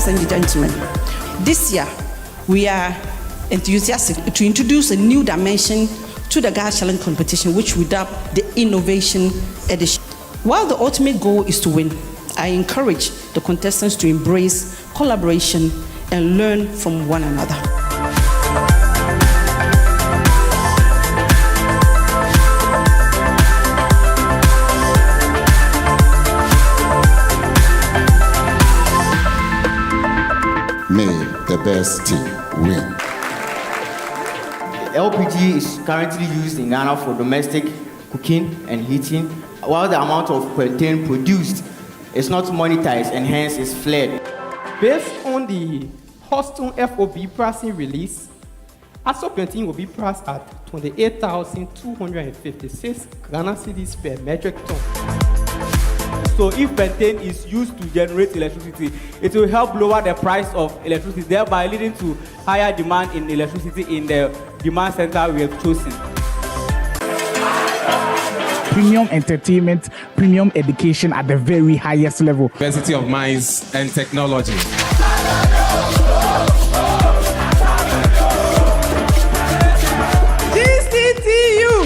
Ladies and gentlemen, this year we are enthusiastic to introduce a new dimension to the Gas Challenge competition, which we dub the Innovation Edition. While the ultimate goal is to win, I encourage the contestants to embrace collaboration and learn from one another. May the best team win. LPG is currently used in Ghana for domestic cooking and heating, while the amount of pentane produced is not monetized and hence is fled. Based on the Houston FOB pricing release, Aso pentane will be priced at 28,256 Ghana cedis per metric ton. So if pentane is used to generate electricity, it will help lower the price of electricity, thereby leading to higher demand in electricity in the demand center we have chosen. Premium entertainment, premium education at the very highest level. University of Mines and Technology. TTU.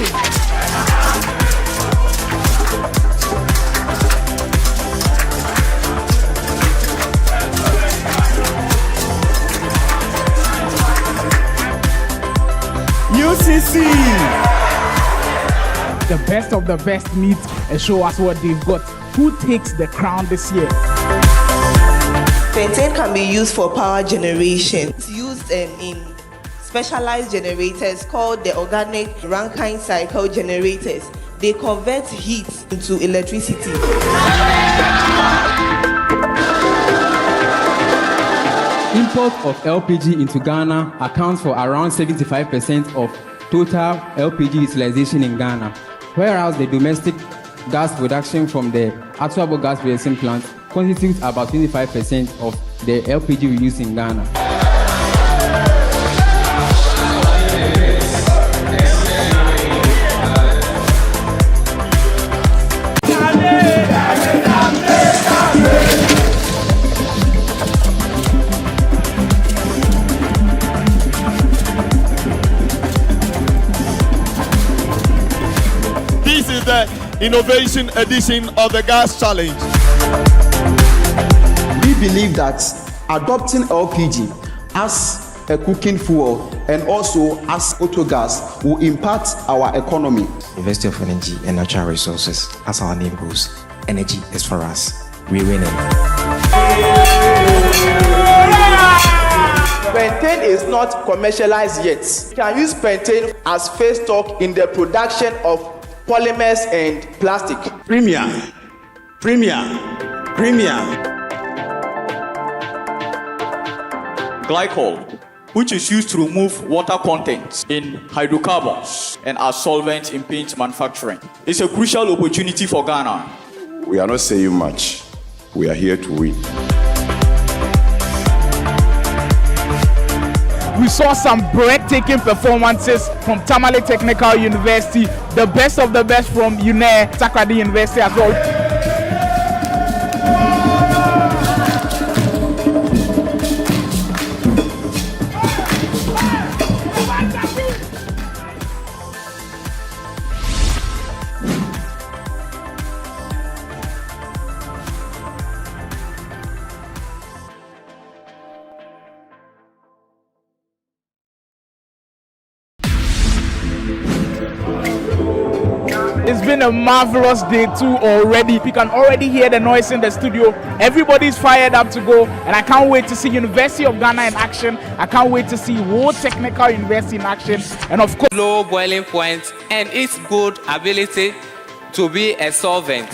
UCC. The best of the best meet and show us what they've got. Who takes the crown this year? Pentane can be used for power generation. It's used in specialized generators called the organic Rankine cycle generators. They convert heat into electricity. Import of LPG into Ghana accounts for around 75% of total LPG utilization in Ghana, whereas the domestic gas production from the Atuabo gas processing plant constitutes about 25% of the LPG we use in Ghana. This is the Innovation Edition of the Gas Challenge. We believe that adopting LPG as a cooking fuel and also as auto gas will impact our economy. University of Energy and Natural Resources, as our name goes, energy is for us. We're winning. Pentane is not commercialized yet. You can use pentane as feedstock in the production of polymers and plastic. Premier. Glycol, which is used to remove water content in hydrocarbons and as solvent in paint manufacturing. It's a crucial opportunity for Ghana. We are not saying much. We are here to win. We saw some breathtaking performances from Tamale Technical University, the best of the best from UNE, Takrady University as well. It's been a marvelous day too already. You can already hear the noise in the studio. Everybody's fired up to go, and I can't wait to see University of Ghana in action. I can't wait to see World Technical University in action, and of course, low boiling point and its good ability to be a solvent.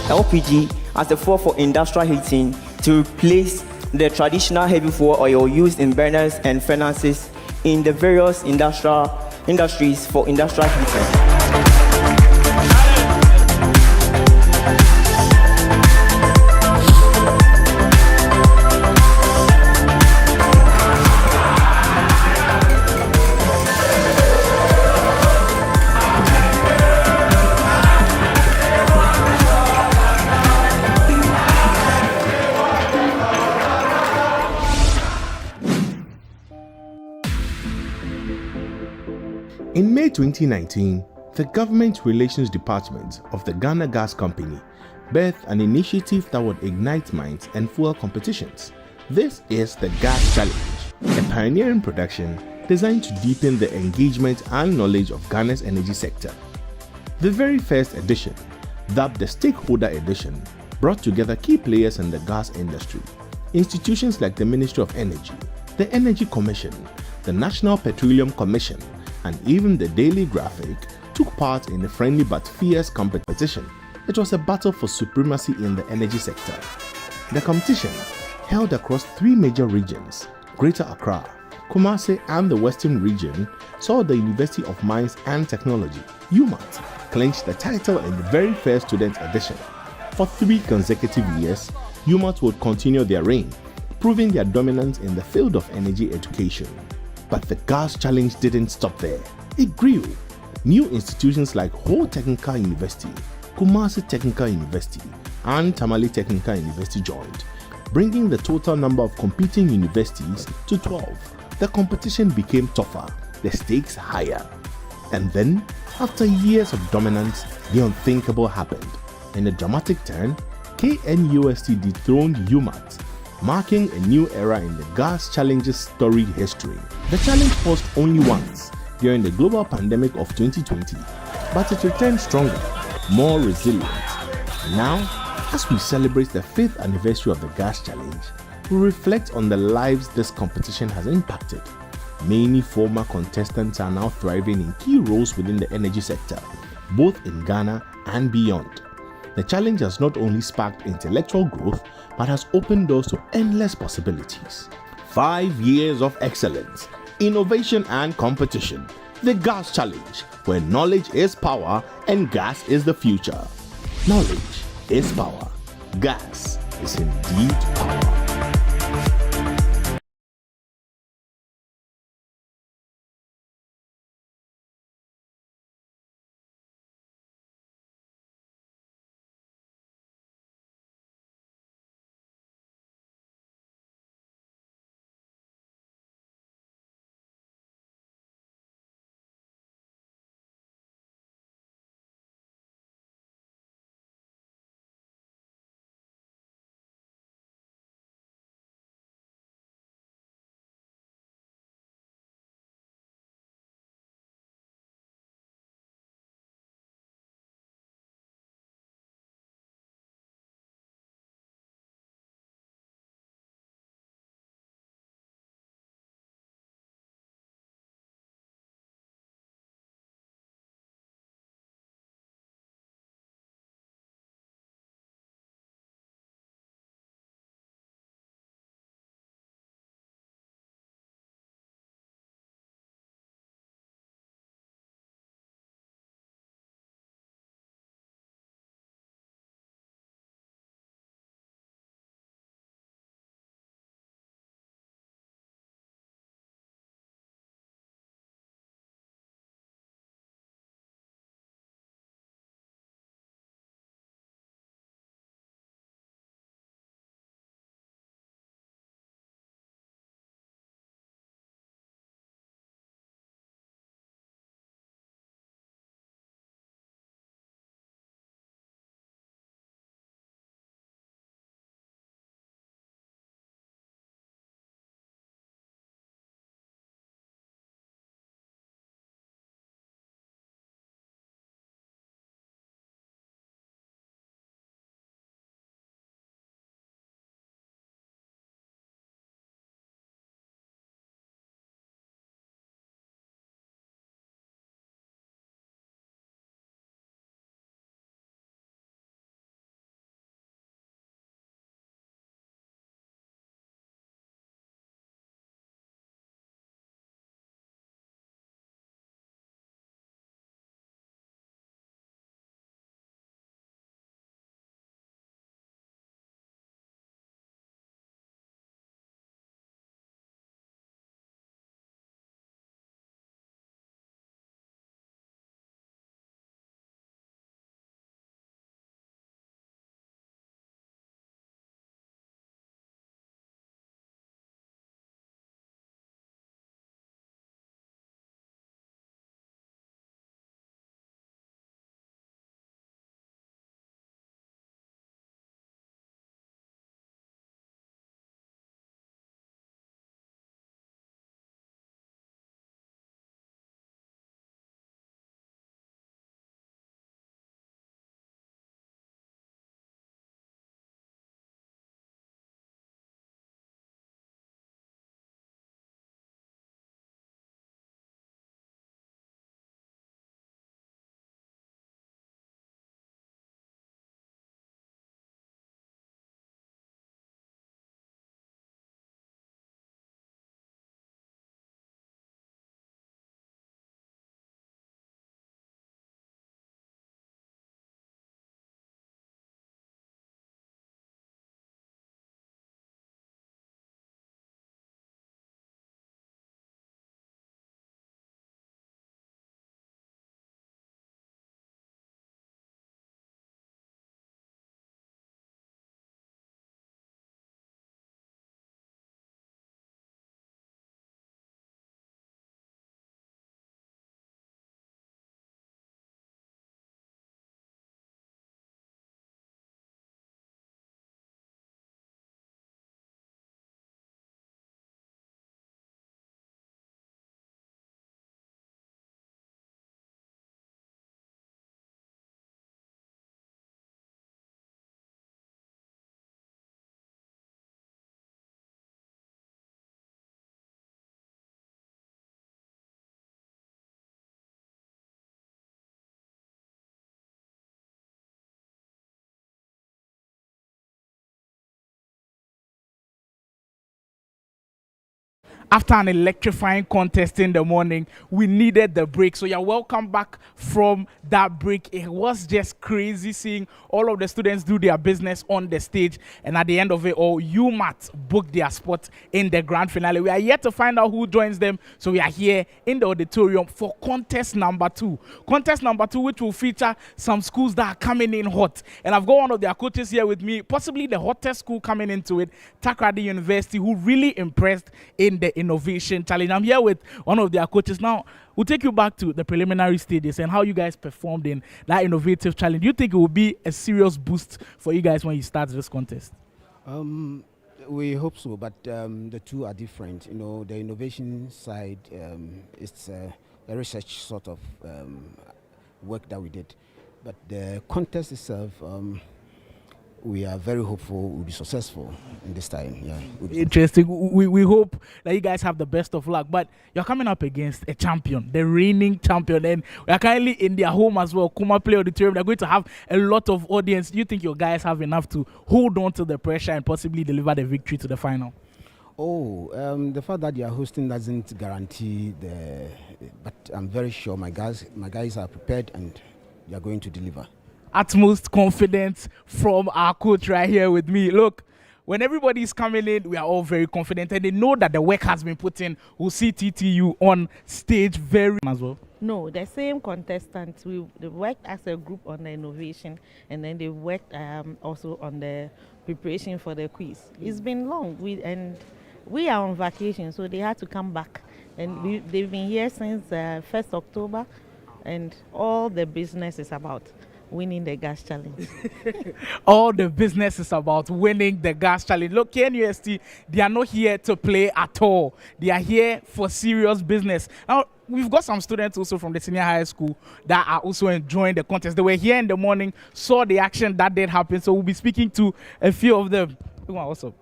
LPG as a fuel for industrial heating to replace the traditional heavy fuel oil used in burners and furnaces in the various industries for industrial heating. 2019, the Government Relations Department of the Ghana Gas Company birthed an initiative that would ignite minds and fuel competitions. This is the Gas Challenge, a pioneering production designed to deepen the engagement and knowledge of Ghana's energy sector. The very first edition, dubbed the Stakeholder Edition, brought together key players in the gas industry. Institutions like the Ministry of Energy, the Energy Commission, the National Petroleum Commission, and even the Daily Graphic took part in a friendly but fierce competition. It was a battle for supremacy in the energy sector. The competition, held across 3 major regions, Greater Accra, Kumasi, and the Western region, saw the University of Mines and Technology, UMAT, clinch the title in the very first student edition. For 3 consecutive years, UMAT would continue their reign, proving their dominance in the field of energy education. But the Gas Challenge didn't stop there. It grew. New institutions like Ho Technical University, Kumasi Technical University, and Tamale Technical University joined, bringing the total number of competing universities to 12. The competition became tougher, the stakes higher. And then, after years of dominance, the unthinkable happened. In a dramatic turn, KNUST dethroned UMAT, marking a new era in the Gas Challenge's storied history. The challenge paused only once, during the global pandemic of 2020, but it returned stronger, more resilient. Now, as we celebrate the 5th anniversary of the Gas Challenge, we reflect on the lives this competition has impacted. Many former contestants are now thriving in key roles within the energy sector, both in Ghana and beyond. The challenge has not only sparked intellectual growth, but has opened doors to endless possibilities. 5 years of excellence, innovation and competition. The Gas Challenge, where knowledge is power and gas is the future. Knowledge is power. Gas is indeed power. After an electrifying contest in the morning, we needed the break. So you're welcome back from that break. It was just crazy seeing all of the students do their business on the stage. And at the end of it all, UMAT booked their spot in the grand finale. We are yet to find out who joins them. So we are here in the auditorium for contest number 2. Contest number 2, which will feature some schools that are coming in hot. And I've got one of their coaches here with me, possibly the hottest school coming into it, Takoradi University, who really impressed in the Innovation Challenge. I'm here with one of their coaches. Now, we'll take you back to the preliminary stages and how you guys performed in that innovative challenge. Do you think it will be a serious boost for you guys when you start this contest? We hope so, but the two are different. You know, the innovation side, it's a research sort of work that we did. But the contest itself, we are very hopeful we'll be successful in this time. Yeah. Interesting. We hope that you guys have the best of luck. But you're coming up against a champion, the reigning champion, and we are currently in their home as well, Kuma Play Auditorium. They're going to have a lot of audience. Do you think your guys have enough to hold on to the pressure and possibly deliver the victory to the final? The fact that you are hosting doesn't guarantee but I'm very sure my guys are prepared and they are going to deliver. Utmost confidence from our coach right here with me. Look, when everybody is coming in, we are all very confident and they know that the work has been put in. We'll see TTU on stage very as well. No, the same contestants. They worked as a group on the innovation and then they worked also on the preparation for the quiz. It's been long we are on vacation, so they had to come back. And they've been here since 1st October and all the business is about winning the gas challenge. All the business is about winning the gas challenge. Look, KNUST, they are not here to play at all. They are here for serious business. Now, we've got some students also from the senior high school that are also enjoying the contest. They were here in the morning, saw the action that did happen. So we'll be speaking to a few of them. What's up?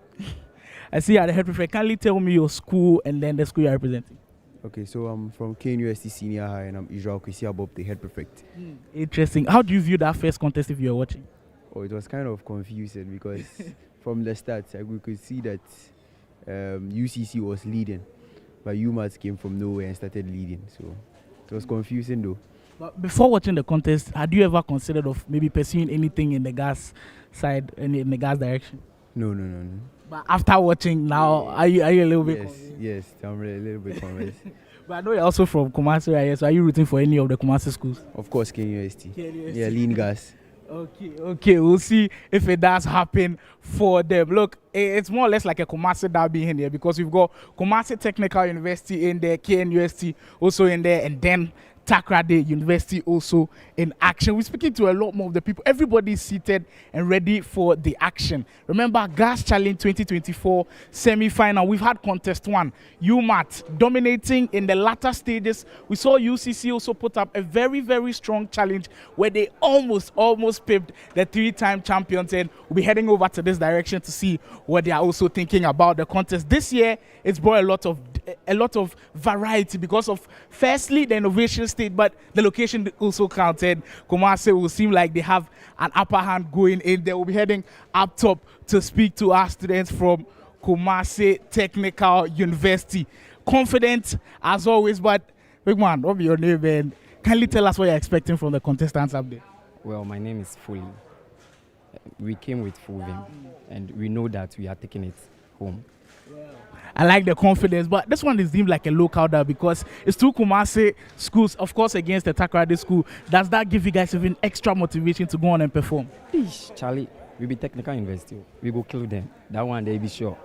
I see you at the head prefect. Kindly tell me your school and then the school you're representing. Okay, so I'm from KNUST Senior High and I'm Israel Kwesi Abob, the head prefect. Interesting. How do you view that first contest if you were watching? Oh, it was kind of confusing because from the start we could see that UCC was leading, but UMAT came from nowhere and started leading. So it was confusing though. But before watching the contest, had you ever considered of maybe pursuing anything in the gas side, in the gas direction? No. But after watching now, are you a little bit? Yes, I'm a little bit convinced. But I know you're also from Kumasi, right? So are you rooting for any of the Kumasi schools? Of course, KNUST. Yeah, lean gas. Okay, we'll see if it does happen for them. Look, it's more or less like a Kumasi derby in here because we've got Kumasi Technical University in there, KNUST also in there, and then Takoradi University also in action. We're speaking to a lot more of the people. Everybody is seated and ready for the action. Remember, Gas Challenge 2024 semi-final. We've had contest 1, UMAT dominating in the latter stages. We saw UCC also put up a very, very strong challenge where they almost pipped the 3-time champions, and we'll be heading over to this direction to see what they are also thinking about the contest. This year, it's brought a lot of variety because of, firstly, the innovation state, but the location also counted. Kumasi will seem like they have an upper hand going in. They will be heading up top to speak to our students from Kumasi Technical University. Confident as always, but big man, what be your name, and kindly tell us what you're expecting from the contestants up there? Well, my name is Foley. We came with full vim, and we know that we are taking it home. I like the confidence, but this one is deemed like a local derby because it's 2 Kumasi schools, of course, against the Takoradi school. Does that give you guys even extra motivation to go on and perform? Charlie, we be technical university. We go kill them. That one, they be sure.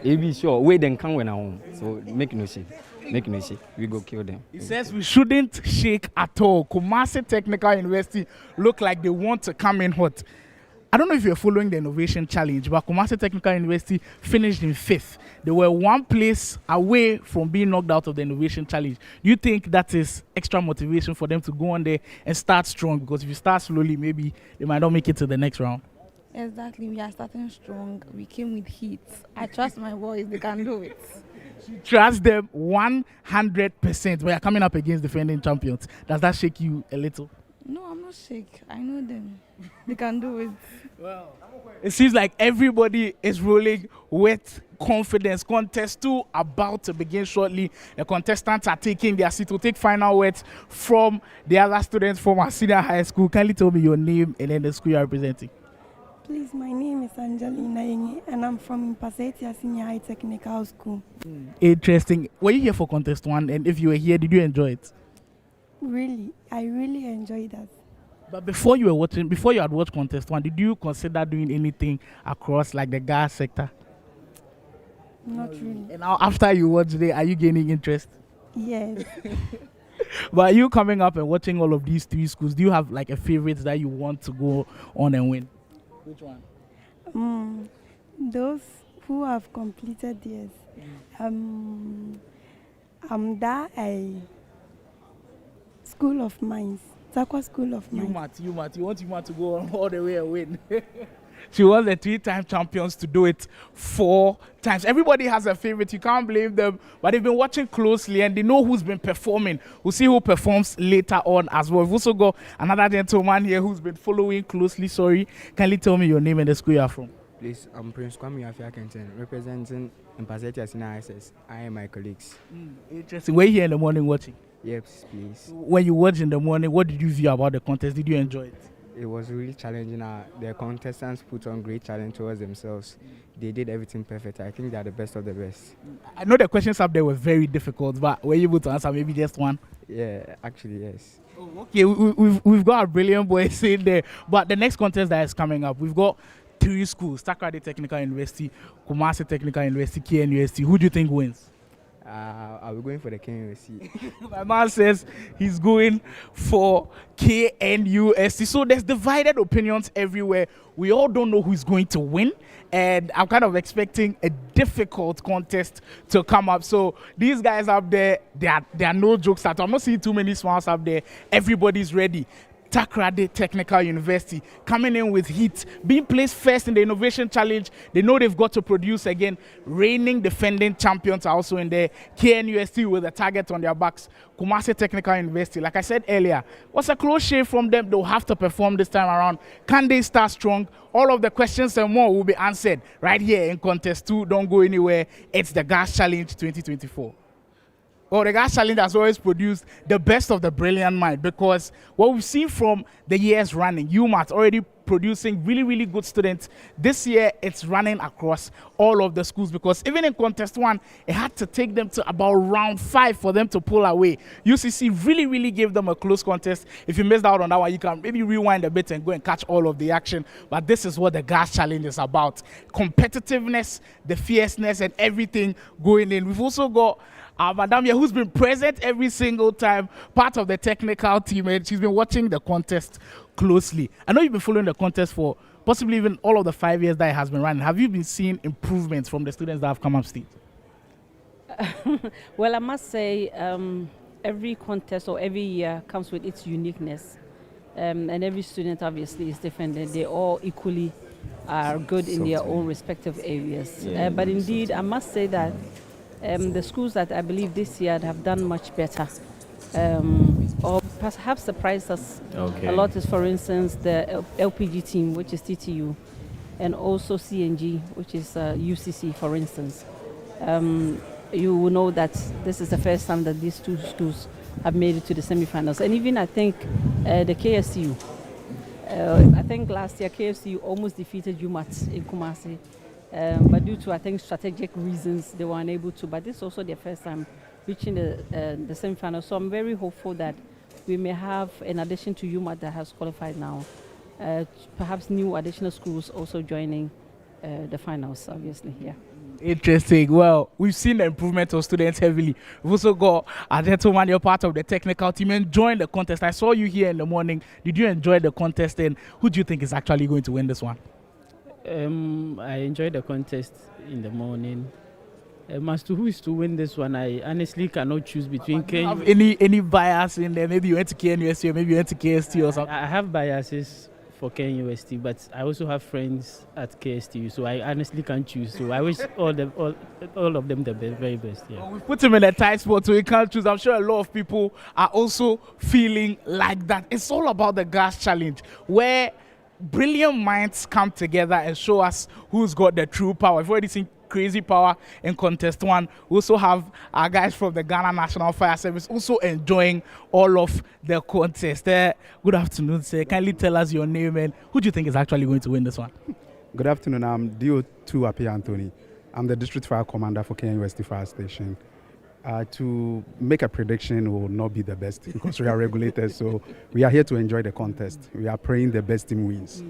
They be sure. Wait, then come when I'm home. So make no shake. We go kill them. It says we shouldn't shake at all. Kumasi Technical University look like they want to come in hot. I don't know if you're following the Innovation Challenge, but Kumasi Technical University finished in 5th. They were 1 place away from being knocked out of the Innovation Challenge. Do you think that is extra motivation for them to go on there and start strong? Because if you start slowly, maybe they might not make it to the next round. Exactly. We are starting strong. We came with heat. I trust my boys. They can do it. Trust them 100%. We are coming up against defending champions. Does that shake you a little? No, I'm not shake. I know them. They can do it. Well, it seems like everybody is rolling with confidence. Contest 2 about to begin shortly. The contestants are taking their seat to take final words from the other students from our senior high school. Kindly tell me your name and then the school you are representing. Please, my name is Angelina Yengi, and I'm from Impasetia Senior High Technical School. Interesting. Were you here for contest 1? And if you were here, did you enjoy it? Really, I really enjoyed that. But before you had watched contest 1, did you consider doing anything across like the gas sector? Not really. And now after you watch today, are you gaining interest? Yes. But are you coming up and watching all of these 3 schools? Do you have like a favorite that you want to go on and win? Which one? Those who have completed theirs. A School of Mines. Takwa School of Mines. You want UMAT to go on all the way and win. She was the 3-time champions to do it 4 times. Everybody has a favorite. You can't blame them. But they've been watching closely and they know who's been performing. We'll see who performs later on as well. We've also got another gentleman here who's been following closely. Sorry. Kindly tell me your name and the school you are from. Please, I'm Prince Kwame Afia Kenten, representing Impasetia Senior ISS. I and my colleagues. Interesting. We're here in the morning watching. Yes, please. When you watched in the morning, what did you view about the contest? Did you enjoy it? It was really challenging. The contestants put on great challenge towards themselves. They did everything perfect. I think they are the best of the best. I know the questions up there were very difficult, but were you able to answer maybe just one? Yeah, actually, yes. Oh, okay, we've got a brilliant boy sitting there. But the next contest that is coming up, we've got 3 schools: Takrady Technical University, Kumasi Technical University, KNUST. Who do you think wins? I'll be going for the KNUST. My man says he's going for KNUST. So there's divided opinions everywhere. We all don't know who's going to win. And I'm kind of expecting a difficult contest to come up. So these guys up there, they are no jokes at all. I'm not seeing too many smiles up there. Everybody's ready. Takrady Technical University coming in with heat, being placed first in the Innovation Challenge. They know they've got to produce again. Reigning defending champions are also in there. KNUST with a target on their backs. Kumasi Technical University, like I said earlier, was a close shave from them. They'll have to perform this time around. Can they start strong? All of the questions and more will be answered right here in Contest 2. Don't go anywhere. It's the Gas Challenge 2024. Well, the Gas Challenge has always produced the best of the brilliant mind, because what we've seen from the years running, UMAT already producing really, really good students. This year, it's running across all of the schools, because even in Contest 1, it had to take them to about round 5 for them to pull away. UCC really, really gave them a close contest. If you missed out on that one, you can maybe rewind a bit and go and catch all of the action. But this is what the Gas Challenge is about. Competitiveness, the fierceness, and everything going in. We've also got Madam here, who's been present every single time, part of the technical team, and she's been watching the contest closely. I know you've been following the contest for possibly even all of the 5 years that it has been running. Have you been seeing improvements from the students that have come up state? Well, I must say every contest or every year comes with its uniqueness. And every student obviously is different, and they all equally are good in their own respective areas. But indeed, I must say that the schools that I believe this year have done much better, or perhaps surprised us a lot, is, for instance, the LPG team, which is TTU, and also CNG, which is UCC, for instance. You will know that this is the first time that these 2 schools have made it to the semifinals. And even I think the KSU, I think last year KSU almost defeated UMAT in Kumasi. But due to, I think, strategic reasons, they were unable to. But this is also their first time reaching the semi-final. So I'm very hopeful that we may have, in addition to UMAT that has qualified now, perhaps new additional schools also joining the finals, obviously. Yeah. Interesting. Well, we've seen the improvement of students heavily. We've also got a gentleman, you're part of the technical team, and joined the contest. I saw you here in the morning. Did you enjoy the contest, and who do you think is actually going to win this one? I enjoyed the contest in the morning. As to who is to win this one, I honestly cannot choose between KNUST. Have any bias in there? Maybe you went to KNUST or maybe you went to KST or something? I have biases for KNUST, but I also have friends at KSTU, so I honestly can't choose. So I wish all of them the very best. Yeah. Well, we put him in a tight spot, so he can't choose. I'm sure a lot of people are also feeling like that. It's all about the gas challenge, where brilliant minds come together and show us who's got the true power. We've already seen crazy power in contest 1. We also have our guys from the Ghana National Fire Service also enjoying all of the contest. Good afternoon, sir. Kindly tell us your name and who do you think is actually going to win this one? Good afternoon. I'm DO2 Api Anthony. I'm the District Fire Commander for KNUST Fire Station. To make a prediction will not be the best because we are regulators, so we are here to enjoy the contest. We are praying the best team wins.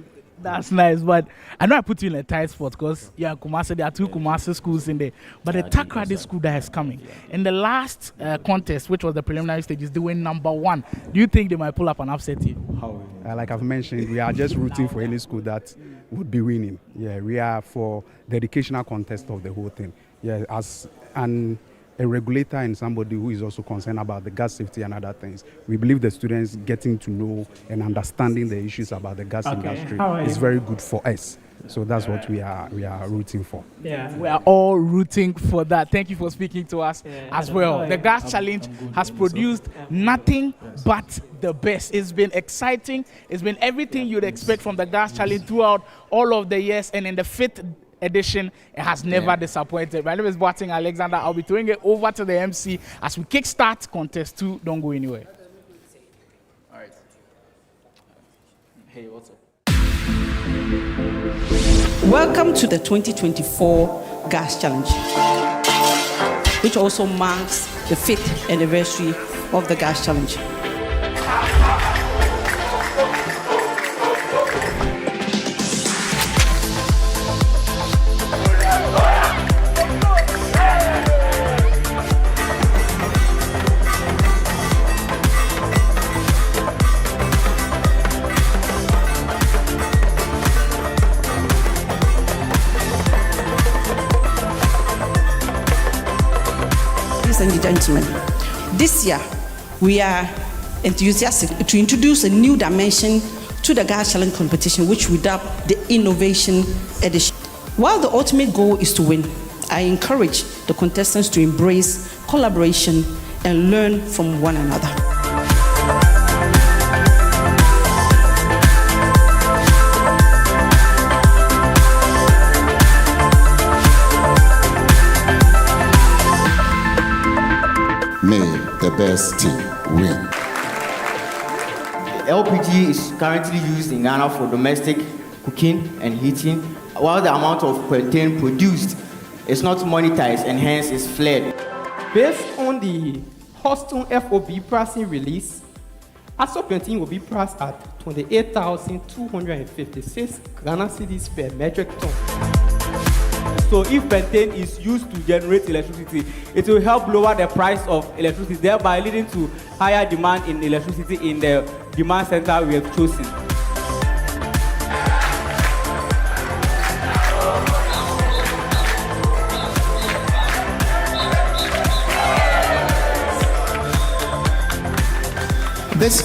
That's nice, but I know I put you in a tight spot because Kumasi, there are 2 Kumasi schools in there, but the Takrady school that is coming. In the last contest, which was the preliminary stages, they were number 1. Do you think they might pull up and upset you? Like I've mentioned, we are just rooting for any school that would be winning. Yeah, we are for the educational contest of the whole thing. Yeah, as a regulator and somebody who is also concerned about the gas safety and other things. We believe the students getting to know and understanding the issues about the gas industry is very good for us. So that's what we are rooting for. Yeah, we are all rooting for that. Thank you for speaking to us as well. The gas challenge has produced nothing but the best. It's been exciting. It's been everything you'd expect from the gas challenge throughout all of the years, and in the 5th edition, it has never disappointed. My name is Boating Alexander. I'll be throwing it over to the MC as we kickstart contest 2. Don't go anywhere. All right. Hey, what's up? Welcome to the 2024 Gas Challenge, which also marks the 5th anniversary of the Gas Challenge. Ladies and gentlemen, this year we are enthusiastic to introduce a new dimension to the Gas Challenge competition, which we dub the Innovation Edition. While the ultimate goal is to win, I encourage the contestants to embrace collaboration and learn from one another. May the best team win. LPG is currently used in Ghana for domestic cooking and heating, while the amount of protein produced is not monetized and hence is fled. Based on the Houston FOB pricing release, Asopentine will be priced at 28,256 Ghana cedis per metric ton. So if pentane is used to generate electricity, it will help lower the price of electricity, thereby leading to higher demand in electricity in the demand center we have chosen. This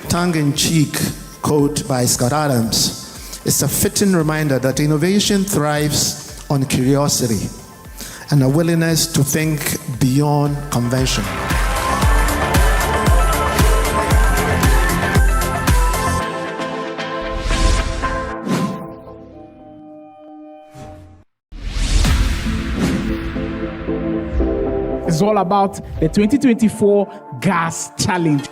tongue-in-cheek quote by Scott Adams is a fitting reminder that innovation thrives on curiosity and a willingness to think beyond convention. It's all about the 2024 Gas Challenge.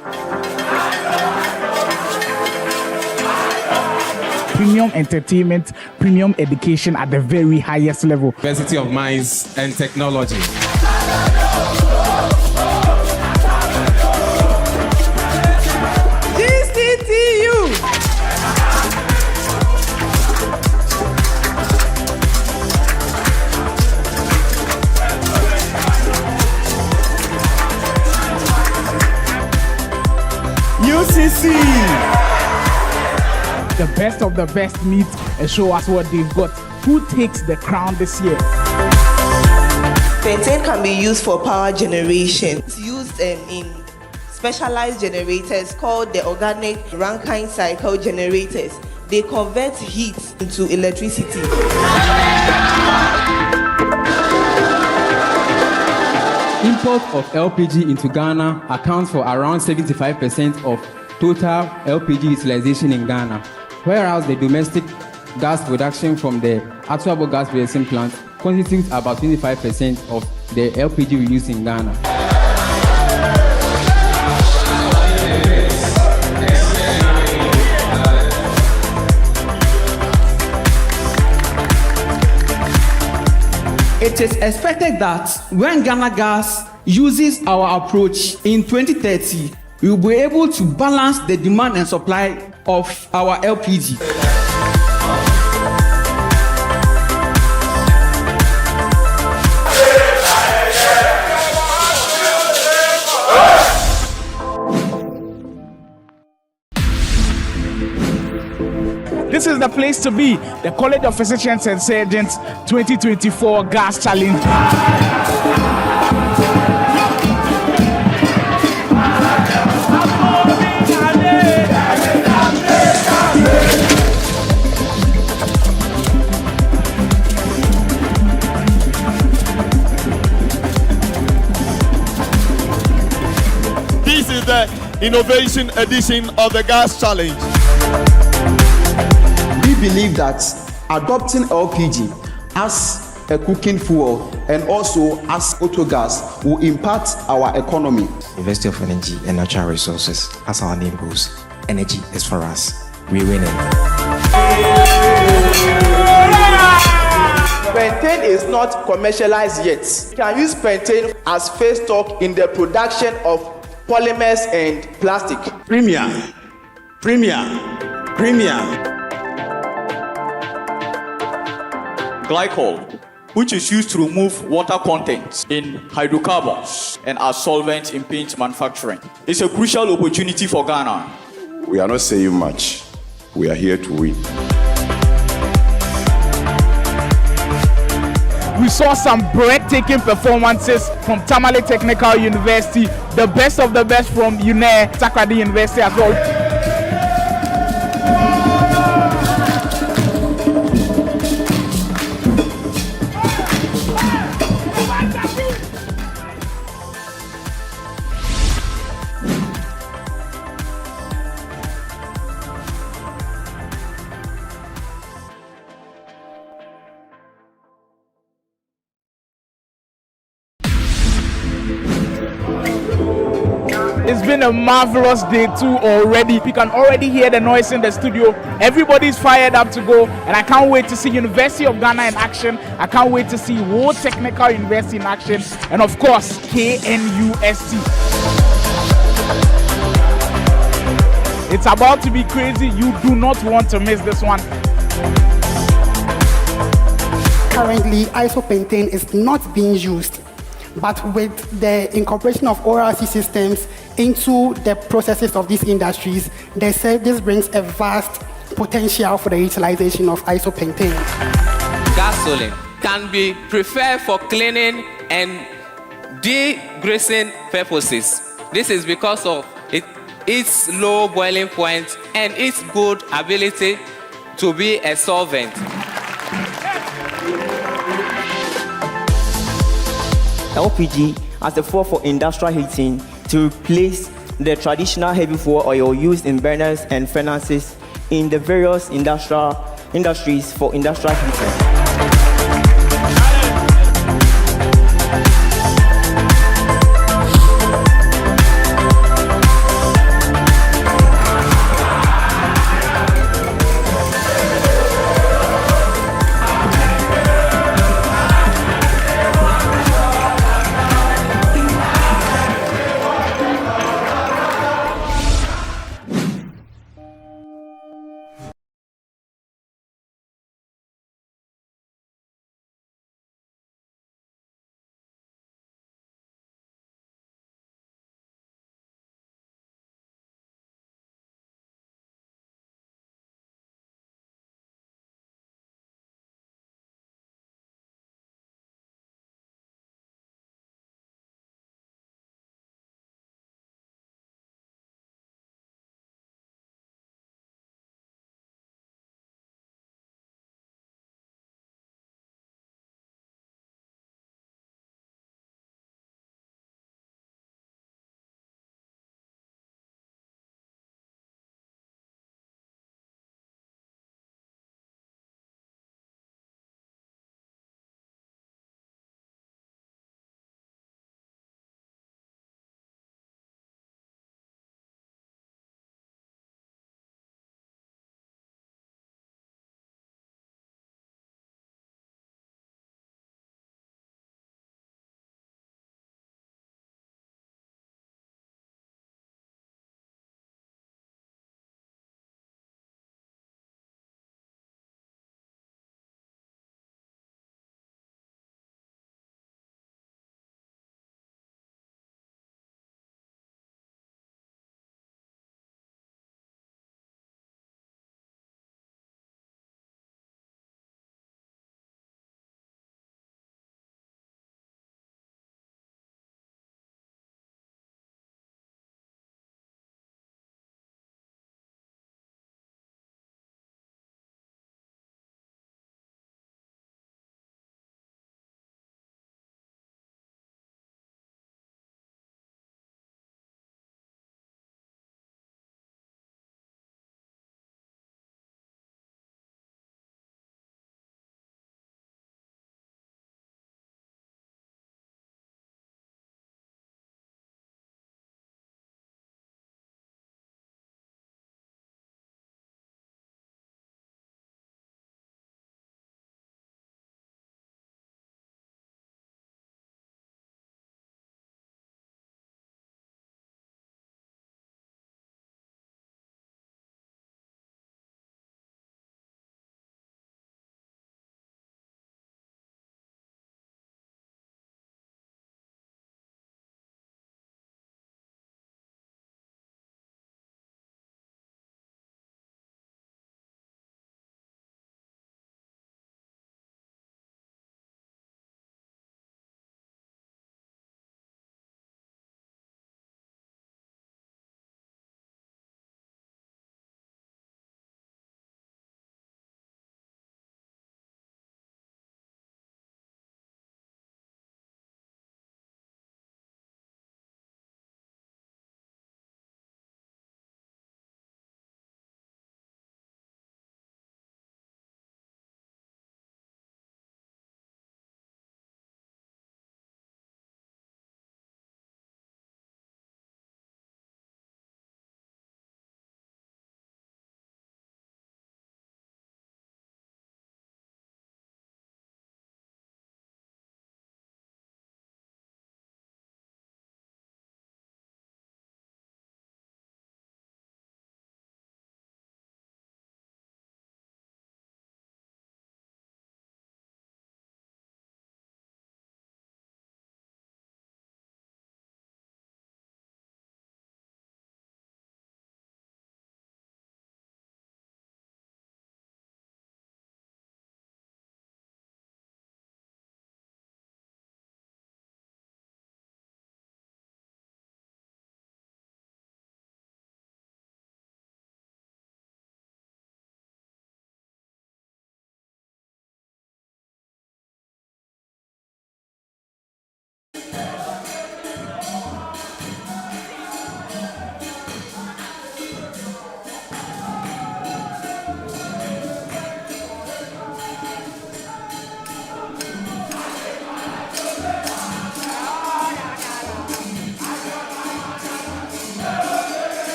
Premium entertainment, premium education at the very highest level. University of Mines and Technology. TTU. UCC. The best of the best meet and show us what they've got. Who takes the crown this year? Pentane can be used for power generation. It's used in specialized generators called the organic Rankine cycle generators. They convert heat into electricity. Import of LPG into Ghana accounts for around 75% of total LPG utilization in Ghana, whereas the domestic gas production from the Atuabo gas processing plant constitutes about 25% of the LPG we use in Ghana. It is expected that when Ghana Gas uses our approach in 2030, we will be able to balance the demand and supply of our LPG. This is the place to be, the College of Physicians and Surgeons 2024 Gas Challenge. This is the innovation edition of the Gas Challenge. We believe that adopting LPG as a cooking fuel and also as auto gas will impact our economy. University of Energy and Natural Resources, as our name goes, energy is for us. We're winning. Pentane is not commercialized yet. You can use pentane as feedstock in the production of polymers and plastic. Premier. Glycol, which is used to remove water content in hydrocarbons and as solvents in paint manufacturing. It's a crucial opportunity for Ghana. We are not saying much. We are here to win. We saw some breathtaking performances from Tamale Technical University, the best of the best from UNE, Takrady University as well. It's been a marvelous day too already. You can already hear the noise in the studio. Everybody's fired up to go, and I can't wait to see University of Ghana in action. I can't wait to see World Technical University in action, and of course KNUST. It's about to be crazy. You do not want to miss this one. Currently, isopentane is not being used, but with the incorporation of ORC systems into the processes of these industries, this brings a vast potential for the utilization of isopentane. Gasoline can be preferred for cleaning and degreasing purposes. This is because of its low boiling point and its good ability to be a solvent. LPG as a fuel for industrial heating to replace the traditional heavy fuel oil used in burners and furnaces in the various industries for industrial heating.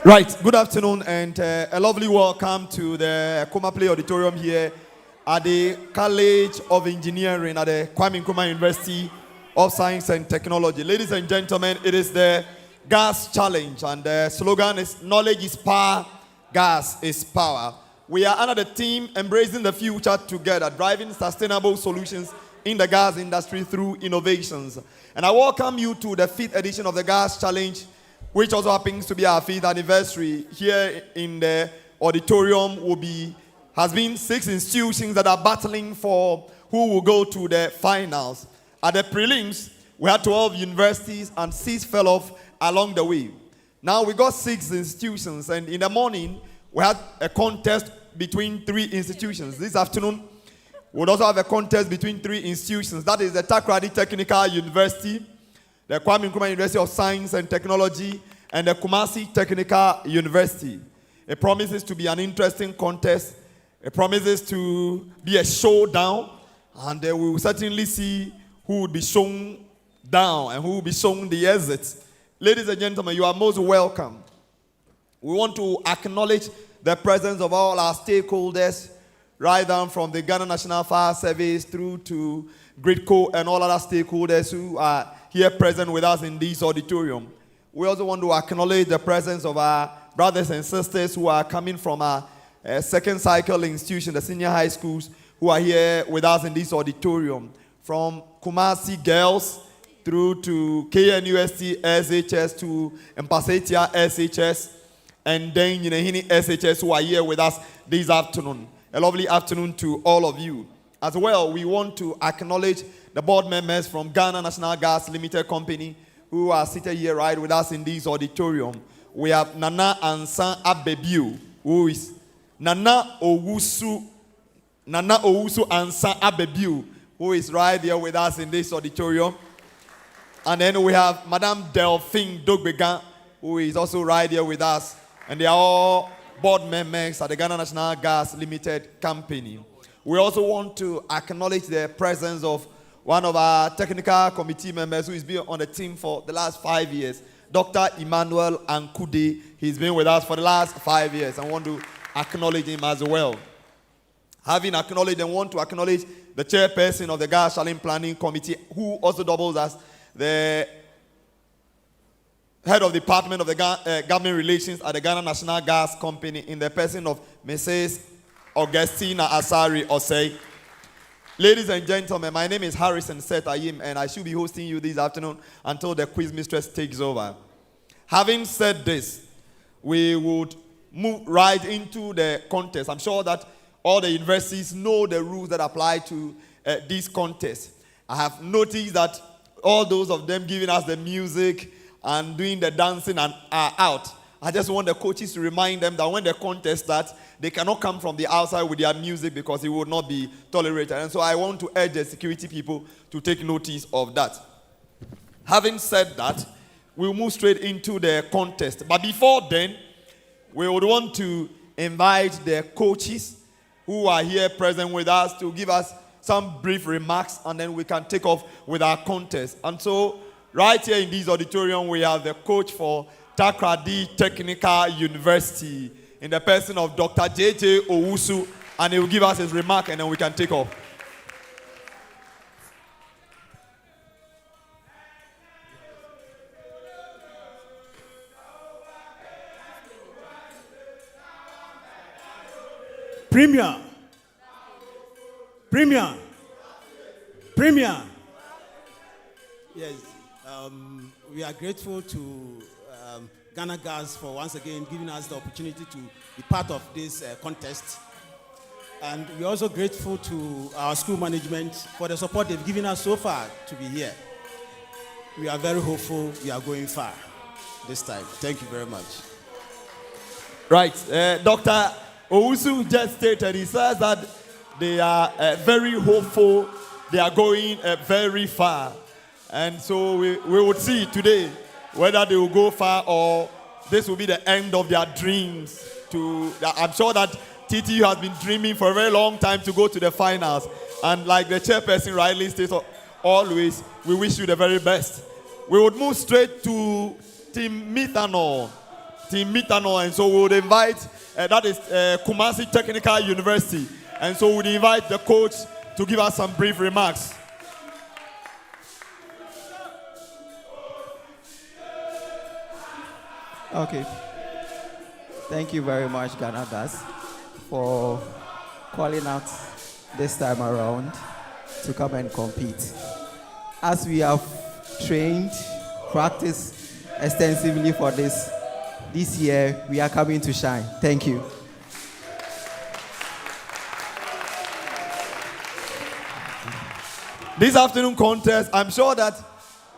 Right, good afternoon and a lovely welcome to the Kuma Play Auditorium here at the College of Engineering at the Kwame Nkrumah University of Science and Technology. Ladies and gentlemen, it is the Gas Challenge and the slogan is Knowledge is Power, Gas is Power. We are under the theme Embracing the Future Together, driving sustainable solutions in the gas industry through innovations. And I welcome you to the 5th edition of the Gas Challenge, which also happens to be our 5th anniversary. Here in the auditorium has been 6 institutions that are battling for who will go to the finals. At the prelims, we had 12 universities and 6 fell off along the way. Now we got 6 institutions, and in the morning, we had a contest between 3 institutions. This afternoon, we'll also have a contest between 3 institutions. That is the Takoradi Technical University, the Kwame Nkrumah University of Science and Technology, and the Kumasi Technical University. It promises to be an interesting contest. It promises to be a showdown, and we will certainly see who will be shown down and who will be shown the exit. Ladies and gentlemen, you are most welcome. We want to acknowledge the presence of all our stakeholders, right down from the Ghana National Fire Service through to GRIDCO and all other stakeholders who are here present with us in this auditorium. We also want to acknowledge the presence of our brothers and sisters who are coming from our second cycle institution, the senior high schools, who are here with us in this auditorium. From Kumasi Girls through to KNUST SHS to Mpasetia SHS, and then Yinehini SHS who are here with us this afternoon. A lovely afternoon to all of you. As well, we want to acknowledge the board members from Ghana National Gas Limited Company who are seated here right with us in this auditorium. We have Nana Ansan Abebiu, who is Nana Owusu Ansan Abebiu, who is right here with us in this auditorium. And then we have Madame Delphine Dogbegan, who is also right here with us. And they are all board members at the Ghana National Gas Limited Company. We also want to acknowledge the presence of one of our technical committee members who has been on the team for the last 5 years, Dr. Emmanuel Ankude. He's been with us for the last 5 years. I want to acknowledge him as well. Having acknowledged and want to acknowledge the chairperson of the Gas Challenge Planning Committee, who also doubles as the head of the Department of the Government Relations at the Ghana National Gas Company in the person of Mrs. Augustina Asari Osei. Ladies and gentlemen, my name is Harrison Setayim, and I should be hosting you this afternoon until the quiz mistress takes over. Having said this, we would move right into the contest. I'm sure that all the universities know the rules that apply to this contest. I have noticed that all those of them giving us the music and doing the dancing and are out. I just want the coaches to remind them that when the contest starts, they cannot come from the outside with their music because it will not be tolerated. And so I want to urge the security people to take notice of that. Having said that, we'll move straight into the contest. But before then, we would want to invite the coaches who are here present with us to give us some brief remarks, and then we can take off with our contest. And so right here in this auditorium, we have the coach for Takoradi Technical University in the person of Dr. J.J. Owusu, and he will give us his remark, and then we can take off. Premier. Yes, we are grateful to Ghana Gas for once again giving us the opportunity to be part of this contest. And we're also grateful to our school management for the support they've given us so far to be here. We are very hopeful we are going far this time. Thank you very much. Right, Dr. Owusu just stated, he says that they are very hopeful, they are going very far. And so we would see today whether they will go far or this will be the end of their dreams. I'm sure that TTU has been dreaming for a very long time to go to the finals. And like the chairperson rightly states always, we wish you the very best. We would move straight to Team Methanol. Team Mitano, and so we would invite, that is Kumasi Technical University, and so we would invite the coach to give us some brief remarks. Okay. Thank you very much, Ghana Gas, for calling out this time around to come and compete. As we have trained, practiced extensively for this year, we are coming to shine. Thank you. This afternoon contest, I'm sure that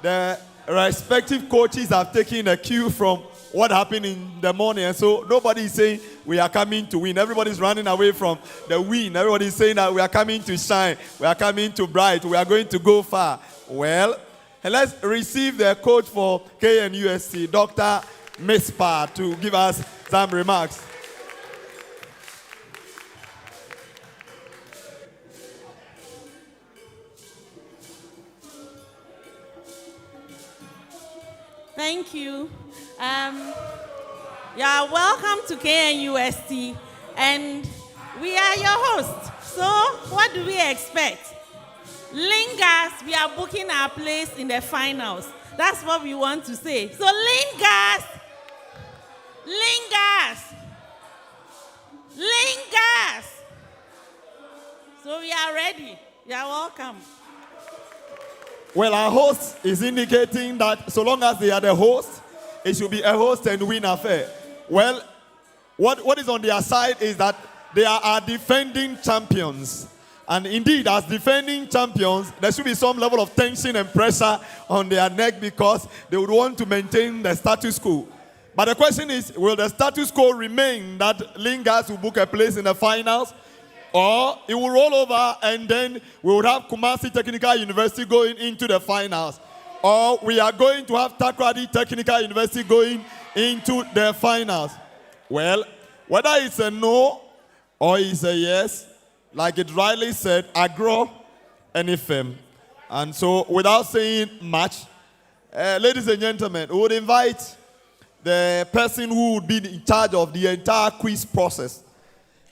the respective coaches have taken a cue from what happened in the morning, and so nobody is saying we are coming to win. Everybody's running away from the win. Everybody's saying that we are coming to shine, we are coming to bright, we are going to go far. Well, let's receive the coach for KNUST, Dr. Mispa, to give us some remarks. Thank you. Yeah, welcome to KNUST, and we are your hosts. So, what do we expect? Lingers, we are booking our place in the finals. That's what we want to say. So, lingers, so we are ready. You are welcome. Well, our host is indicating that so long as they are the host, it should be a host and win affair. Well, what is on their side is that they are our defending champions. And indeed, as defending champions, there should be some level of tension and pressure on their neck because they would want to maintain the status quo. But the question is, will the status quo remain that Lingers will book a place in the finals? Or it will roll over and then we would have Kumasi Technical University going into the finals. Or we are going to have Takrady Technical University going into the finals. Well, whether it's a no or it's a yes, like it rightly said, agro and ifem. And so without saying much, ladies and gentlemen, we would invite the person who would be in charge of the entire quiz process.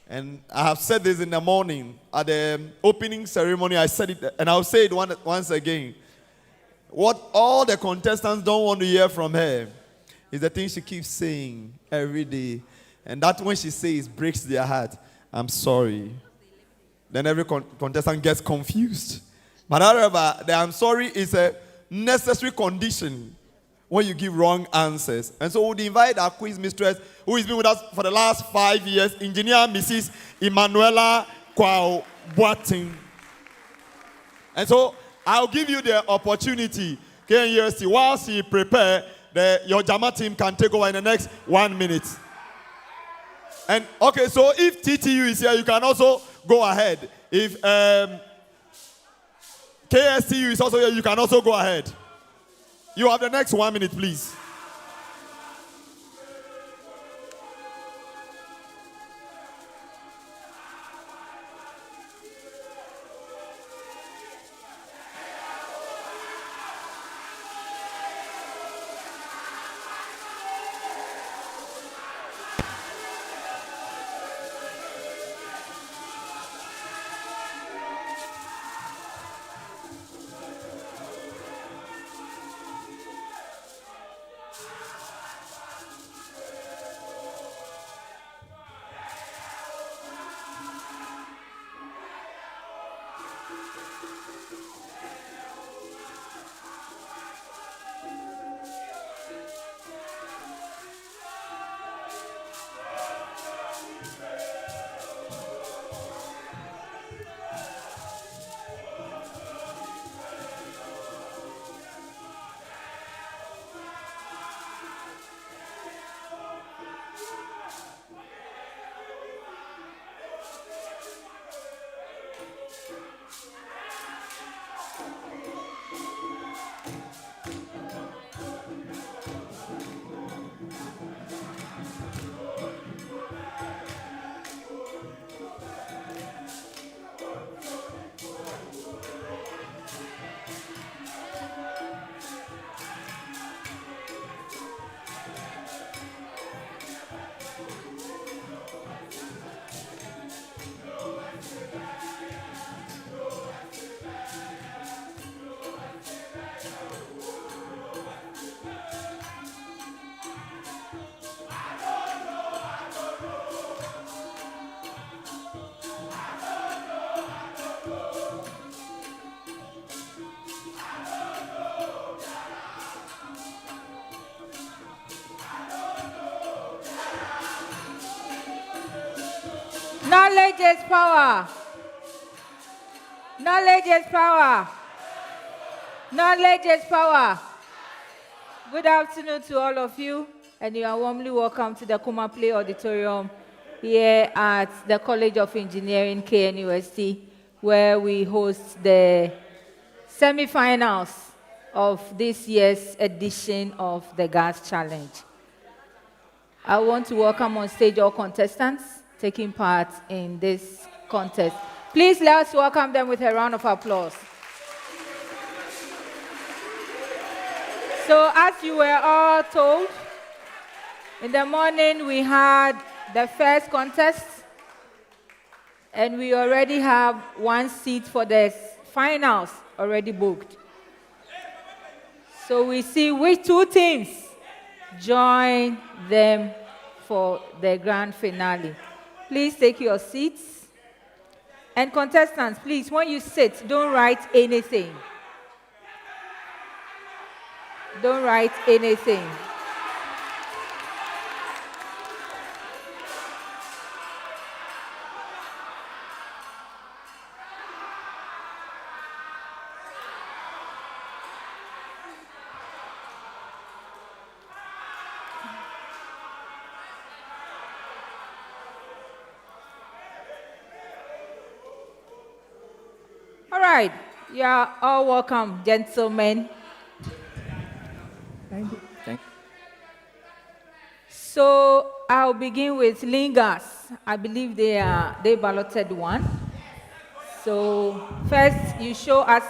And I have said this in the morning at the opening ceremony. I said it, and I'll say it once again. What all the contestants don't want to hear from her is the thing she keeps saying every day. And that when she says breaks their heart. I'm sorry. Then every contestant gets confused. But however, the I'm sorry is a necessary condition when you give wrong answers. And so we'd invite our quiz mistress, who has been with us for the last 5 years, Engineer Mrs. Emanuela Kwao Boating. And so I'll give you the opportunity, KNUST, whilst you prepare, your JAMA team can take over in the next 1 minute. And okay, so if TTU is here, you can also go ahead. If KSTU is also here, you can also go ahead. You have the next 1 minute, please. Knowledge is power. Knowledge is power. Knowledge is power. Good afternoon to all of you, and you are warmly welcome to the Kuma Play Auditorium here at the College of Engineering, KNUST, where we host the semi-finals of this year's edition of the Gas Challenge. I want to welcome on stage all contestants taking part in this contest. Please let us welcome them with a round of applause. So as you were all told, in the morning we had the first contest, and we already have one seat for the finals already booked. So we see which two teams join them for the grand finale. Please take your seats. And contestants, please, when you sit, don't write anything. Don't write anything. All right, you are all welcome, gentlemen. Thank you. So I'll begin with Lingers. I believe they balloted one. So first, you show us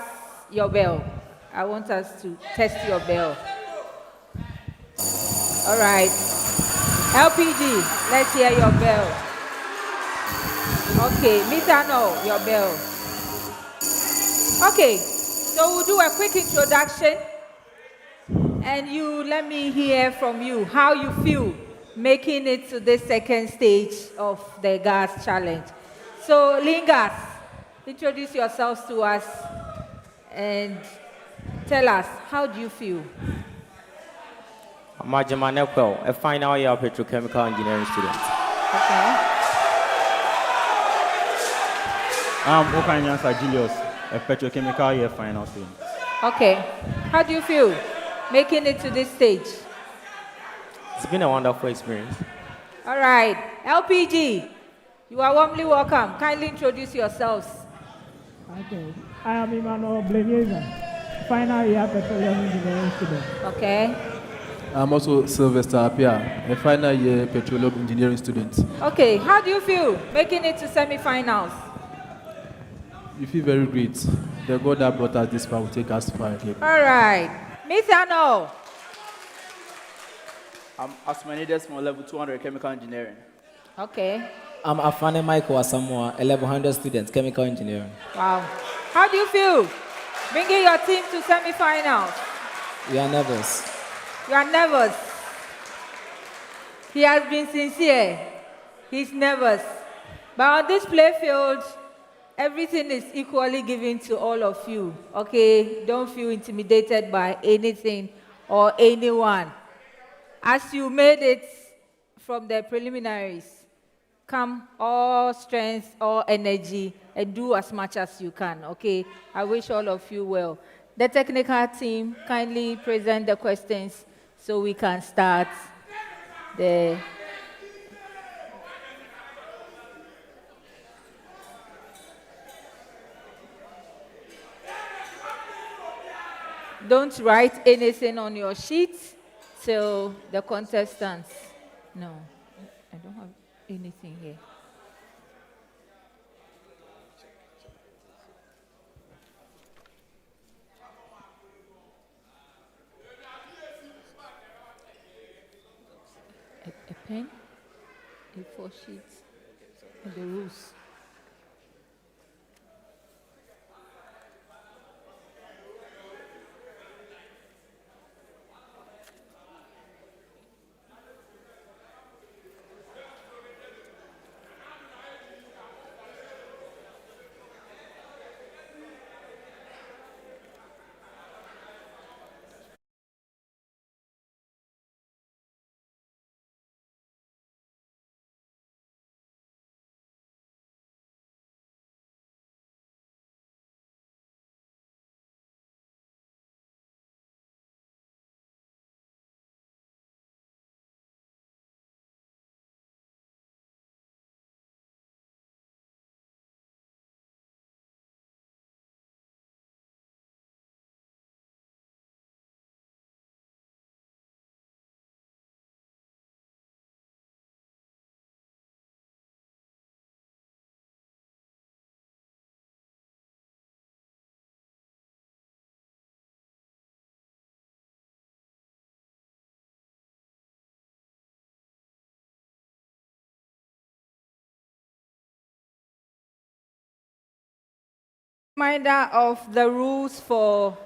your bell. I want us to test your bell. All right. LPG, let's hear your bell. Okay, Mr. No, your bell. Okay, so we'll do a quick introduction, and you let me hear from you how you feel making it to the second stage of the Gas Challenge. So, Lingers, introduce yourselves to us and tell us, how do you feel? I'm a final year petrochemical engineering student. Okay. I'm Okanyansa Julius, a petrochemical year final student. Okay. How do you feel making it to this stage? It's been a wonderful experience. All right. LPG, you are warmly welcome. Kindly introduce yourselves. Okay. I am Emmanuel Bleneza, final year petroleum engineering student. Okay. I'm also Sylvester Apia, a final year petroleum engineering student. Okay. How do you feel making it to semi-finals? We feel very great. The God that brought us this far will take us far again. All right. Miss Ano. I'm Asmanides from level 200 chemical engineering. Okay. I'm Afane Michael Asamoah, 1100 students, chemical engineering. Wow. How do you feel bringing your team to semi-finals? We are nervous. You are nervous. He has been sincere. He's nervous. But on this playfield, everything is equally given to all of you. Okay? Don't feel intimidated by anything or anyone. As you made it from the preliminaries, come all strength, all energy, and do as much as you can, okay? I wish all of you well. The technical team, kindly present the questions so we can start the... Don't write anything on your sheet till the contestants. No, I don't have anything here. A pen, A4 sheets, and the rules. Reminder of the rules for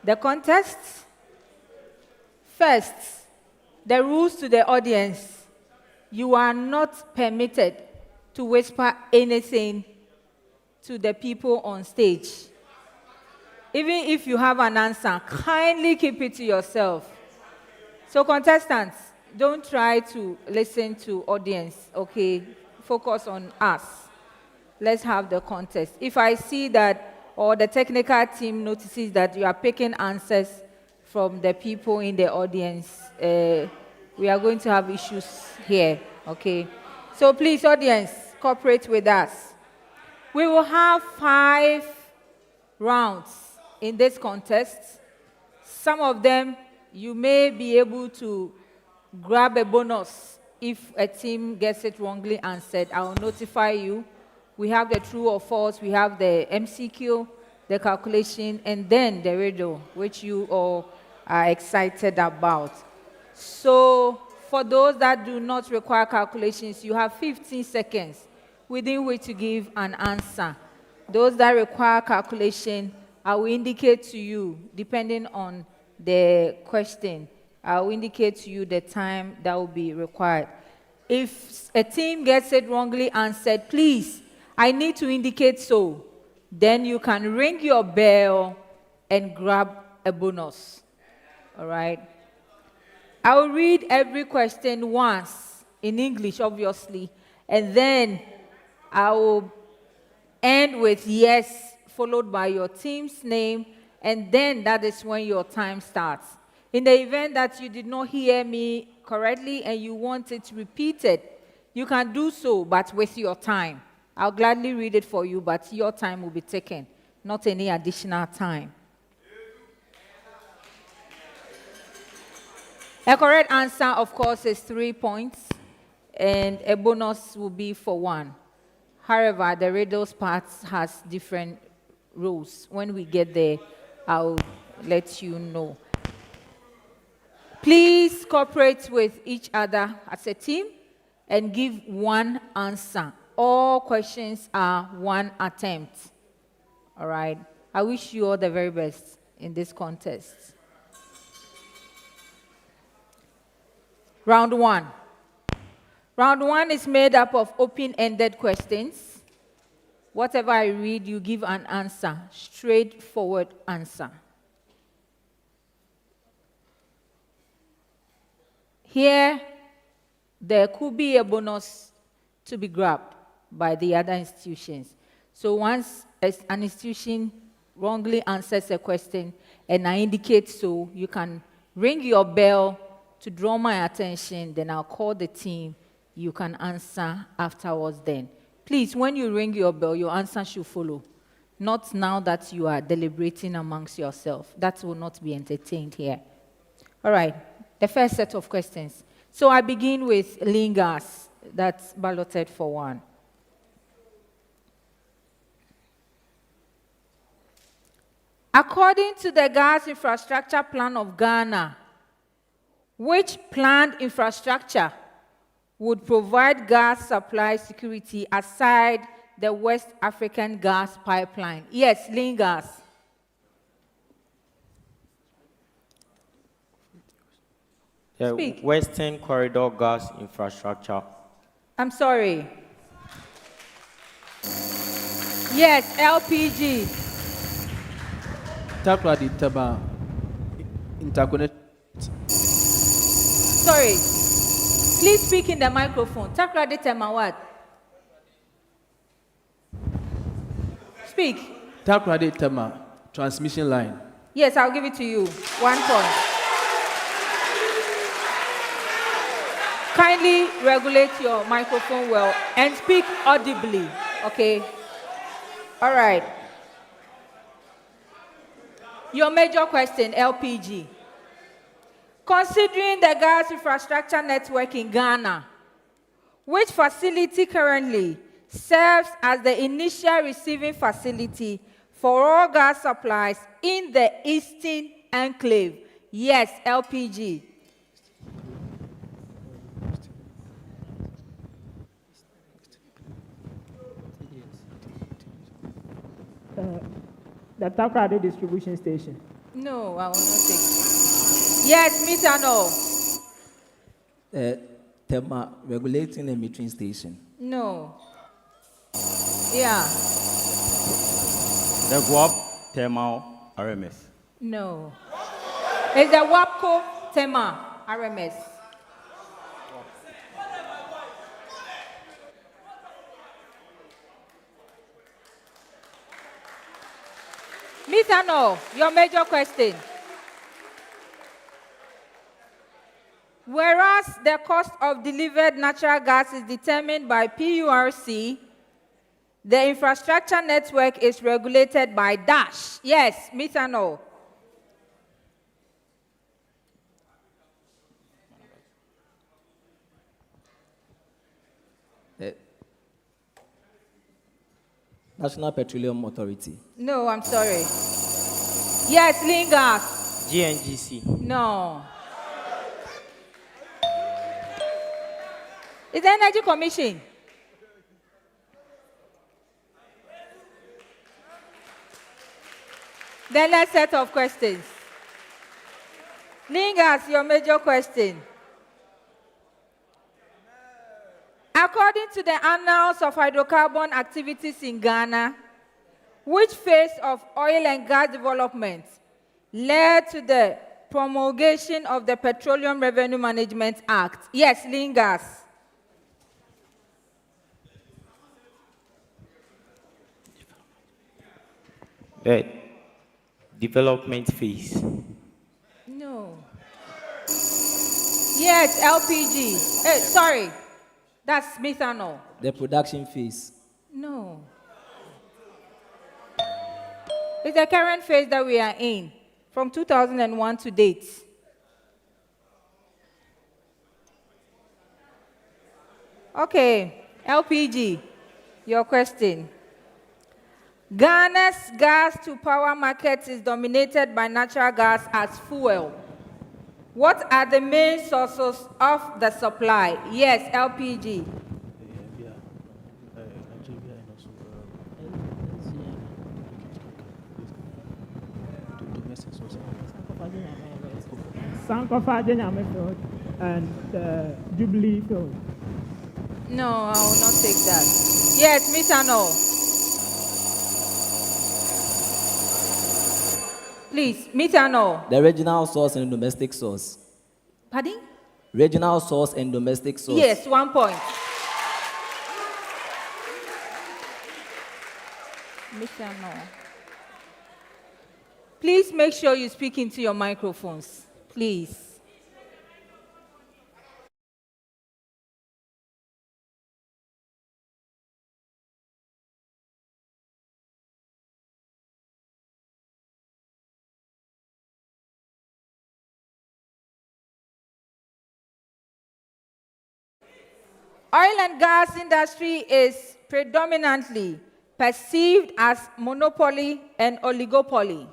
the contest. First, the rules to the audience. You are not permitted to whisper anything to the people on stage. Even if you have an answer, kindly keep it to yourself. So contestants, don't try to listen to audience, okay? Focus on us. Let's have the contest. If I see that, or the technical team notices that you are picking answers from the people in the audience, we are going to have issues here, okay? So please, audience, cooperate with us. We will have 5 rounds in this contest. Some of them, you may be able to grab a bonus if a team gets it wrongly answered. I will notify you. We have the true or false, we have the MCQ, the calculation, and then the riddle, which you all are excited about. So for those that do not require calculations, you have 15 seconds within which to give an answer. Those that require calculation, I will indicate to you, depending on the question, I will indicate to you the time that will be required. If a team gets it wrongly answered, please, I need to indicate so. Then you can ring your bell and grab a bonus. All right? I will read every question once, in English, obviously, and then I will end with yes, followed by your team's name, and then that is when your time starts. In the event that you did not hear me correctly and you want it repeated, you can do so, but with your time. I'll gladly read it for you, but your time will be taken, not any additional time. A correct answer, of course, is 3 points, and a bonus will be for 1. However, the riddles part has different rules. When we get there, I'll let you know. Please cooperate with each other as a team and give 1 answer. All questions are 1 attempt. All right? I wish you all the very best in this contest. Round 1. Round 1 is made up of open-ended questions. Whatever I read, you give an answer, straightforward answer. Here, there could be a bonus to be grabbed by the other institutions. So once an institution wrongly answers a question and I indicate so, you can ring your bell to draw my attention, then I'll call the team. You can answer afterwards then. Please, when you ring your bell, your answer should follow. Not now that you are deliberating amongst yourself. That will not be entertained here. All right, the first set of questions. So I begin with Lingers. That's balloted for 1. According to the gas infrastructure plan of Ghana, which planned infrastructure would provide gas supply security aside the West African gas pipeline? Yes, Lingers. The Western Corridor gas infrastructure. I'm sorry. Yes, LPG. Sorry. Please speak in the microphone. Takrady Tema what? Speak. Takrady Tema, transmission line. Yes, I'll give it to you. 1 point. Kindly regulate your microphone well and speak audibly, okay? All right. Your major question, LPG. Considering the gas infrastructure network in Ghana, which facility currently serves as the initial receiving facility for all gas supplies in the Eastern Enclave? Yes, LPG. The Takrady distribution station. No, I will not take. Yes, methanol. Tema regulating a metering station. No. Yeah. The Guap Thermal RMS. No. It's the WAPCO Tema RMS. Methanol, your major question. Whereas the cost of delivered natural gas is determined by PURC, the infrastructure network is regulated by DASH. Yes, methanol. National Petroleum Authority. No, I'm sorry. Yes, Lingas. GNGC. No. It's the Energy Commission. The next set of questions. Lingas, your major question. According to the Annals of Hydrocarbon Activities in Ghana, which phase of oil and gas development led to the promulgation of the Petroleum Revenue Management Act? Yes, Lingas. The development phase. No. Yes, LPG. Sorry. That's methanol. The production phase. No. It's the current phase that we are in, from 2001 to date. Okay, LPG, your question. Ghana's gas-to-power market is dominated by natural gas as fuel. What are the main sources of the supply? Yes, LPG. Sankofa Jenyame field and Jubilee field. No, I will not take that. Yes, methanol. Please, methanol. The regional source and domestic source. Pardon? Regional source and domestic source. Yes, 1 point. Methanol. Please make sure you speak into your microphones. Please. Oil and gas industry is predominantly perceived as monopoly and oligopoly.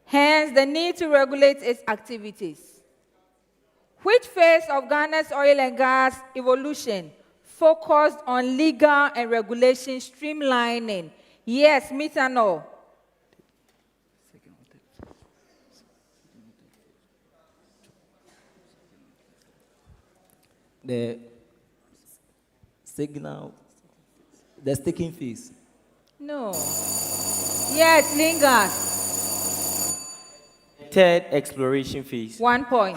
Hence, the need to regulate its activities. Which phase of Ghana's oil and gas evolution focused on legal and regulation streamlining? Yes, methanol. The sticking phase. No. Yes, Lingas. Third exploration phase. 1 point.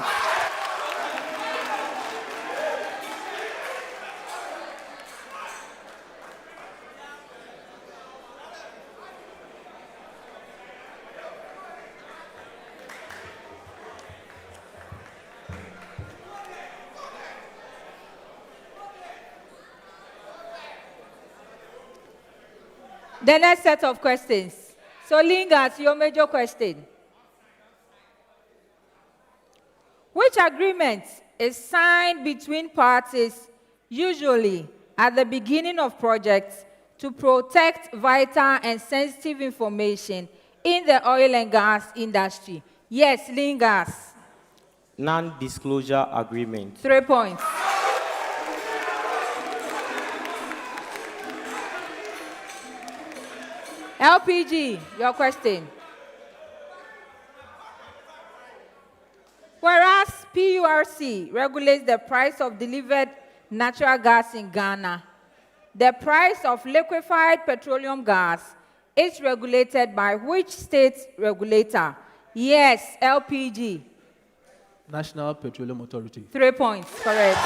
The next set of questions. So, Lingas, your major question. Which agreement is signed between parties, usually at the beginning of projects, to protect vital and sensitive information in the oil and gas industry? Yes, Lingas. Non-disclosure agreement. 3 points. LPG, your question. Whereas PURC regulates the price of delivered natural gas in Ghana, the price of liquefied petroleum gas is regulated by which state regulator? Yes, LPG. National Petroleum Authority. 3 points, correct.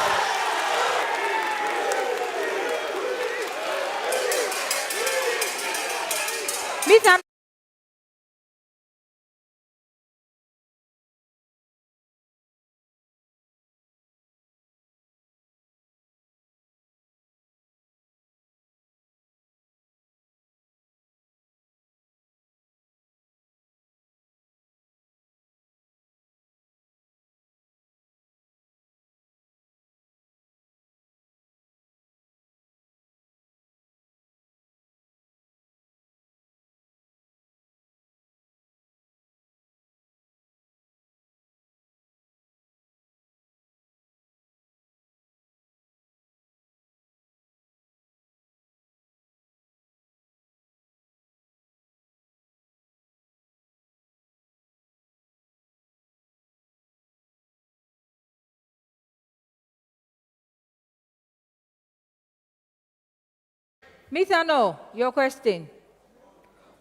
Mr. No, your question.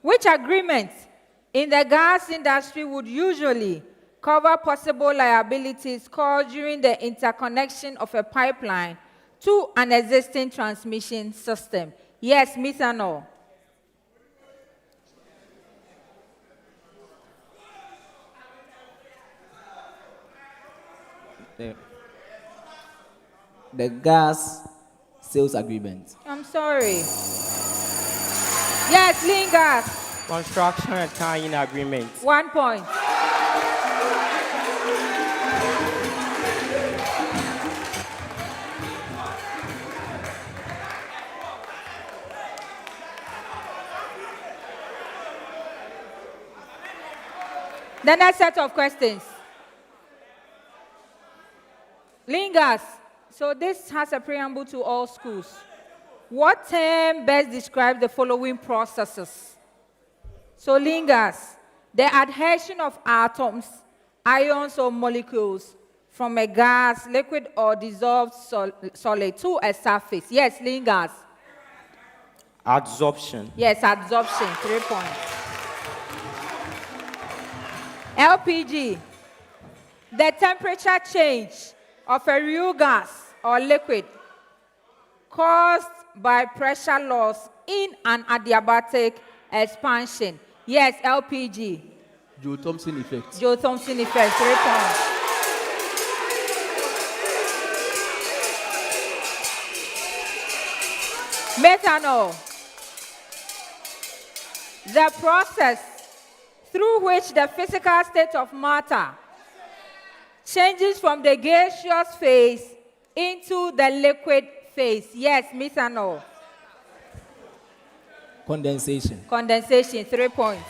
Which agreement in the gas industry would usually cover possible liabilities caused during the interconnection of a pipeline to an existing transmission system? Yes, no. The gas sales agreement. I'm sorry. Yes, Lingas. Construction and tie-in agreement. 1 point. The next set of questions. Lingas. So this has a preamble to all schools. What term best describes the following processes? So Lingas, the adhesion of atoms, ions or molecules from a gas, liquid or dissolved solid to a surface. Yes, Lingas. Adsorption. Yes, adsorption, 3 points. LPG, the temperature change of a real gas or liquid caused by pressure loss in an adiabatic expansion. Yes, LPG. Joule-Thomson effect. Joule-Thomson effect, 3 points. Methanol, the process through which the physical state of matter changes from the gaseous phase into the liquid phase. Yes, methanol. Condensation. Condensation, 3 points.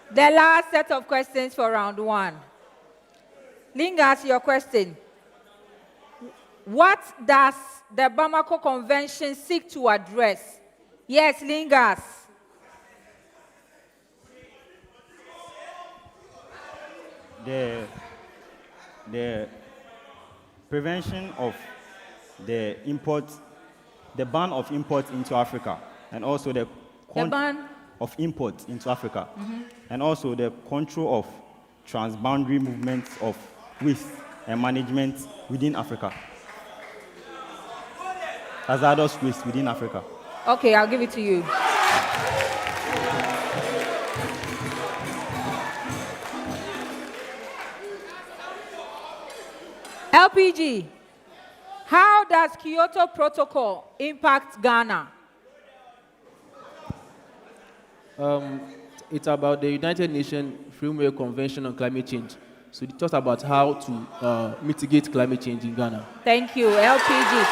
The last set of questions for round 1. Lingas, your question. What does the Bamako Convention seek to address? Yes, Lingas. The prevention of the ban of imports into Africa, and also the ban of imports into Africa, and also the control of transboundary movements of waste and management within Africa. Hazardous waste within Africa. Okay, I'll give it to you. LPG, how does Kyoto Protocol impact Ghana? It's about the United Nations Framework Convention on Climate Change. So it talks about how to mitigate climate change in Ghana. Thank you. LPG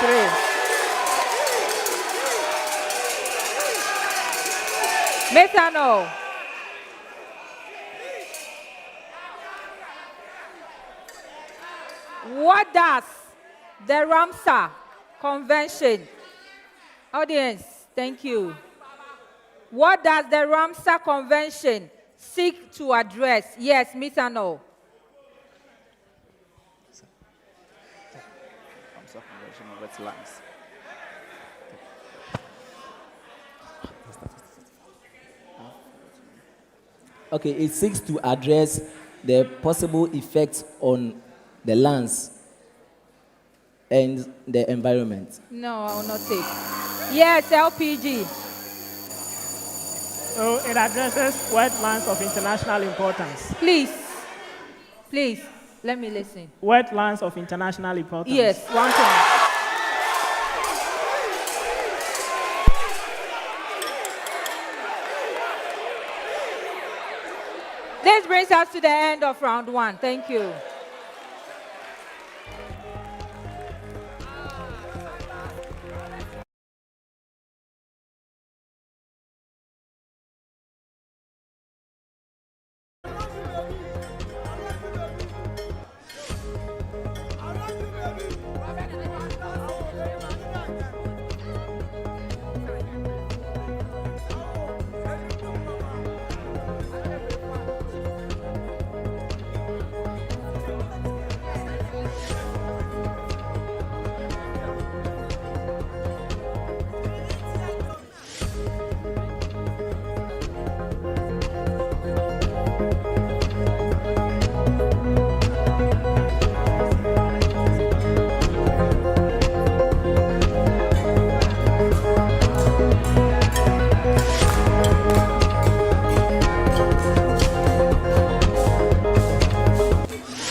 3. Methanol. What does the Ramsar Convention, audience, thank you. What does the Ramsar Convention seek to address? Yes, Mr. No. Ramsar Convention of Wetlands. Okay, it seeks to address the possible effects on the lands and the environment. No, I will not take. Yes, LPG. So it addresses wetlands of international importance. Please, let me listen. Wetlands of international importance. Yes, 1 point. This brings us to the end of round 1. Thank you.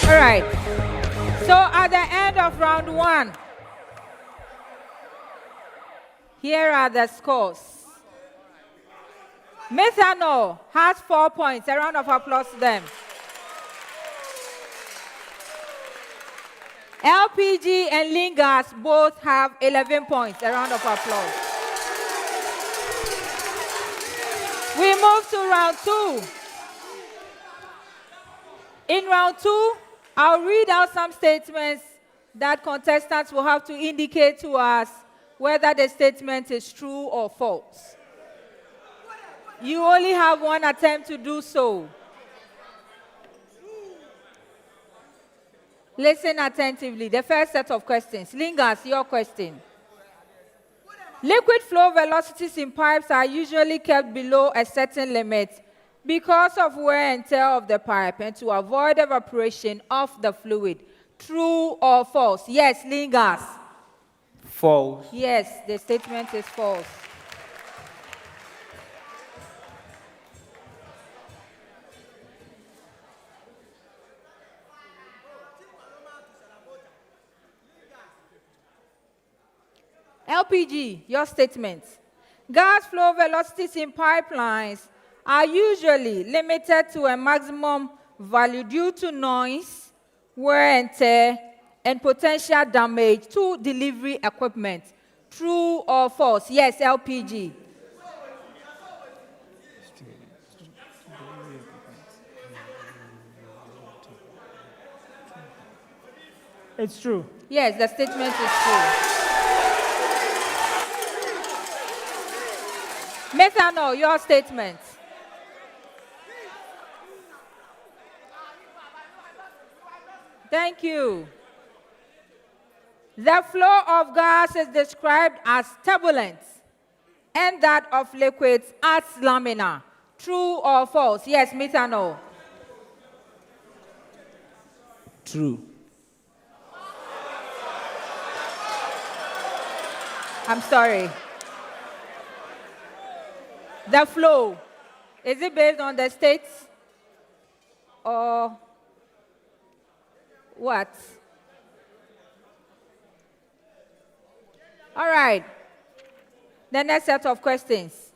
All right. So at the end of round 1, here are the scores. Methano has 4 points. A round of applause to them. LPG and Lingas both have 11 points. A round of applause. We move to round 2. In round 2, I'll read out some statements that contestants will have to indicate to us whether the statement is true or false. You only have 1 attempt to do so. Listen attentively. The first set of questions. Lingas, your question. Liquid flow velocities in pipes are usually kept below a certain limit because of wear and tear of the pipe and to avoid evaporation of the fluid. True or false? Yes, Lingas. False. Yes, the statement is false. LPG, your statement. Gas flow velocities in pipelines are usually limited to a maximum value due to noise, wear and tear, and potential damage to delivery equipment. True or false? Yes, LPG. It's true. Yes, the statement is true. Methano, your statement. Thank you. The flow of gas is described as turbulent and that of liquids as laminar. True or false? Yes, Methano. True. I'm sorry. The flow, is it based on the states or what? All right. The next set of questions.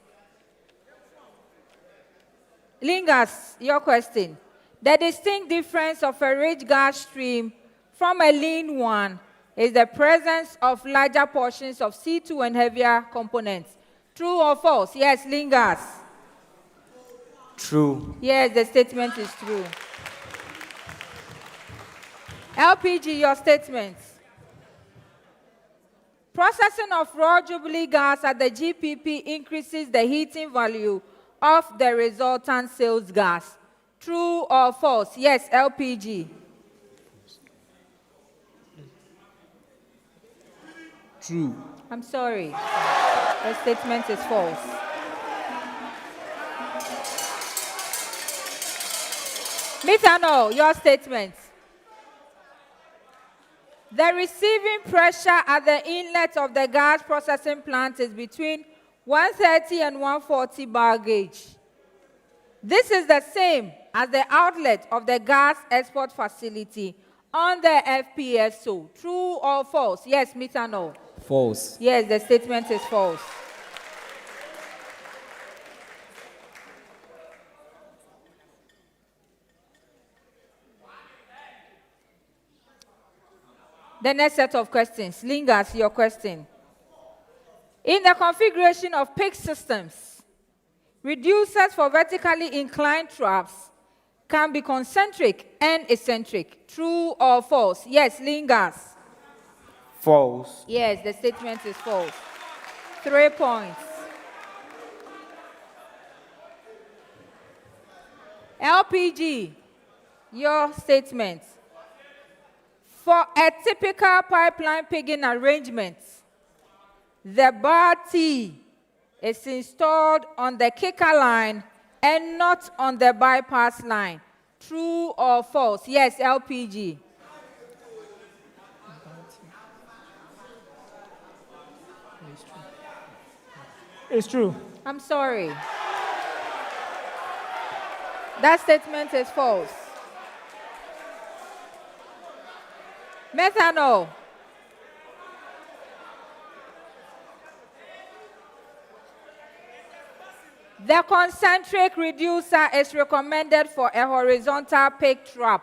Lingas, your question. The distinct difference of a rich gas stream from a lean one is the presence of larger portions of C2 and heavier components. True or false? Yes, Lingas. True. Yes, the statement is true. LPG, your statement. Processing of raw Jubilee gas at the GPP increases the heating value of the resultant sales gas. True or false? Yes, LPG. True. I'm sorry. The statement is false. Methanol, your statement. The receiving pressure at the inlet of the gas processing plant is between 130 and 140 bar gauge. This is the same as the outlet of the gas export facility on the FPSO. True or false? Yes, Methanol. False. Yes, the statement is false. The next set of questions. Lingers, your question. In the configuration of PIC systems, reducers for vertically inclined traps can be concentric and eccentric. True or false? Yes, Lingers. False. Yes, the statement is false. 3 points. LPG, your statement. For a typical pipeline pigging arrangement, the bar T is installed on the kicker line and not on the bypass line. True or false? Yes, LPG. It's true. I'm sorry. That statement is false. Methanol. The concentric reducer is recommended for a horizontal pig trap.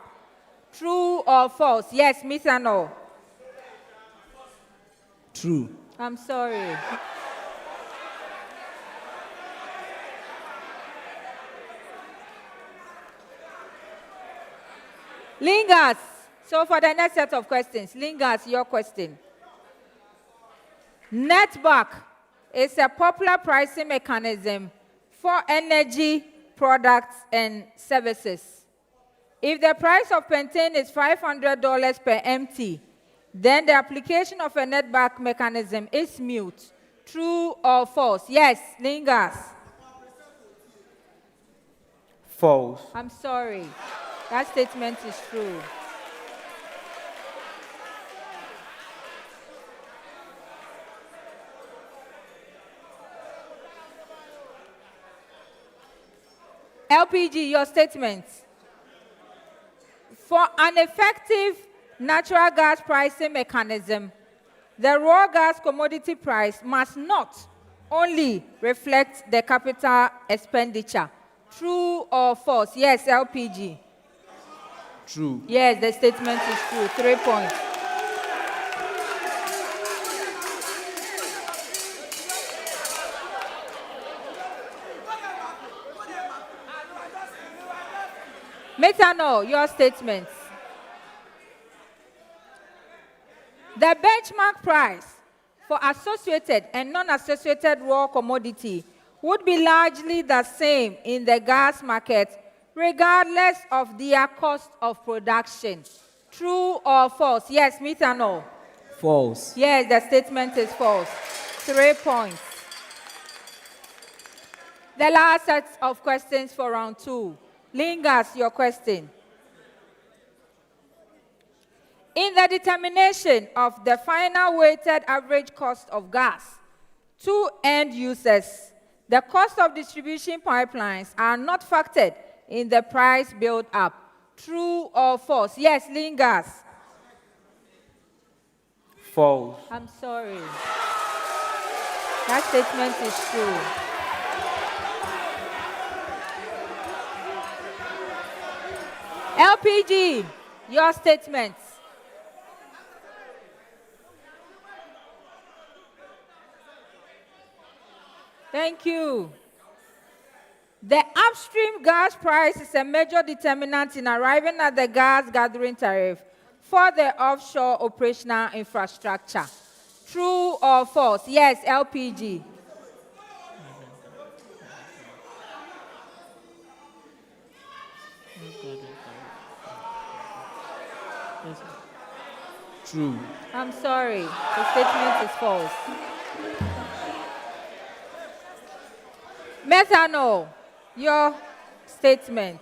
True or false? Yes, methanol. True. I'm sorry. Lingers. So for the next set of questions, Lingers, your question. Netback is a popular pricing mechanism for energy products and services. If the price of pentane is $500 per MT, then the application of a netback mechanism is mute. True or false? Yes, Lingers. False. I'm sorry. That statement is true. LPG, your statement. For an effective natural gas pricing mechanism, the raw gas commodity price must not only reflect the capital expenditure. True or false? Yes, LPG. True. Yes, the statement is true. 3 points. Methanol, your statements. The benchmark price for associated and non-associated raw commodity would be largely the same in the gas market, regardless of their cost of production. True or false? Yes, methanol. False. Yes, the statement is false. 3 points. The last set of questions for round 2. Lingers, your question. In the determination of the final weighted average cost of gas to end users, the cost of distribution pipelines are not factored in the price build-up. True or false? Yes, Lingers. False. I'm sorry. That statement is true. LPG, your statements. Thank you. The upstream gas price is a major determinant in arriving at the gas gathering tariff for the offshore operational infrastructure. True or false? Yes, LPG. True. I'm sorry, the statement is false. Methanol, your statement.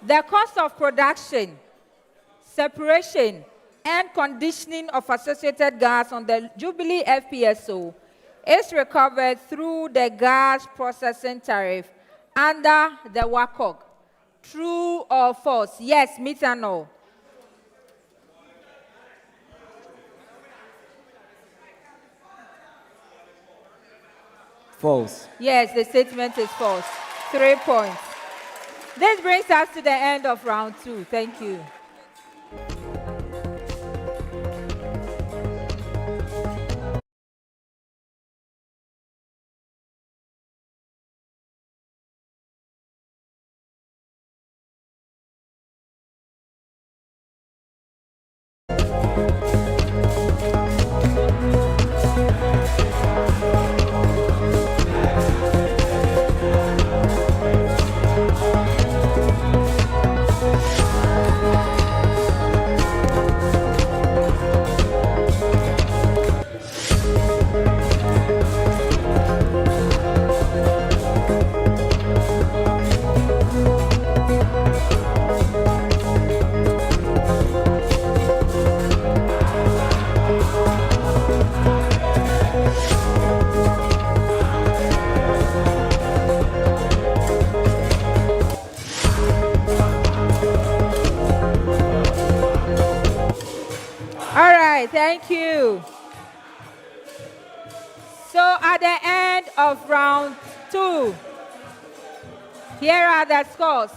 The cost of production, separation, and conditioning of associated gas on the Jubilee FPSO is recovered through the gas processing tariff under the WACOG. True or false? Yes, methanol. False. Yes, the statement is false. 3 points. This brings us to the end of round 2. Thank you. Thank you. So at the end of round 2, here are the scores.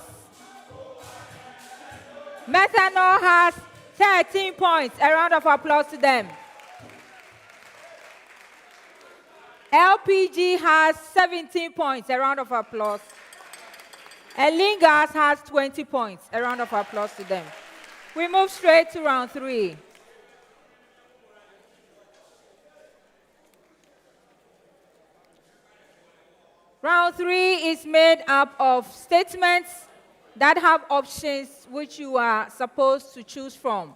Methanol has 13 points. A round of applause to them. LPG has 17 points. A round of applause. And Lingas has 20 points. A round of applause to them. We move straight to round 3. Round 3 is made up of statements that have options which you are supposed to choose from.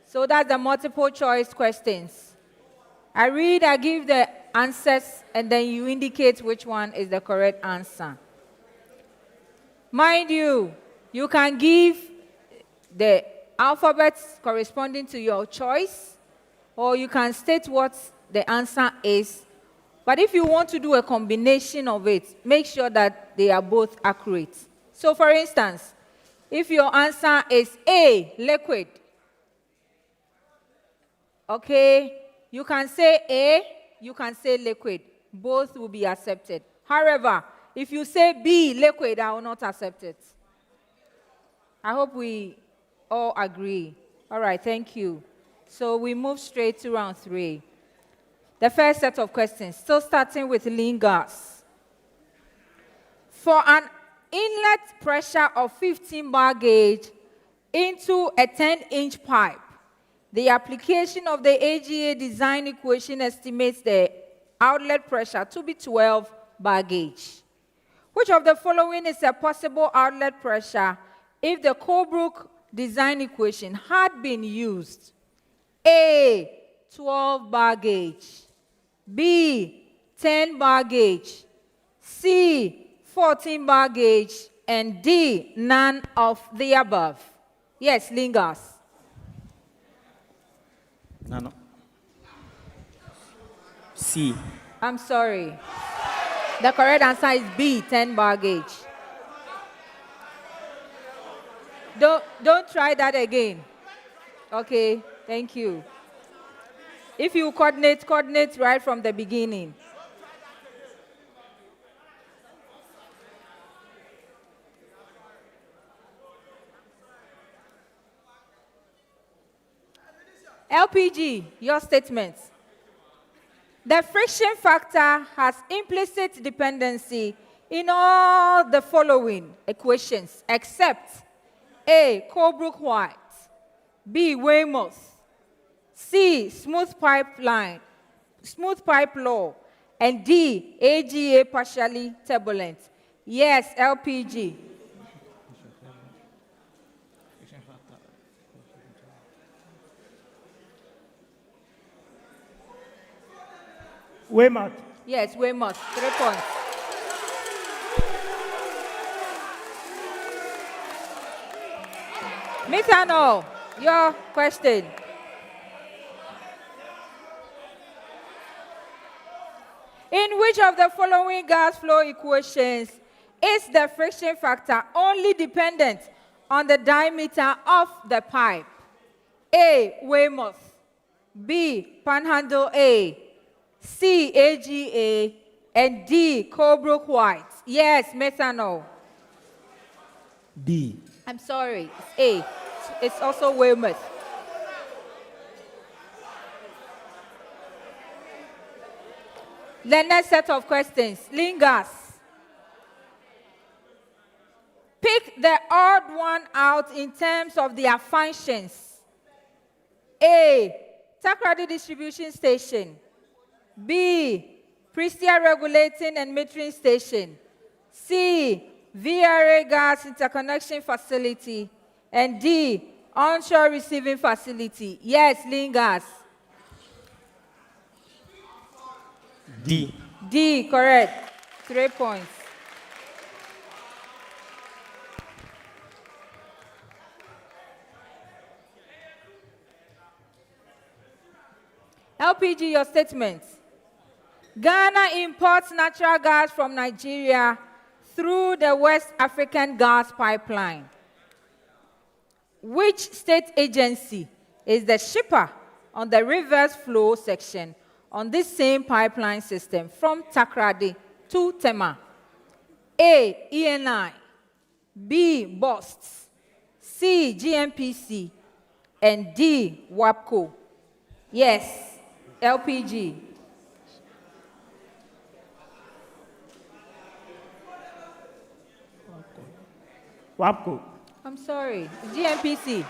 So that's the multiple choice questions. I read, I give the answers, and then you indicate which one is the correct answer. Mind you, you can give the alphabets corresponding to your choice, or you can state what the answer is. But if you want to do a combination of it, make sure that they are both accurate. So for instance, if your answer is A, liquid, okay, you can say A, you can say liquid. Both will be accepted. However, if you say B, liquid, I will not accept it. I hope we all agree. All right, thank you. So we move straight to round 3. The first set of questions, still starting with lean gas. For an inlet pressure of 15 bar gauge into a 10-inch pipe, the application of the AGA design equation estimates the outlet pressure to be 12 bar gauge. Which of the following is a possible outlet pressure if the Colebrook design equation had been used? A, 12 bar gauge. B, 10 bar gauge. C, 14 bar gauge. And D, none of the above. Yes, Lingas. No. C. I'm sorry. The correct answer is B, 10 bar gauge. Don't try that again. Okay, thank you. If you coordinate right from the beginning. LPG, your statement. The friction factor has implicit dependency in all the following equations, except A. Colebrook White. B. Weymouth. C. Smooth pipe law. And D. AGA partially turbulent. Yes, LPG. Weymouth. Yes, Weymouth. 3 points. Miss Ano, your question. In which of the following gas flow equations is the friction factor only dependent on the diameter of the pipe? A. Weymouth. B. Panhandle A. C. AGA. And D. Colebrook White. Yes, methanol. D. I'm sorry, it's A. It's also Weymouth. The next set of questions. Lingers. Pick the odd one out in terms of their functions. A. Takoradi Distribution Station. B. Prestia Regulating and Metering Station. C. VRA Gas Interconnection Facility. And D. Onshore Receiving Facility. Yes, Lingers. D. D, correct. 3 points. LPG, your statement. Ghana imports natural gas from Nigeria through the West African Gas Pipeline. Which state agency is the shipper on the reverse flow section on this same pipeline system from Takoradi to Tema? A. ENI. B. BOST. C. GMPC. And D. WAPCO. Yes, LPG. WAPCO. I'm sorry, GMPC.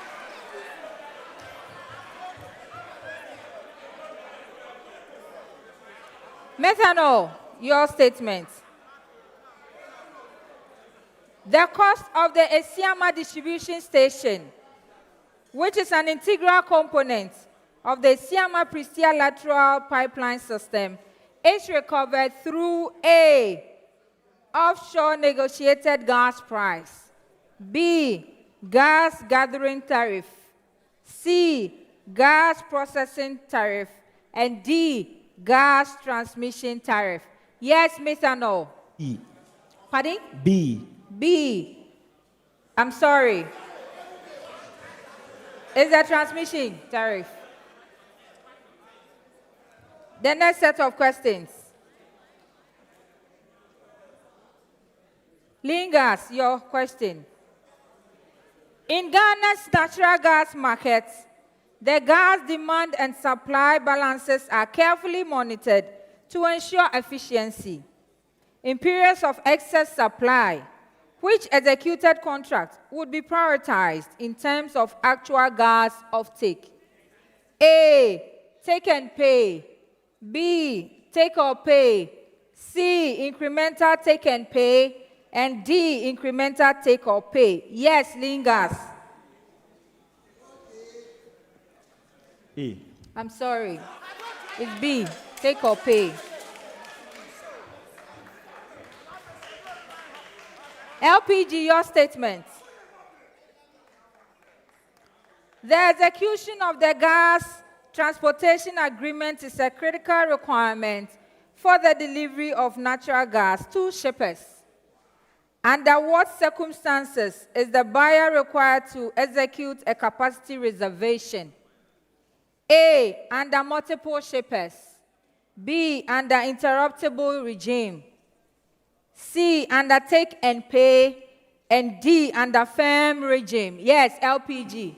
Methanol, your statement. The cost of the Esiama distribution station, which is an integral component of the Esiama Prestia lateral pipeline system, is recovered through A. Offshore negotiated gas price. B. Gas gathering tariff. C. Gas processing tariff. And D. Gas transmission tariff. Yes, methanol. E. Pardon? B. B. I'm sorry. It's the transmission tariff. The next set of questions. Lingers, your question. In Ghana's natural gas market, the gas demand and supply balances are carefully monitored to ensure efficiency. In periods of excess supply, which executed contract would be prioritized in terms of actual gas offtake? A. Take and pay. B. Take or pay. C. Incremental take and pay. And D. Incremental take or pay. Yes, Lingers. A. I'm sorry. It's B. Take or pay. LPG, your statement. The execution of the gas transportation agreement is a critical requirement for the delivery of natural gas to shippers. Under what circumstances is the buyer required to execute a capacity reservation? A. Under multiple shippers. B. Under interruptible regime. C. Under take and pay. And D. Under firm regime. Yes, LPG.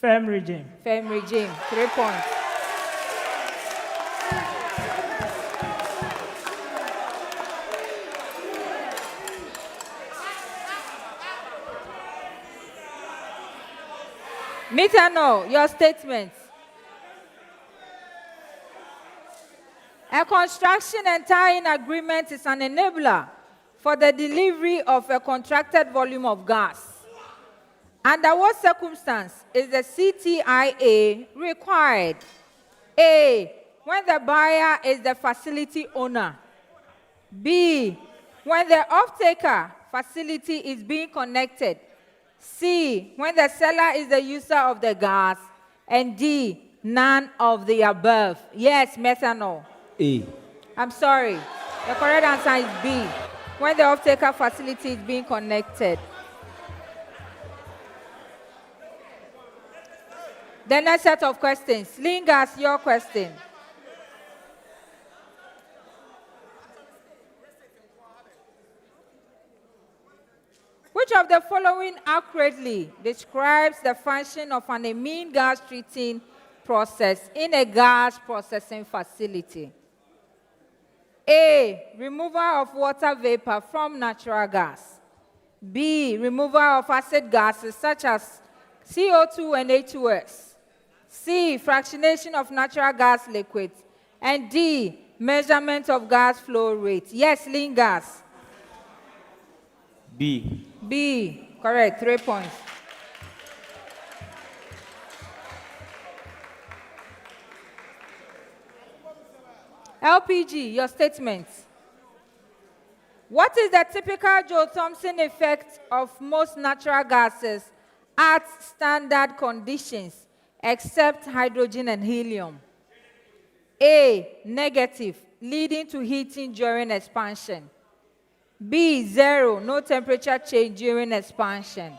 Firm regime. Firm regime. 3 points. Methanol, your statement. A construction and tie-in agreement is an enabler for the delivery of a contracted volume of gas. Under what circumstance is the CTIA required? A, when the buyer is the facility owner. B, when the off-taker facility is being connected. C, when the seller is the user of the gas. And D, none of the above. Yes, methanol. A. I'm sorry. The correct answer is B, when the off-taker facility is being connected. The next set of questions. Lingas, your question. Which of the following accurately describes the function of an amine gas treating process in a gas processing facility? A, removal of water vapor from natural gas. B, removal of acid gases such as CO2 and H2S. C, fractionation of natural gas liquids. And D, measurement of gas flow rate. Yes, Lingas. B. B, correct, 3 points. LPG, your statement. What is the typical Joule-Thomson effect of most natural gases at standard conditions, except hydrogen and helium? A, negative, leading to heating during expansion. B, 0, no temperature change during expansion.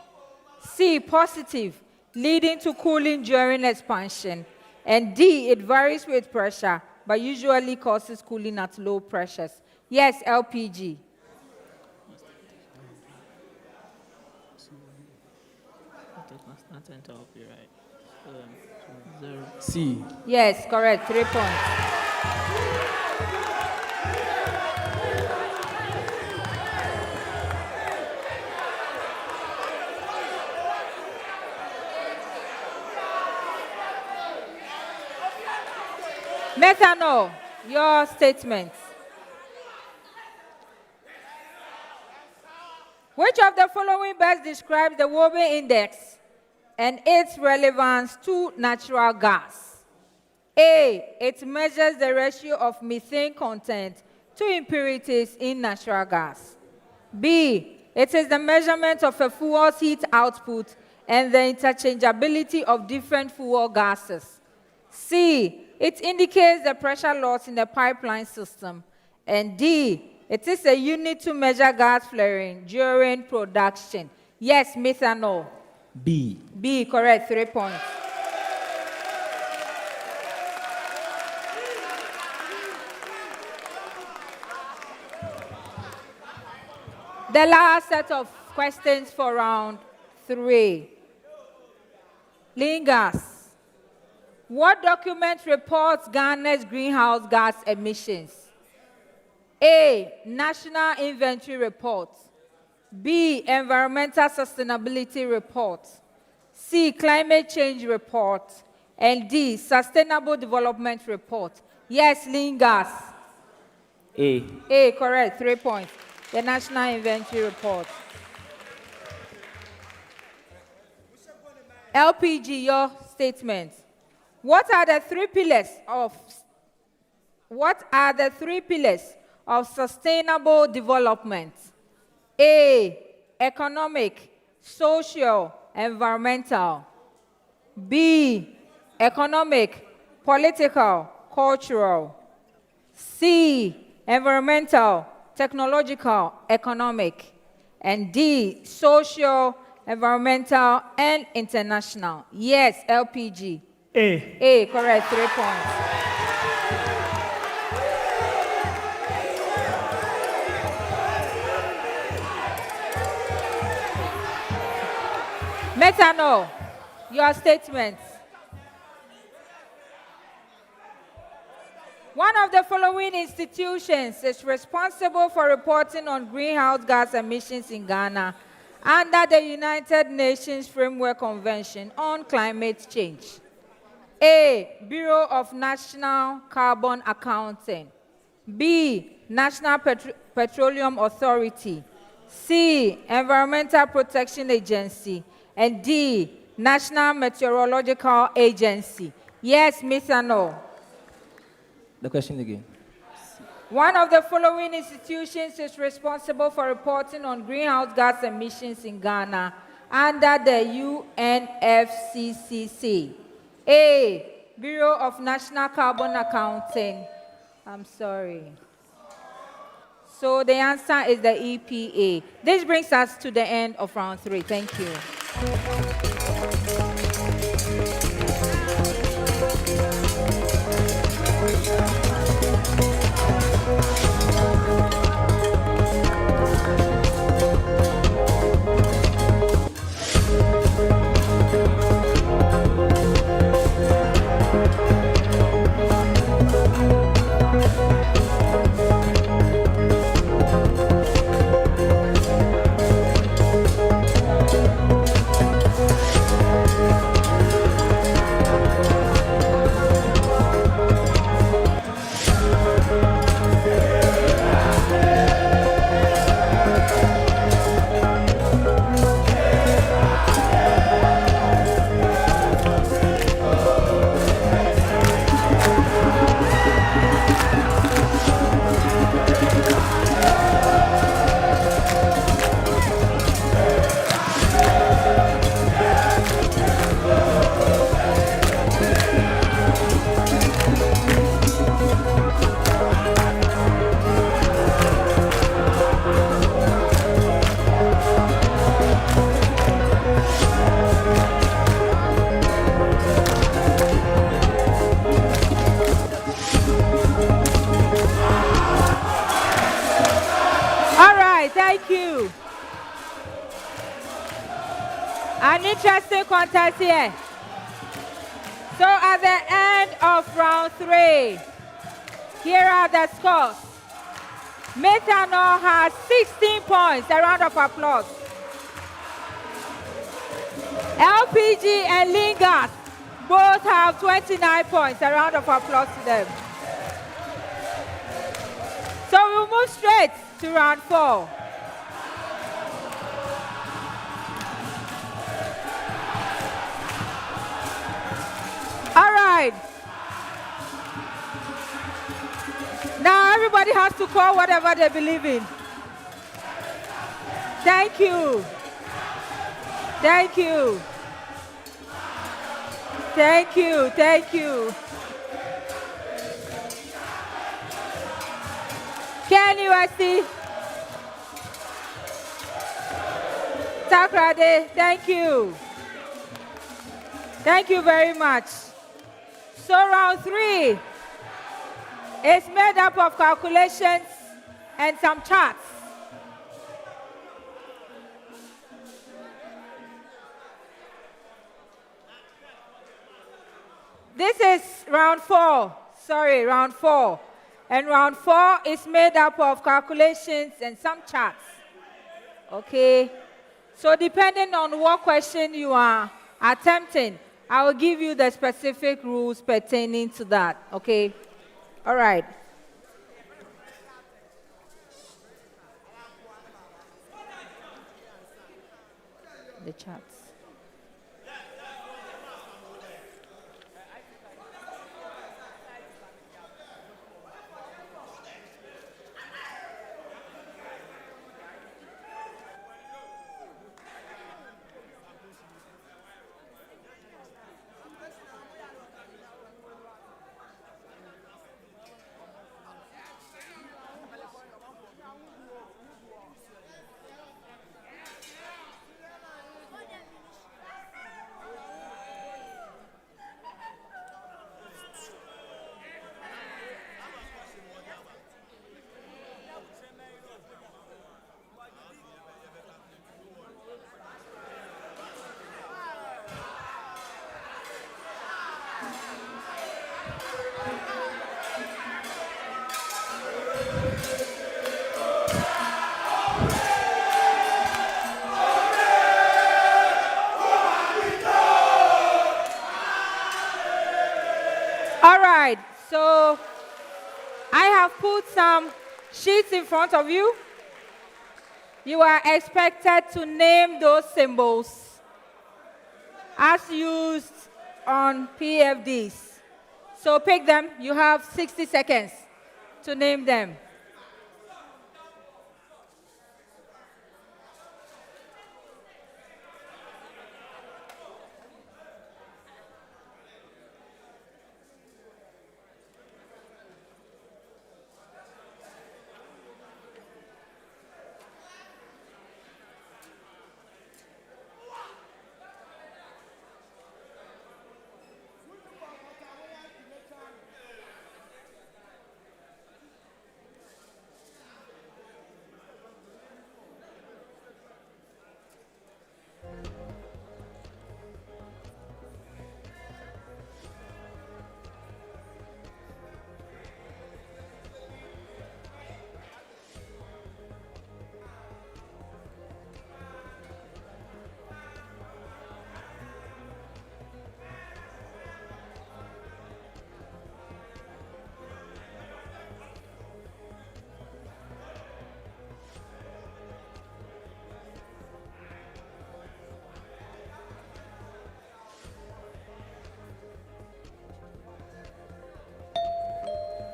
C, positive, leading to cooling during expansion. And D, it varies with pressure, but usually causes cooling at low pressures. Yes, LPG. C. Yes, correct, 3 points. Methanol, your statement. Which of the following best describes the Wobe index and its relevance to natural gas? A, it measures the ratio of methane content to impurities in natural gas. B, it is the measurement of a fuel's heat output and the interchangeability of different fuel gases. C, it indicates the pressure loss in the pipeline system. And D, it is a unit to measure gas flaring during production. Yes, methanol. B. B, correct, 3 points. The last set of questions for round 3. Lingas. What document reports Ghana's greenhouse gas emissions? A, National Inventory Report. B, Environmental Sustainability Report. C, Climate Change Report. And D, Sustainable Development Report. Yes, Lingas. A. A, correct, 3 points. The National Inventory Report. LPG, your statement. What are the three pillars of sustainable development? A, economic, social, environmental. B, economic, political, cultural. C, environmental, technological, economic. And D, social, environmental, and international. Yes, LPG. A. A, correct, 3 points. Methanol, your statements. One of the following institutions is responsible for reporting on greenhouse gas emissions in Ghana under the United Nations Framework Convention on Climate Change? A, Bureau of National Carbon Accounting. B, National Petroleum Authority. C, Environmental Protection Agency. And D, National Meteorological Agency. Yes, Miss Ano. The question again. One of the following institutions is responsible for reporting on greenhouse gas emissions in Ghana under the UNFCCC. A, Bureau of National Carbon Accounting. I'm sorry. So the answer is the EPA. This brings us to the end of round 3. Thank you. Thank you. An interesting contest here. So at the end of round 3, here are the scores. Methanol has 16 points. A round of applause. LPG and Lingas both have 29 points. A round of applause to them. So we'll move straight to round 4. All right. Now everybody has to call whatever they believe in. Thank you. Thank you. Thank you. Thank you. KNUST. Takrade, thank you. Thank you very much. So round 3 is made up of calculations and some charts. This is round 4. Sorry, round 4. And round 4 is made up of calculations and some charts. Okay? So depending on what question you are attempting, I will give you the specific rules pertaining to that. Okay? All right. The charts. So I have put some sheets in front of you. You are expected to name those symbols as used on PFDs. So pick them. You have 60 seconds to name them.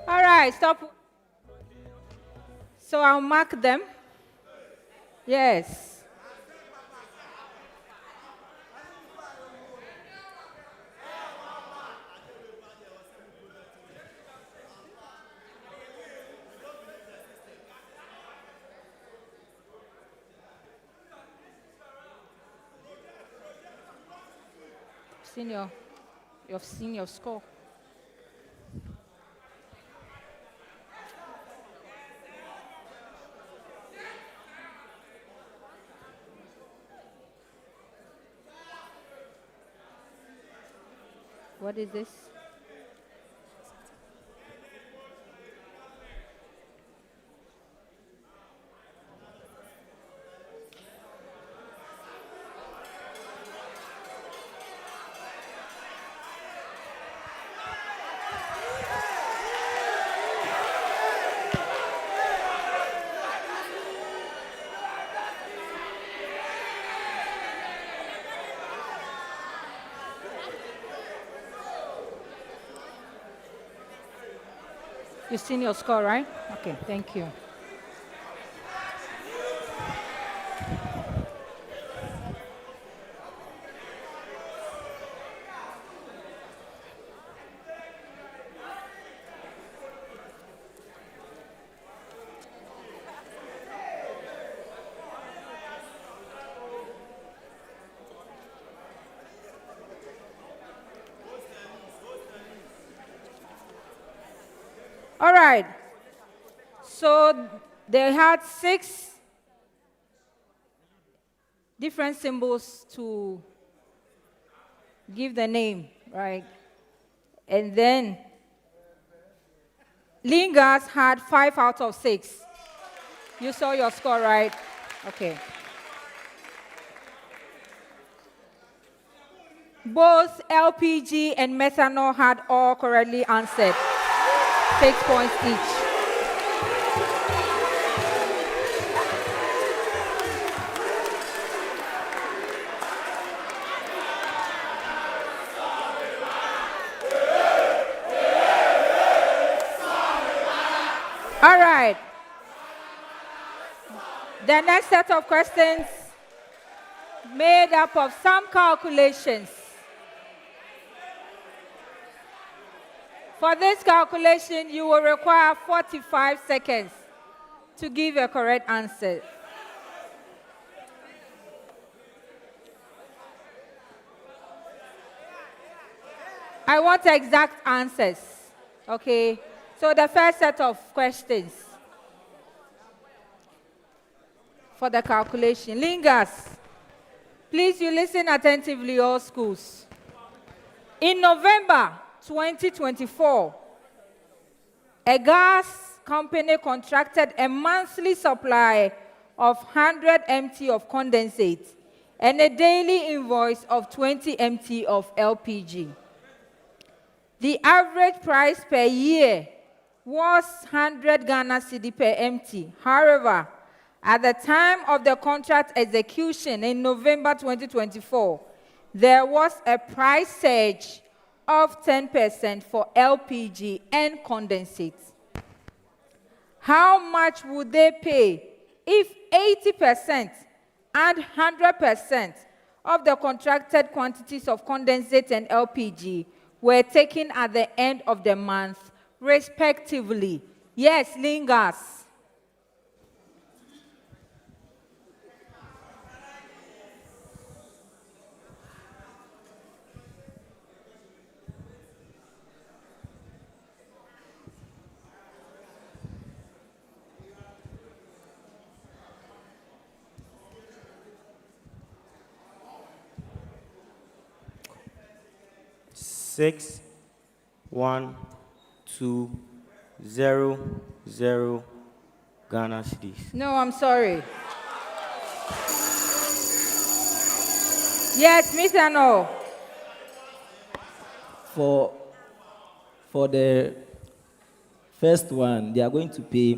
All right, stop. So I'll mark them. Yes. You've seen your score. What is this? You've seen your score, right? Okay, thank you. All right. So they had 6 different symbols to give the name, right? And then Lingers had 5 out of 6. You saw your score, right? Okay. Both LPG and methanol had all correctly answered. 6 points each. All right. The next set of questions made up of some calculations. For this calculation, you will require 45 seconds to give a correct answer. I want exact answers, okay? So the first set of questions for the calculation. Lingers, please you listen attentively, all schools. In November 2024, a gas company contracted a monthly supply of 100 MT of condensate and a daily invoice of 20 MT of LPG. The average price per year was 100 Ghana cedi per MT. However, at the time of the contract execution in November 2024, there was a price surge of 10% for LPG and condensate. How much would they pay if 80% and 100% of the contracted quantities of condensate and LPG were taken at the end of the month, respectively? Yes, Lingas. Six, 1, 2, 0, 0 Ghana cedis. No, I'm sorry. Yes, Mr. No. For the first one, they are going to pay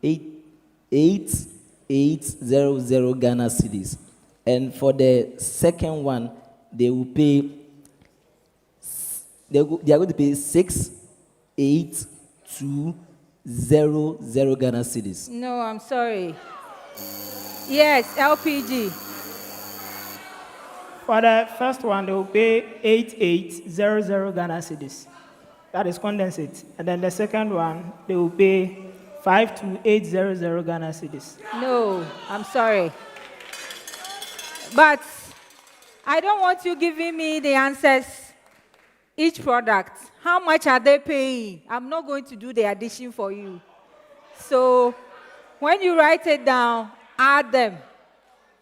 8,800 Ghana cedis. And for the second one, they will pay they are going to pay 6,820 Ghana cedis. No, I'm sorry. Yes, LPG. For the first one, they will pay 8,800 Ghana cedis. That is condensate. And then the second one, they will pay 5,800 Ghana cedis. No, I'm sorry. But I don't want you giving me the answers. Each product, how much are they paying? I'm not going to do the addition for you. So when you write it down, add them.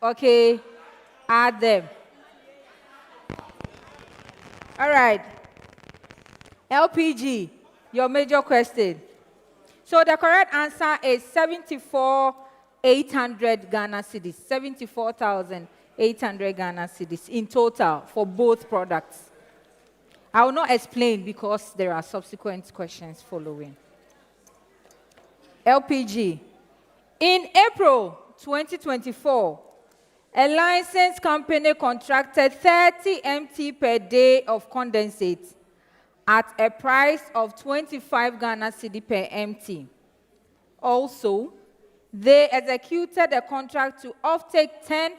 Okay? Add them. All right. LPG, your major question. So the correct answer is 74,800 Ghana cedis. 74,800 Ghana cedis in total for both products. I will not explain because there are subsequent questions following. LPG. In April 2024, a licensed company contracted 30 MT per day of condensate at a price of 25 Ghana cedi per MT. Also, they executed a contract to offtake 10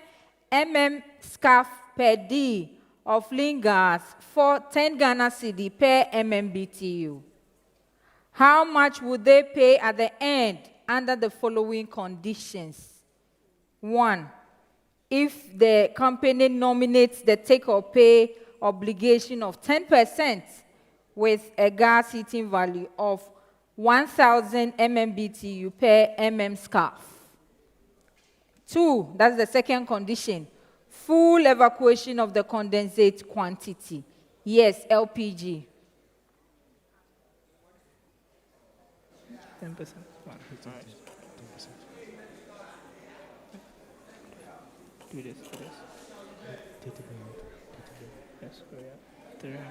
scarf per D of Lingas for 10 Ghana cedi per MMBTU. How much would they pay at the end under the following conditions? 1, if the company nominates the take-or-pay obligation of 10% with a gas heating value of 1,000 MMBTU per scarf. 2, that's the second condition. Full evacuation of the condensate quantity. Yes, LPG. 10%. Do this. Yes, go ahead. 300.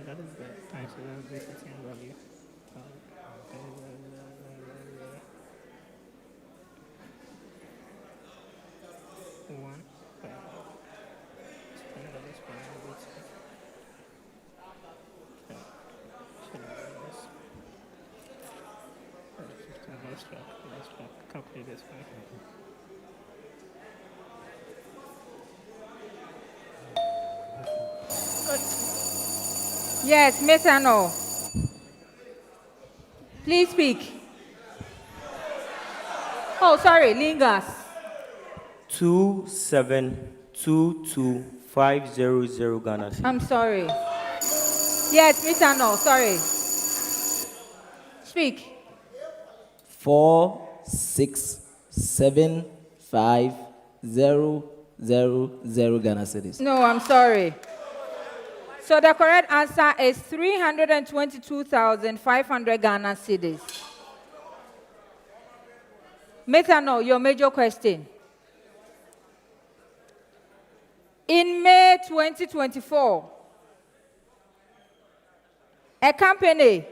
That is the time, so that's the heating value. One. Let's calculate this one. Yes, Mr. No. Please speak. Oh, sorry, Lingas. 2722500 Ghana cedis. I'm sorry. Yes, Mr. No, sorry. Speak. 4,675,000 Ghana cedis. No, I'm sorry. So the correct answer is 322,500 Ghana cedis. Mr. No, your major question. In May May 2024, a company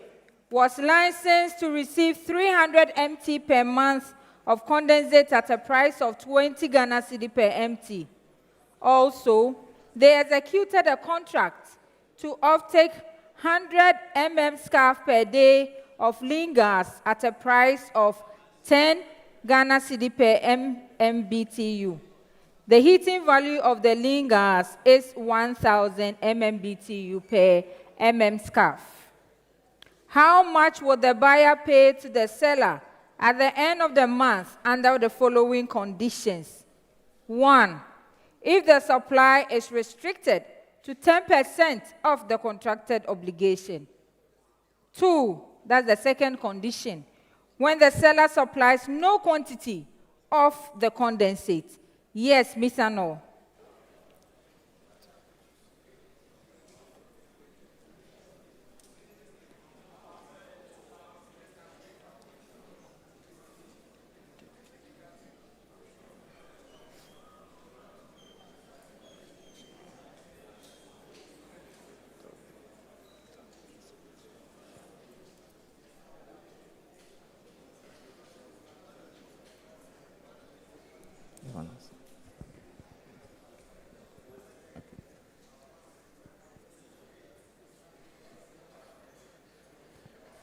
was licensed to receive 300 MT per month of condensate at a price of 20 Ghana cedi per MT. Also, they executed a contract to offtake 100 scarf per day of lean gas at a price of 10 Ghana cedi per MMBTU. The heating value of the lean gas is 1,000 MMBTU per scarf. How much will the buyer pay to the seller at the end of the month under the following conditions? 1. If the supply is restricted to 10% of the contracted obligation. 2. That's the second condition. When the seller supplies no quantity of the condensate. Yes, Mr. No.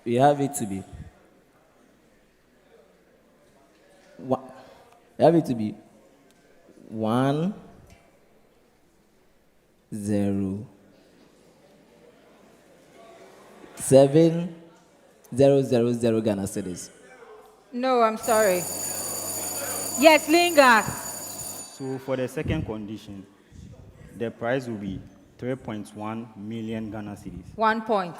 We have it to be. We have it to be 1, 0, 7, 0, 0, 0 Ghana cedis. No, I'm sorry. Yes, lean gas. So for the second condition, the price will be 3.1 million Ghana cedis. 1 point.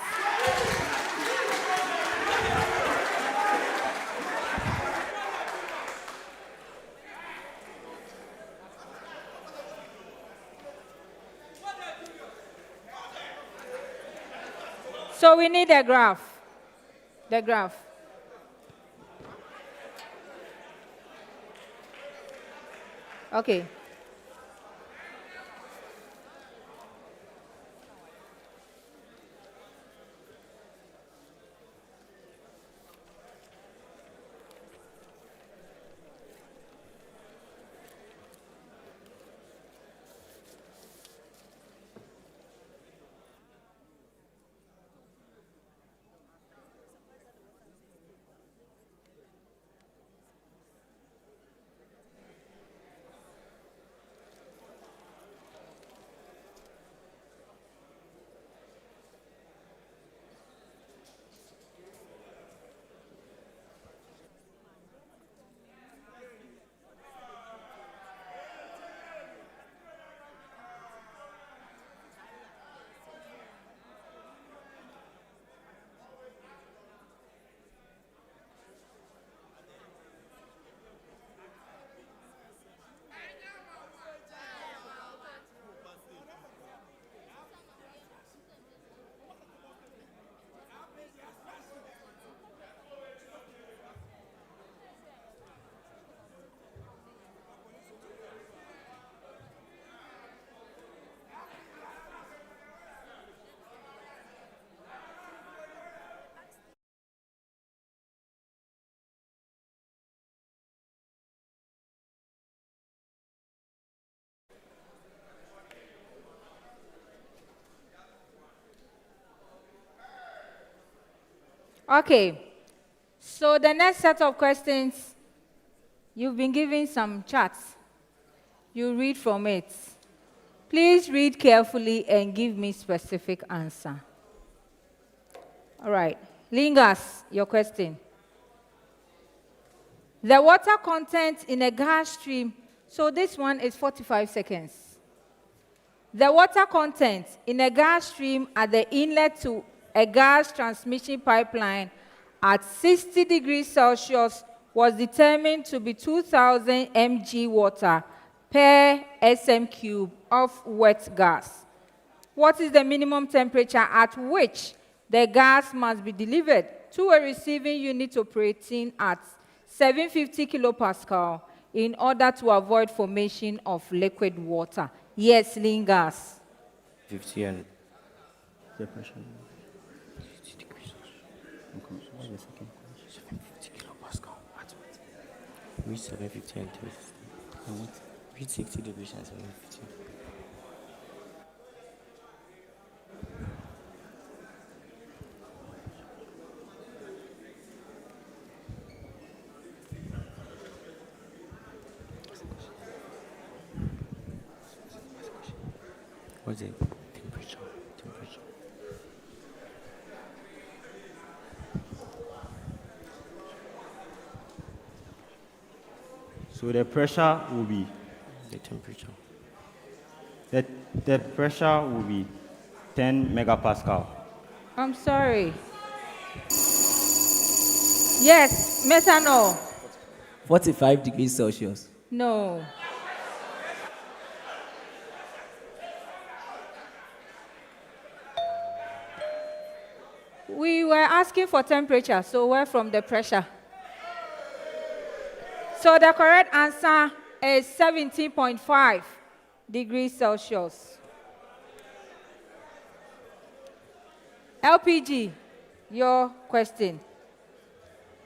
So we need a graph. The graph. Okay. Okay, so the next set of questions, you've been given some charts. You read from it. Please read carefully and give me specific answer. All right, Lingas, your question. The water content in a gas stream, so this one is 45 seconds. The water content in a gas stream at the inlet to a gas transmission pipeline at 60 degrees Celsius was determined to be 2,000 mg water per SM cube of wet gas. What is the minimum temperature at which the gas must be delivered to a receiving unit operating at 750 kilopascal in order to avoid formation of liquid water? Yes, Lingas. 50 and The pressure. 50 degrees. Okay, so what's the second question? 750 kilopascal. Reach 750 and 350. And what? Reach 60 degrees and 750. What's it? Temperature. So the pressure will be The temperature. the pressure will be 10 megapascal. I'm sorry. Yes, methanol. 45 degrees Celsius. No. We were asking for temperature, so we're from the pressure. So the correct answer is 17.5 degrees Celsius. LPG, your question.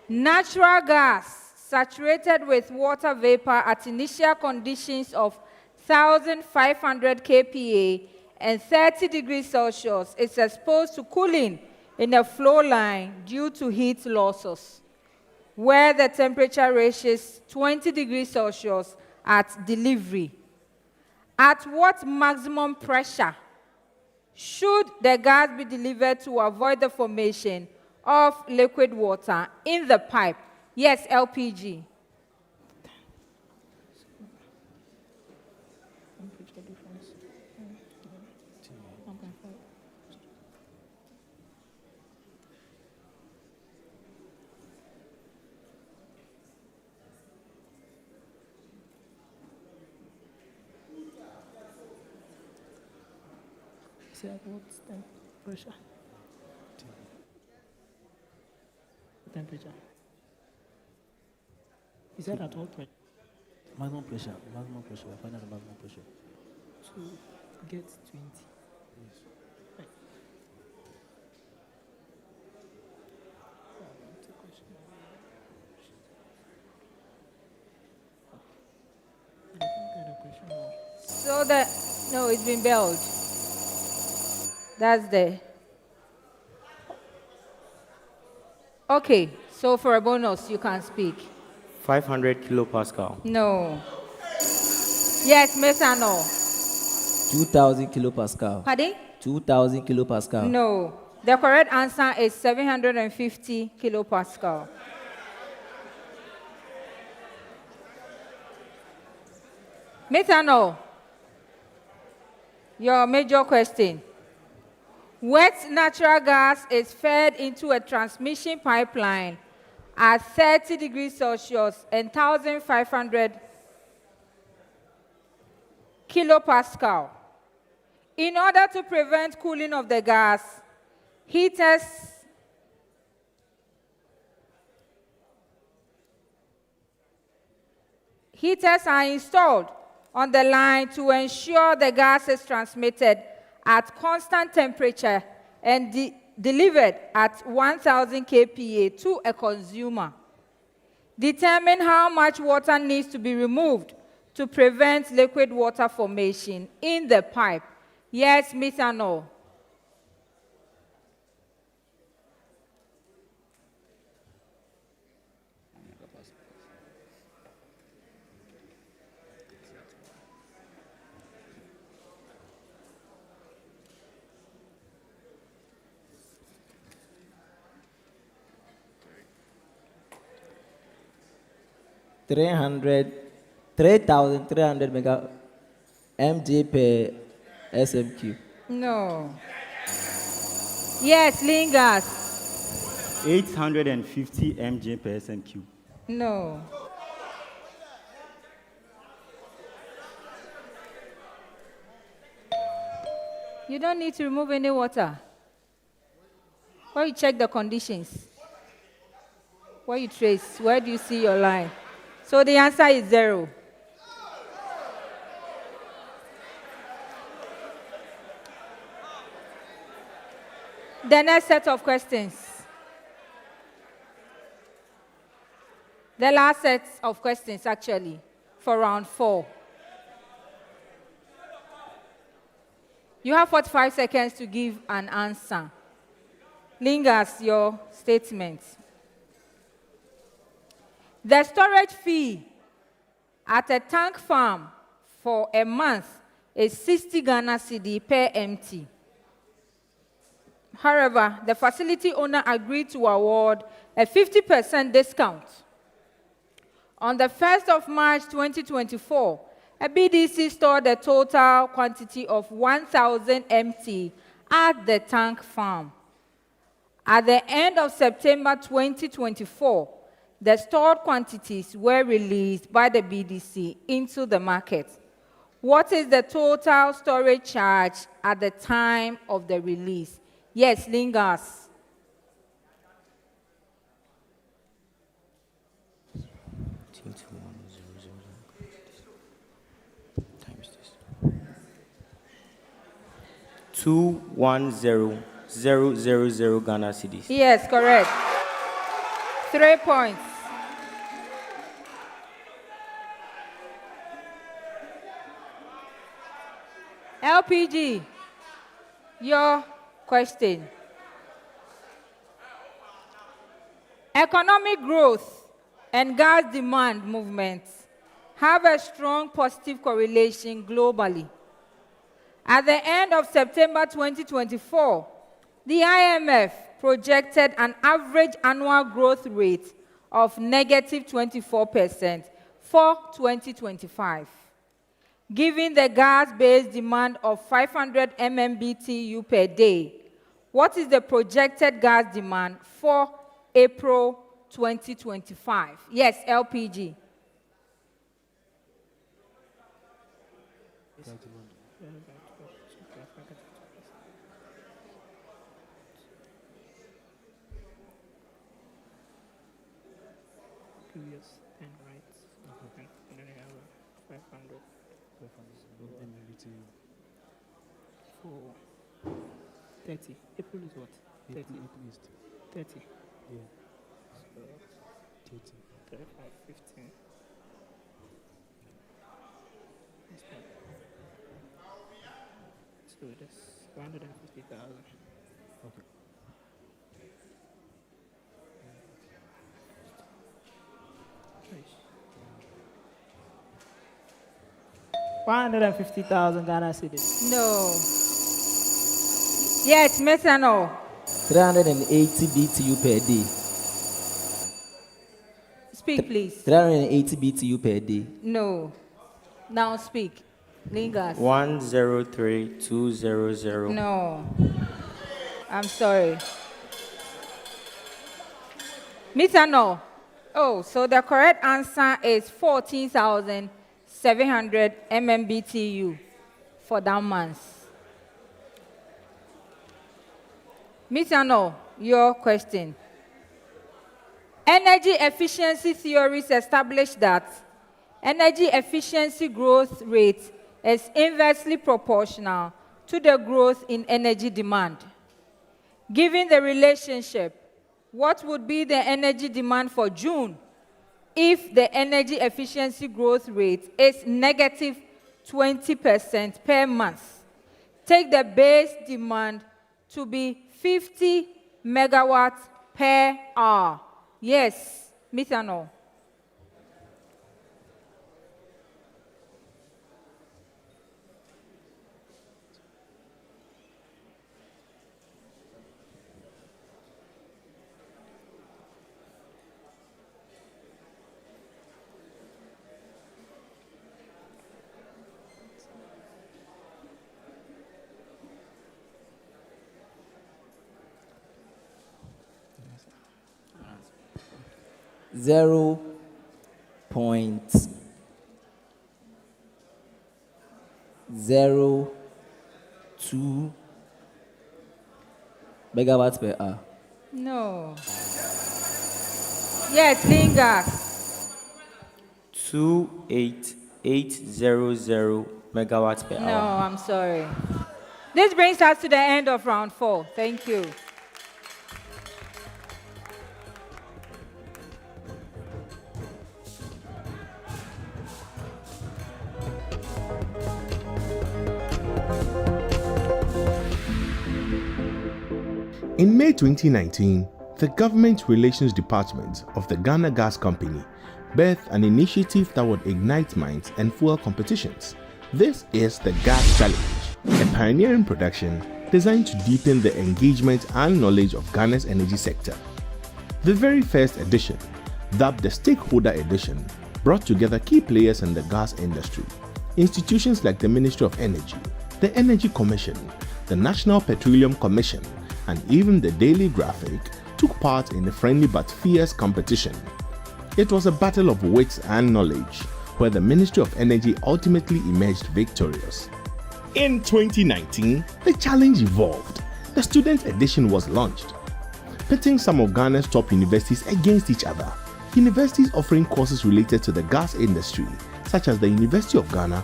Natural gas saturated with water vapor at initial conditions of 1,500 kPa and 30 degrees Celsius is exposed to cooling in a flow line due to heat losses, where the temperature reaches 20 degrees Celsius at delivery. At what maximum pressure should the gas be delivered to avoid the formation of liquid water in the pipe? Yes, LPG. What's the pressure? Temperature. Is that at what pressure? Maximum pressure. We're finding the maximum pressure. To get 20. Yes. Right. So no, it's been belled. That's the. Okay, so for a bonus, you can speak. 500 kilopascal. No. Yes, methanol. 2,000 kilopascal. Pardon? 2,000 kilopascal. No. The correct answer is 750 kilopascal. Methanol. Your major question. Wet natural gas is fed into a transmission pipeline at 30 degrees Celsius and 1,500 kilopascal. In order to prevent cooling of the gas, heaters are installed on the line to ensure the gas is transmitted at constant temperature and delivered at 1,000 kPa to a consumer. Determine how much water needs to be removed to prevent liquid water formation in the pipe. Yes, methanol. $3,300 mega mg per SMQ. No. Yes, Lingas. 850 mg per SMQ. No. You don't need to remove any water. Where you check the conditions, where you trace, where do you see your line? So the answer is 0. The next set of questions. The last set of questions, actually, for round 4. You have 45 seconds to give an answer. Lingers, your statement. The storage fee at a tank farm for a month is 60 Ghana cedi per MT. However, the facility owner agreed to award a 50% discount. On the 1st of March 2024, a BDC stored a total quantity of 1,000 MT at the tank farm. At the end of September 2024, the stored quantities were released by the BDC into the market. What is the total storage charge at the time of the release? Yes, Lingers. Times this. 210,000 Ghana cedis. Yes, correct. 3 points. LPG, your question. Economic growth and gas demand movements have a strong positive correlation globally. At the end of September 2024, the IMF projected an average annual growth rate of negative 24% for 2025. Given the gas-based demand of 500 MMBTU per day, what is the projected gas demand for April 2025? Yes, LPG. Previous 10 rights. And then I have 500. For 30. April is what? 30. April is 30. yeah. So 30. 35, 15. So that's 150,000. Okay. Nice. 150,000 Ghana cedis. No. Yes, methanol. 380 BTU per day. Speak, please. 380 BTU per day. No. Now speak. Lingers. 103,200. No. I'm sorry. Methanol. Oh, so the correct answer is 14,700 MMBTU for that month. Methanol, your question. Energy efficiency theories establish that energy efficiency growth rate is inversely proportional to the growth in energy demand. Given the relationship, what would be the energy demand for June if the energy efficiency growth rate is negative 20% per month? Take the base demand to be 50 megawatts per hour. Yes, methanol. Zero point 0.02 megawatts per hour. No. Yes, Lingers. 28800 megawatts per No, hour. I'm sorry. This brings us to the end of round 4. Thank you. In May 2019, the Government Relations Department of the Ghana Gas Company birthed an initiative that would ignite minds and fuel competitions. This is the Gas Challenge, a pioneering production designed to deepen the engagement and knowledge of Ghana's energy sector. The very first edition, dubbed the Stakeholder Edition, brought together key players in the gas industry. Institutions like the Ministry of Energy, the Energy Commission, the National Petroleum Commission, and even the Daily Graphic took part in a friendly but fierce competition. It was a battle of wits and knowledge, where the Ministry of Energy ultimately emerged victorious. In 2019, the challenge evolved. The student edition was launched, pitting some of Ghana's top universities against each other. Universities offering courses related to the gas industry, such as the University of Ghana,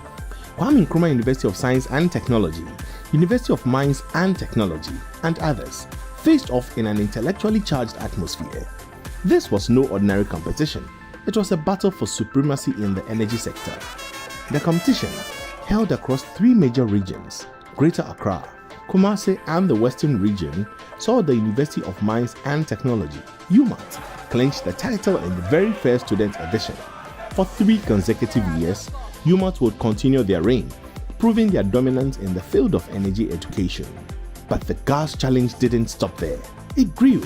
Kwame Nkrumah University of Science and Technology, University of Mines and Technology, and others, faced off in an intellectually charged atmosphere. This was no ordinary competition. It was a battle for supremacy in the energy sector. The competition, held across 3 major regions, Greater Accra, Kumasi, and the Western region, saw the University of Mines and Technology, UMAT, clinch the title in the very first student edition. For 3 consecutive years, UMAT would continue their reign, proving their dominance in the field of energy education. But the Gas Challenge didn't stop there. It grew.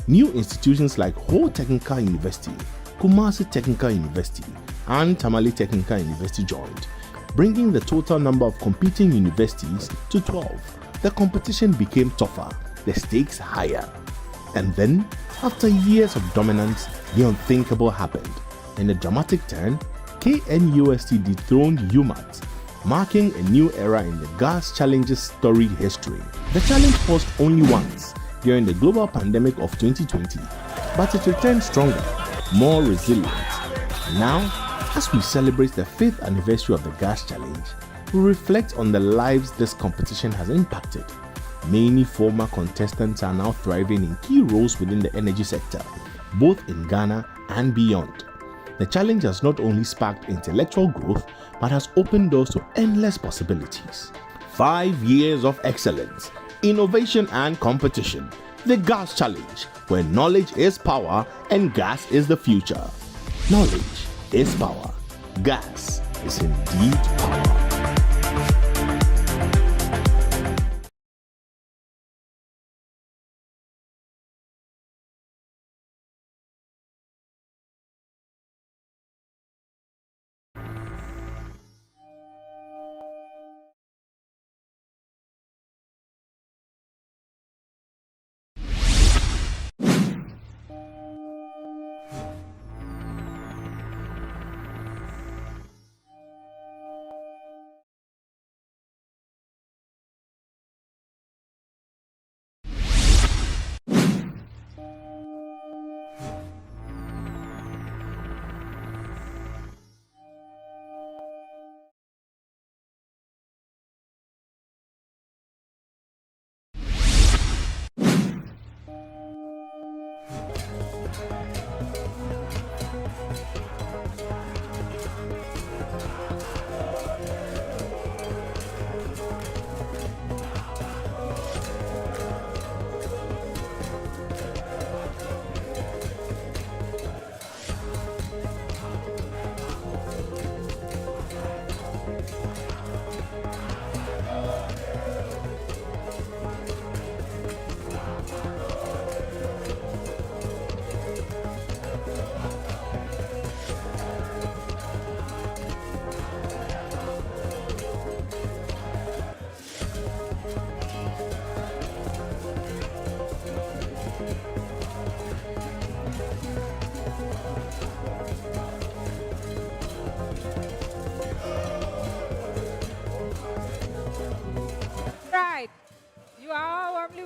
New institutions like Ho Technical University, Kumasi Technical University, and Tamale Technical University joined, bringing the total number of competing universities to 12. The competition became tougher, the stakes higher. And then, after years of dominance, the unthinkable happened. In a dramatic turn, KNUST dethroned UMAT, marking a new era in the Gas Challenge's storied history. The challenge paused only once during the global pandemic of 2020, but it returned stronger, more resilient. Now, as we celebrate the 5th anniversary of the Gas Challenge, we reflect on the lives this competition has impacted. Many former contestants are now thriving in key roles within the energy sector, both in Ghana and beyond. The challenge has not only sparked intellectual growth, but has opened doors to endless possibilities. 5 years of excellence, innovation and competition. The Gas Challenge, where knowledge is power and gas is the future. Knowledge is power. Gas is indeed power.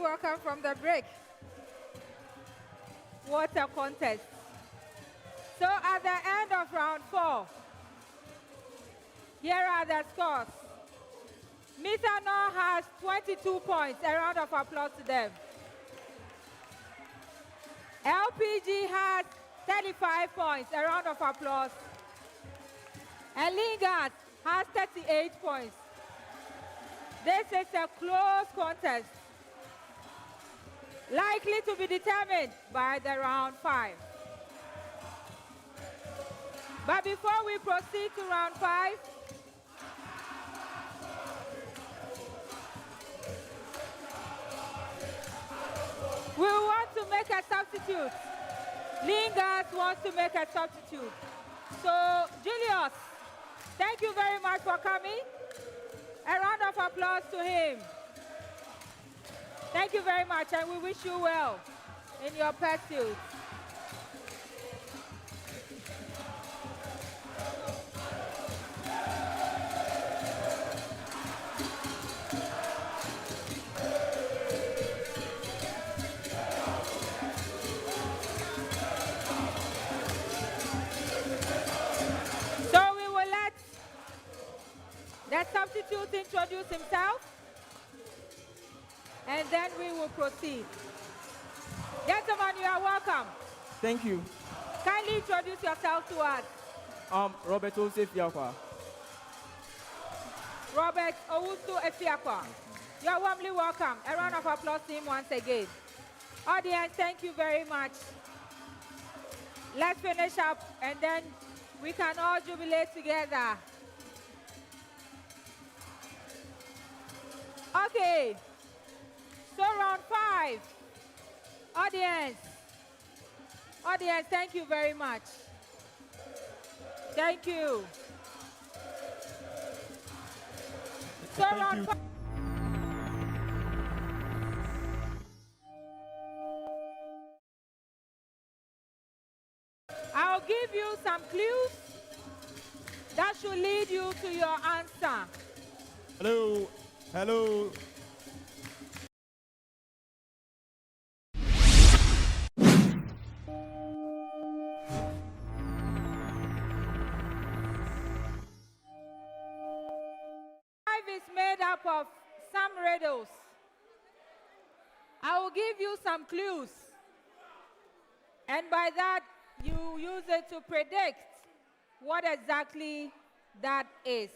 Welcome from the break. Water contest. So at the end of round 4, Here are the scores. Methanol has 22 points. A round of applause to them. LPG has 35 points. A round of applause. And Lingas has 38 points. This is a close contest, likely to be determined by the round 5. But before we proceed to round 5, we want to make a substitute. Lingas wants to make a substitute. So, Julius, thank you very much for coming. A round of applause to him. Thank you very much, and we wish you well in your pursuit. So we will let the substitute introduce himself, and then we will proceed. Gentlemen, you are welcome. Thank you. Kindly introduce yourself to us. Robert Joseph Yakwa. Robert Owusu Efiakwa. You are warmly welcome. A round of applause to him once again. Audience, thank you very much. Let's finish up, and then we can all jubilate together. Okay. So round 5. Audience, thank you very much. Thank you. So round 5. I'll give you some clues that should lead you to your answer. Hello. Hello. Is made up of some riddles. I will give you some clues, and by that you use it to predict what exactly that is.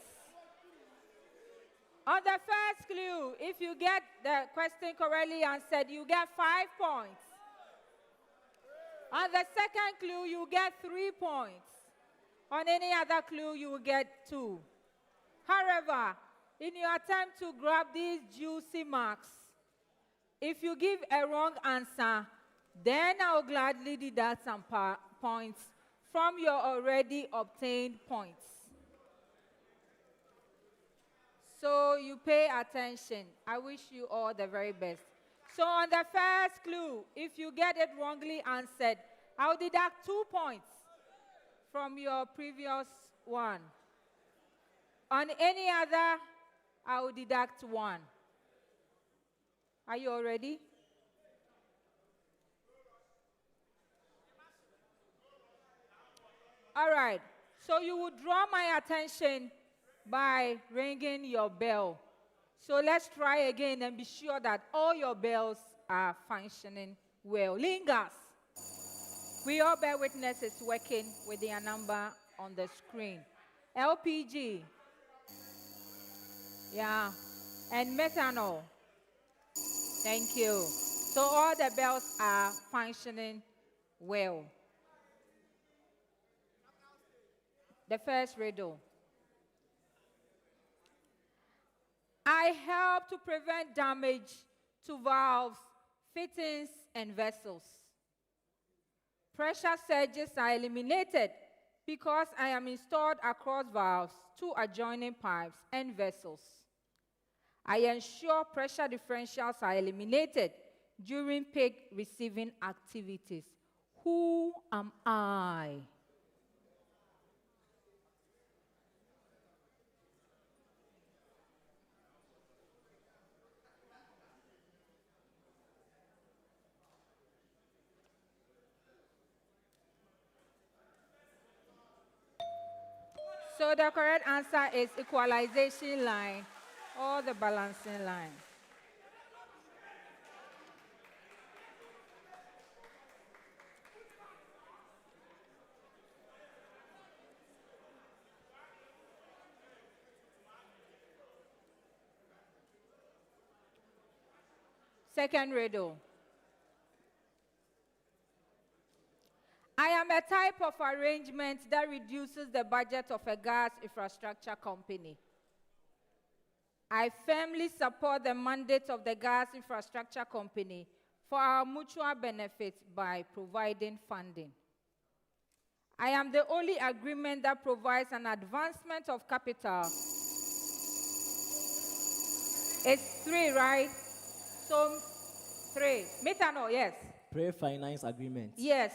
On the first clue, if you get the question correctly answered, you get 5 points. On the second clue, you get 3 points. On any other clue, you will get 2. However, in your attempt to grab these juicy marks, if you give a wrong answer, then I'll gladly deduct some points from your already obtained points. So you pay attention. I wish you all the very best. So on the first clue, if you get it wrongly answered, I'll deduct 2 points from your previous one. On any other, I will deduct 1. Are you all ready? All right. So you will draw my attention by ringing your bell. So let's try again and be sure that all your bells are functioning well. Lingas. We all bear witness is working with their number on the screen. LPG. Yeah. And methanol. Thank you. So all the bells are functioning well. The first riddle. I help to prevent damage to valves, fittings, and vessels. Pressure surges are eliminated because I am installed across valves, 2 adjoining pipes, and vessels. I ensure pressure differentials are eliminated during peak receiving activities. Who am I? So the correct answer is equalization line or the balancing line. Second riddle. I am a type of arrangement that reduces the budget of a gas infrastructure company. I firmly support the mandate of the gas infrastructure company for our mutual benefit by providing funding. I am the only agreement that provides an advancement of capital. It's 3, right? So 3. Methanol, yes. Pre-finance agreement. Yes.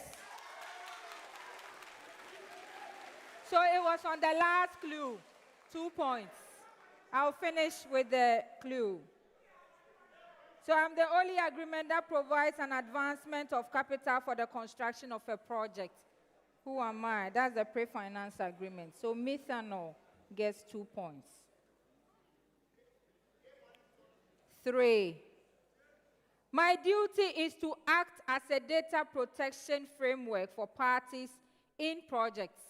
So it was on the last clue, 2 points. I'll finish with the clue. So I'm the only agreement that provides an advancement of capital for the construction of a project. Who am I? That's the pre-finance agreement. So methanol gets 2 points. 3. My duty is to act as a data protection framework for parties in projects.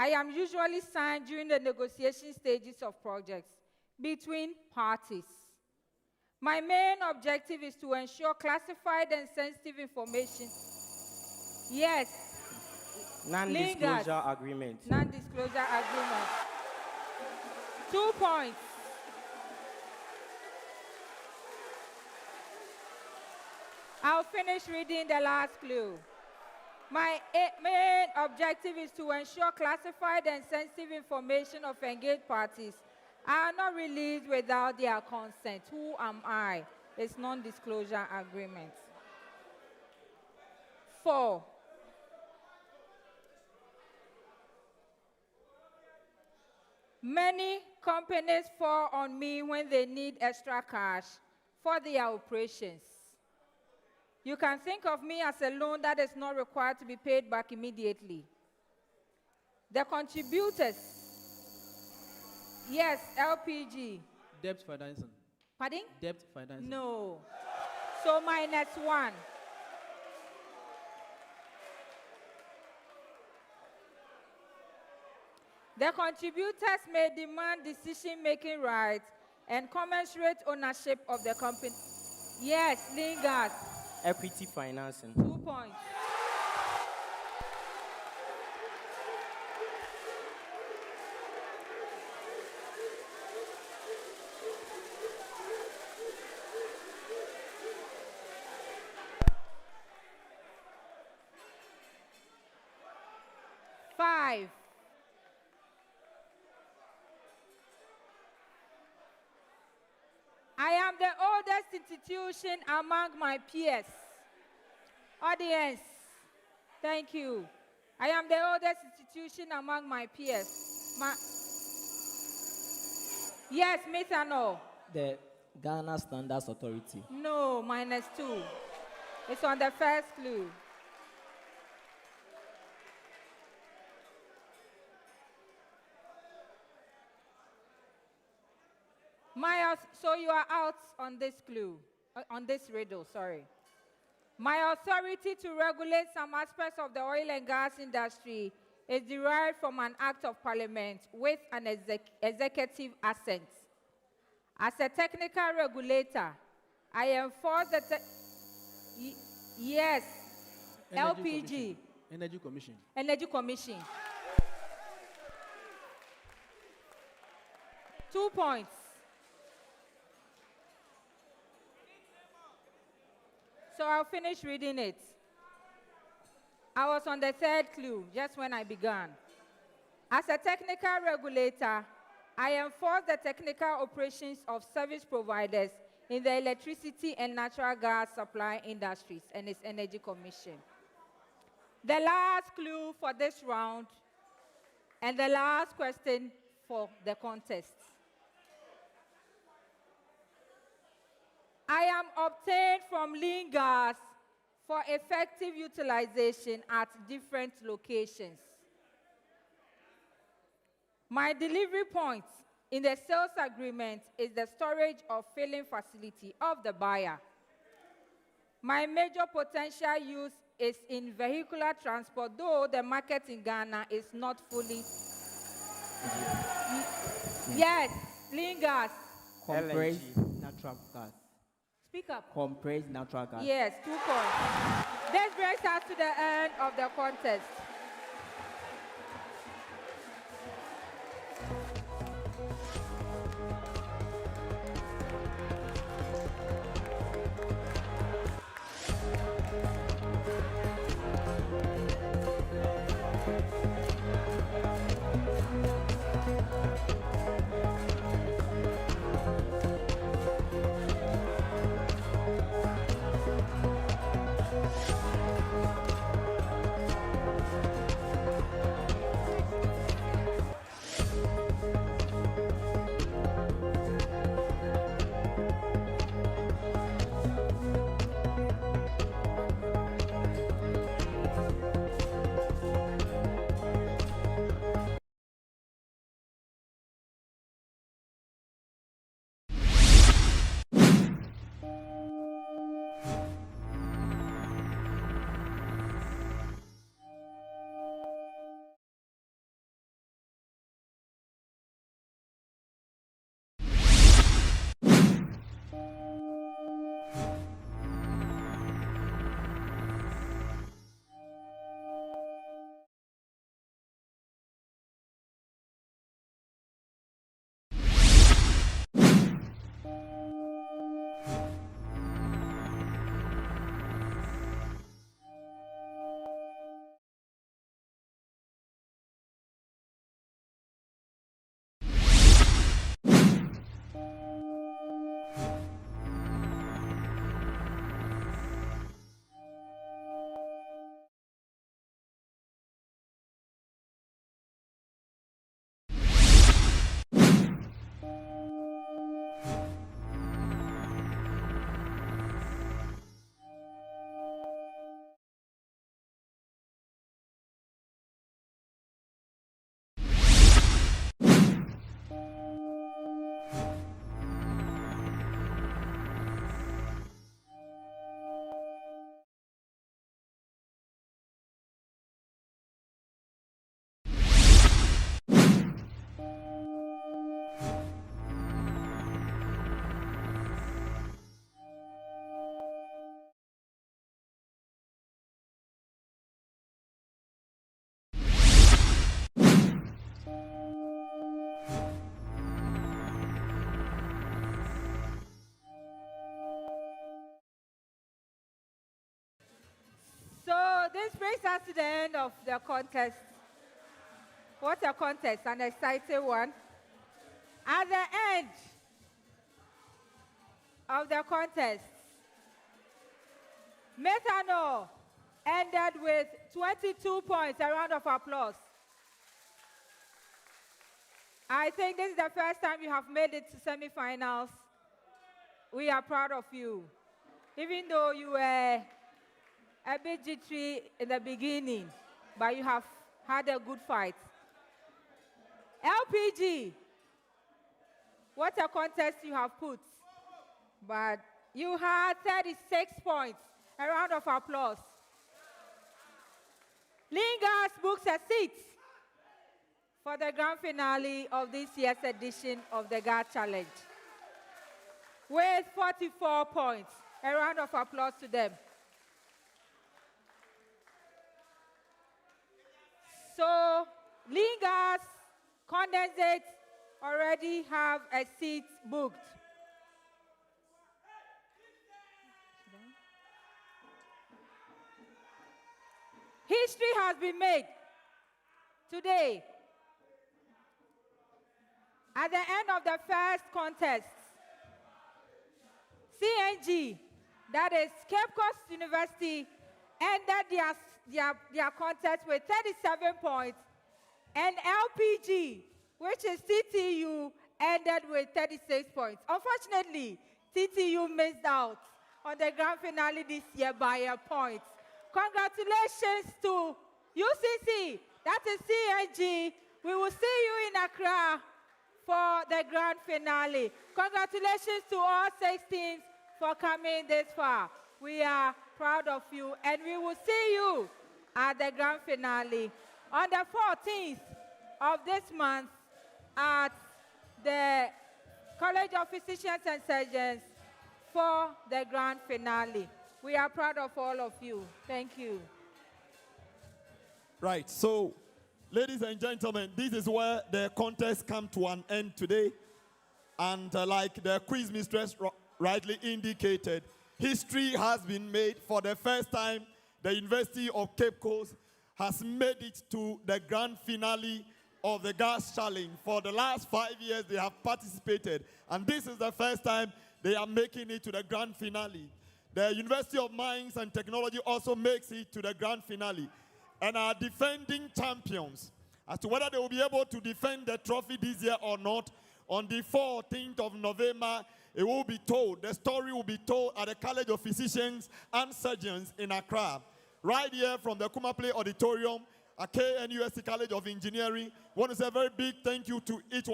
I am usually signed during the negotiation stages of projects between parties. My main objective is to ensure classified and sensitive information. Yes. Non-disclosure agreement. Non-disclosure agreement. 2 points. I'll finish reading the last clue. My main objective is to ensure classified and sensitive information of engaged parties are not released without their consent. Who am I? It's non-disclosure agreement. 4. Many companies fall on me when they need extra cash for their operations. You can think of me as a loan that is not required to be paid back immediately. The contributors, yes, LPG. Debt financing. Pardon? Debt financing. No. So -1. The contributors may demand decision-making rights and commensurate ownership of the company. Yes, Lingard. Equity financing. 2 points. Five. I am the oldest institution among my peers. Audience, thank you. I am the oldest institution among my peers. Yes, methanol. The Ghana Standards Authority. No, -2. It's on the first clue. So you are out on this clue, on this riddle, sorry. My authority to regulate some aspects of the oil and gas industry is derived from an act of parliament with an executive assent. As a technical regulator, I enforce the... Yes, LPG. Energy Commission. Energy Commission. 2 points. So I'll finish reading it. I was on the third clue just when I began. As a technical regulator, I enforce the technical operations of service providers in the electricity and natural gas supply industries and its Energy Commission. The last clue for this round and the last question for the contest. I am obtained from lean gas for effective utilization at different locations. My delivery point in the sales agreement is the storage or filling facility of the buyer. My major potential use is in vehicular transport, though the market in Ghana is not fully. Yes, lean gas. Compressed natural gas. Speak up. Compressed natural gas. Yes, 2 points. This brings us to the end of the contest. So this brings us to the end of the contest. What a contest, an exciting one. At the end of the contest, Methanol ended with 22 points. A round of applause. I think this is the first time you have made it to semifinals. We are proud of you. Even though you were a bit jittery in the beginning, but you have had a good fight. LPG, what a contest you have put. But you had 36 points. A round of applause. Lingas books a seat for the grand finale of this year's edition of the GAR Challenge with 44 points. A round of applause to them. So, Lingas, Condensate already have a seat booked. History has been made today. At the end of the first contest, CNG, that is Cape Coast University, ended their contest with 37 points, and LPG, which is TTU, ended with 36 points. Unfortunately, TTU missed out on the grand finale this year by a point. Congratulations to UCC, that is CNG, We will see you in Accra for the grand finale. Congratulations to all 16 for coming this far. We are proud of you, and we will see you at the grand finale on the 14th of this month at the College of Physicians and Surgeons for the grand finale. We are proud of all of you. Thank you. Right, so ladies and gentlemen, this is where the contest comes to an end today. And like the quiz mistress rightly indicated, history has been made. For the first time, the University of Cape Coast has made it to the grand finale of the GAS Challenge. For the last 5 years, they have participated. And this is the first time they are making it to the grand finale. The University of Mines and Technology also makes it to the grand finale. And are defending champions. As to whether they will be able to defend the trophy this year or not, on the 14th of November, it will be told. The story will be told at the College of Physicians and Surgeons in Accra. Right here from the Kumapole Auditorium at KNUST College of Engineering. I want to say a very big thank you to each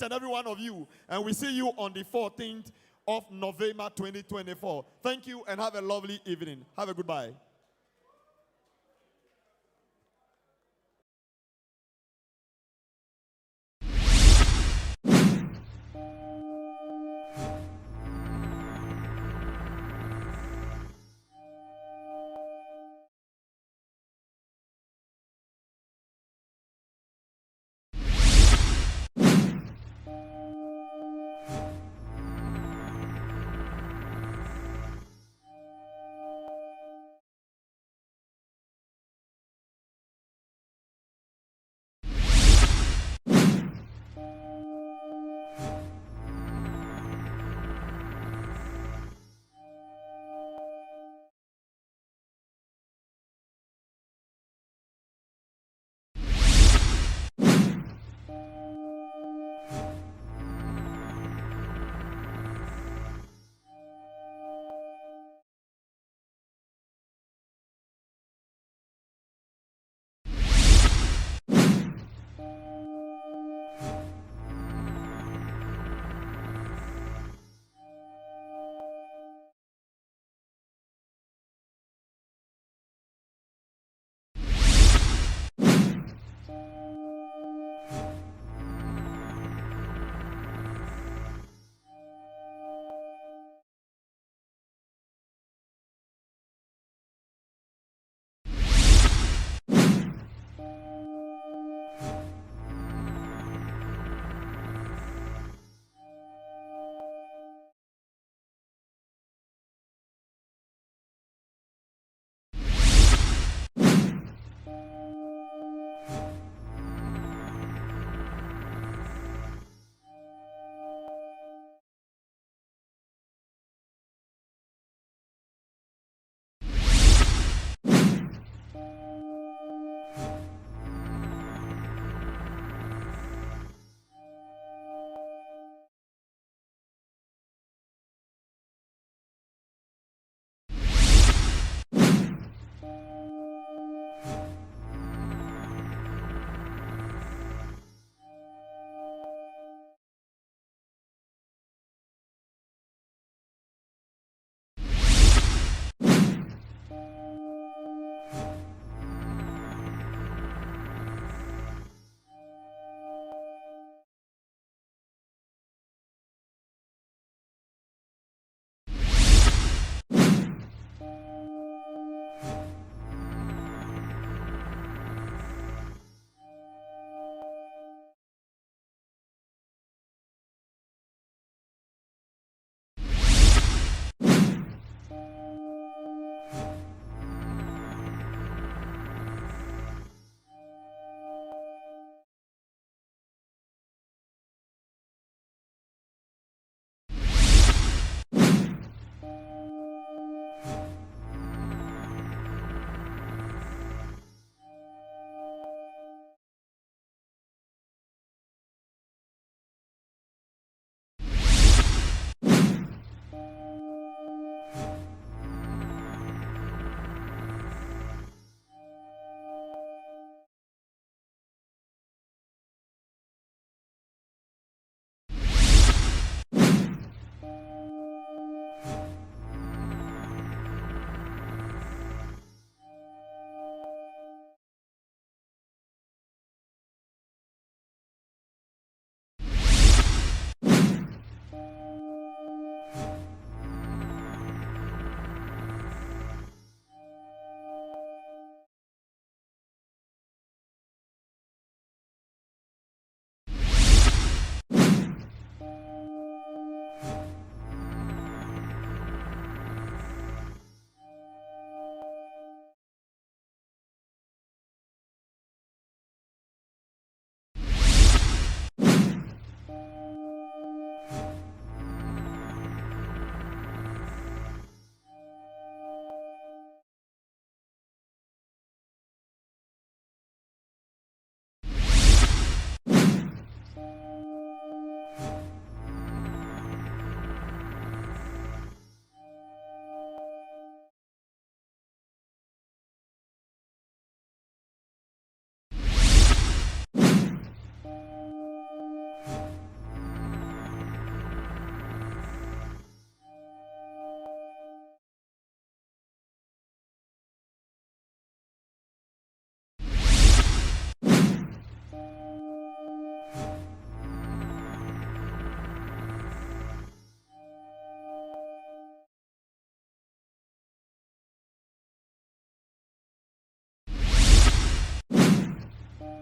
and every one of you. And we see you on the 14th of November 2024. Thank you and have a lovely evening. Have a goodbye.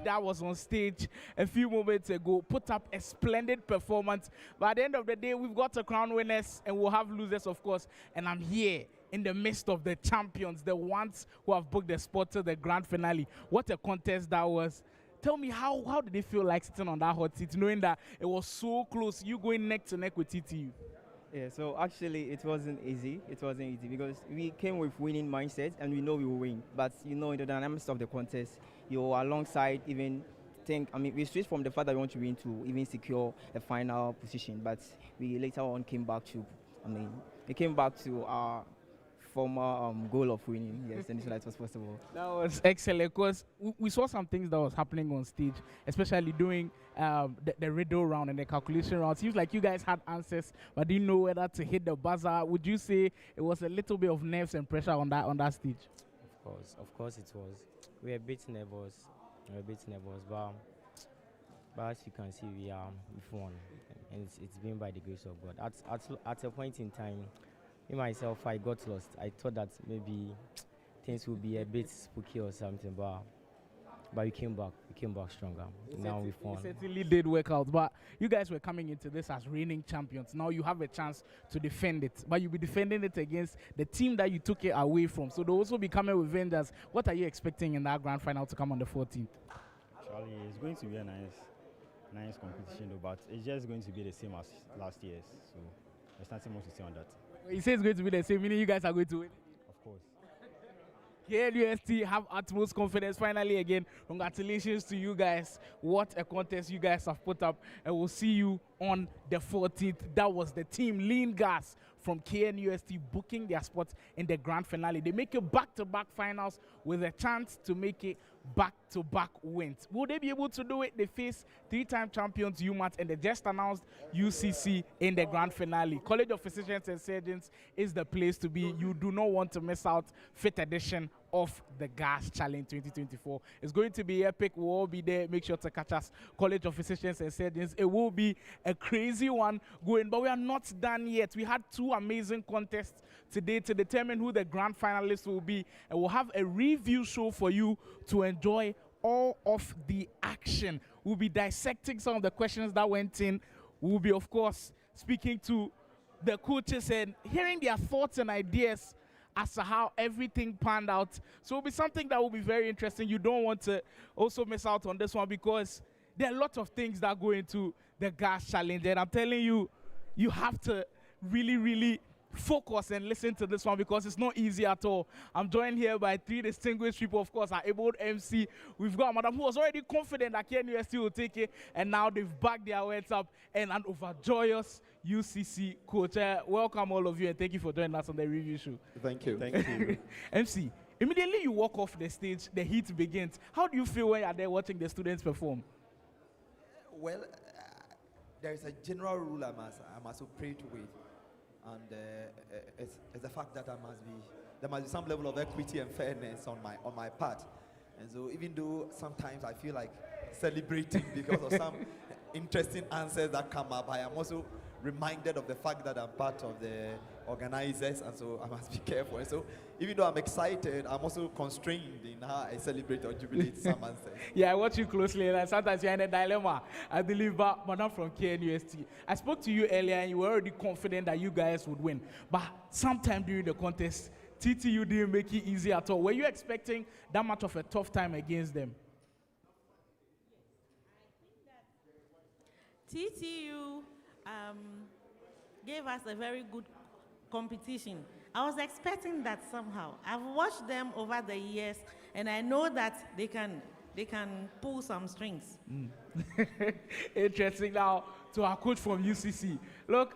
that was on stage a few moments ago put up a splendid performance. But at the end of the day, we've got to crown winners and we'll have losers, of course. And I'm here in the midst of the champions, the ones who have booked the spot to the grand finale. What a contest that was. Tell me, how did it feel like sitting on that hot seat, knowing that it was so close, you going neck to neck with TTU? Yeah, so actually it wasn't easy. It wasn't easy because we came with winning mindset and we know we will win. But you know, in the dynamics of the contest, you're alongside even we switched from the fact that we want to win to even secure a final position. But we later on came back to, we came back to our former goal of winning, yes, and so that was possible. That was excellent because we saw some things that was happening on stage, especially doing the riddle round and the calculation round. Seems like you guys had answers but didn't know whether to hit the buzzer. Would you say it was a little bit of nerves and pressure on that stage? Of course it was. We were a bit nervous, but as you can see, we've won, and it's been by the grace of God. At a point in time, me myself, I got lost. I thought that maybe things would be a bit spooky or something, but we came back. We came back stronger. Now we've won. It certainly did work out. But you guys were coming into this as reigning champions. Now you have a chance to defend it, but you'll be defending it against the team that you took it away from. So they'll also be coming with vendors. What are you expecting in that grand final to come on the 14th? Actually, it's going to be a nice competition, though, but it's just going to be the same as last year's. So there's nothing more to say on that. You say it's going to be the same, meaning you guys are going to win? Of course. KNUST have utmost confidence. Finally, again, congratulations to you guys. What a contest you guys have put up. And we'll see you on the 14th. That was the team Lean Gas from KNUST booking their spot in the grand finale. They make it back-to-back finals with a chance to make it back-to-back wins. Will they be able to do it? They face three-time champions UMass and they just announced UCC in the grand finale. College of Physicians and Surgeons is the place to be. You do not want to miss out 5th edition of the Gas Challenge 2024. It's going to be epic. We'll all be there. Make sure to catch us. College of Physicians and Surgeons. It will be a crazy one going, but we are not done yet. We had 2 amazing contests today to determine who the grand finalists will be, and we'll have a review show for you to enjoy all of the action. We'll be dissecting some of the questions that went in. We'll be, of course, speaking to the coaches and hearing their thoughts and ideas as to how everything panned out. So it'll be something that will be very interesting. You don't want to also miss out on this one because there are a lot of things that go into the Gas Challenge. And I'm telling you, you have to really, really focus and listen to this one because it's not easy at all. I'm joined here by 3 distinguished people, of course, our able MC. We've got Madam who was already confident that KNUST will take it, and now they've backed their words up, and an overjoyous UCC coach. Welcome all of you, and thank you for joining us on the review show. Thank you. Thank you. MC, immediately you walk off the stage, the heat begins. How do you feel when you're there watching the students perform? Well, there is a general rule I must operate with. And it's the fact that there must be some level of equity and fairness on my part. And so even though sometimes I feel like celebrating because of some interesting answers that come up, I am also reminded of the fact that I'm part of the organizers, and so I must be careful. And so even though I'm excited, I'm also constrained in how I celebrate or jubilate some answers. Yeah, I watch you closely, and sometimes you're in a dilemma. I believe, but Madam from KNUST, I spoke to you earlier, and you were already confident that you guys would win. But sometime during the contest, TTU didn't make it easy at all. Were you expecting that much of a tough time against them? TTU gave us a very good competition. I was expecting that somehow. I've watched them over the years, and I know that they can pull some strings. Interesting. Now, to our coach from UCC. Look,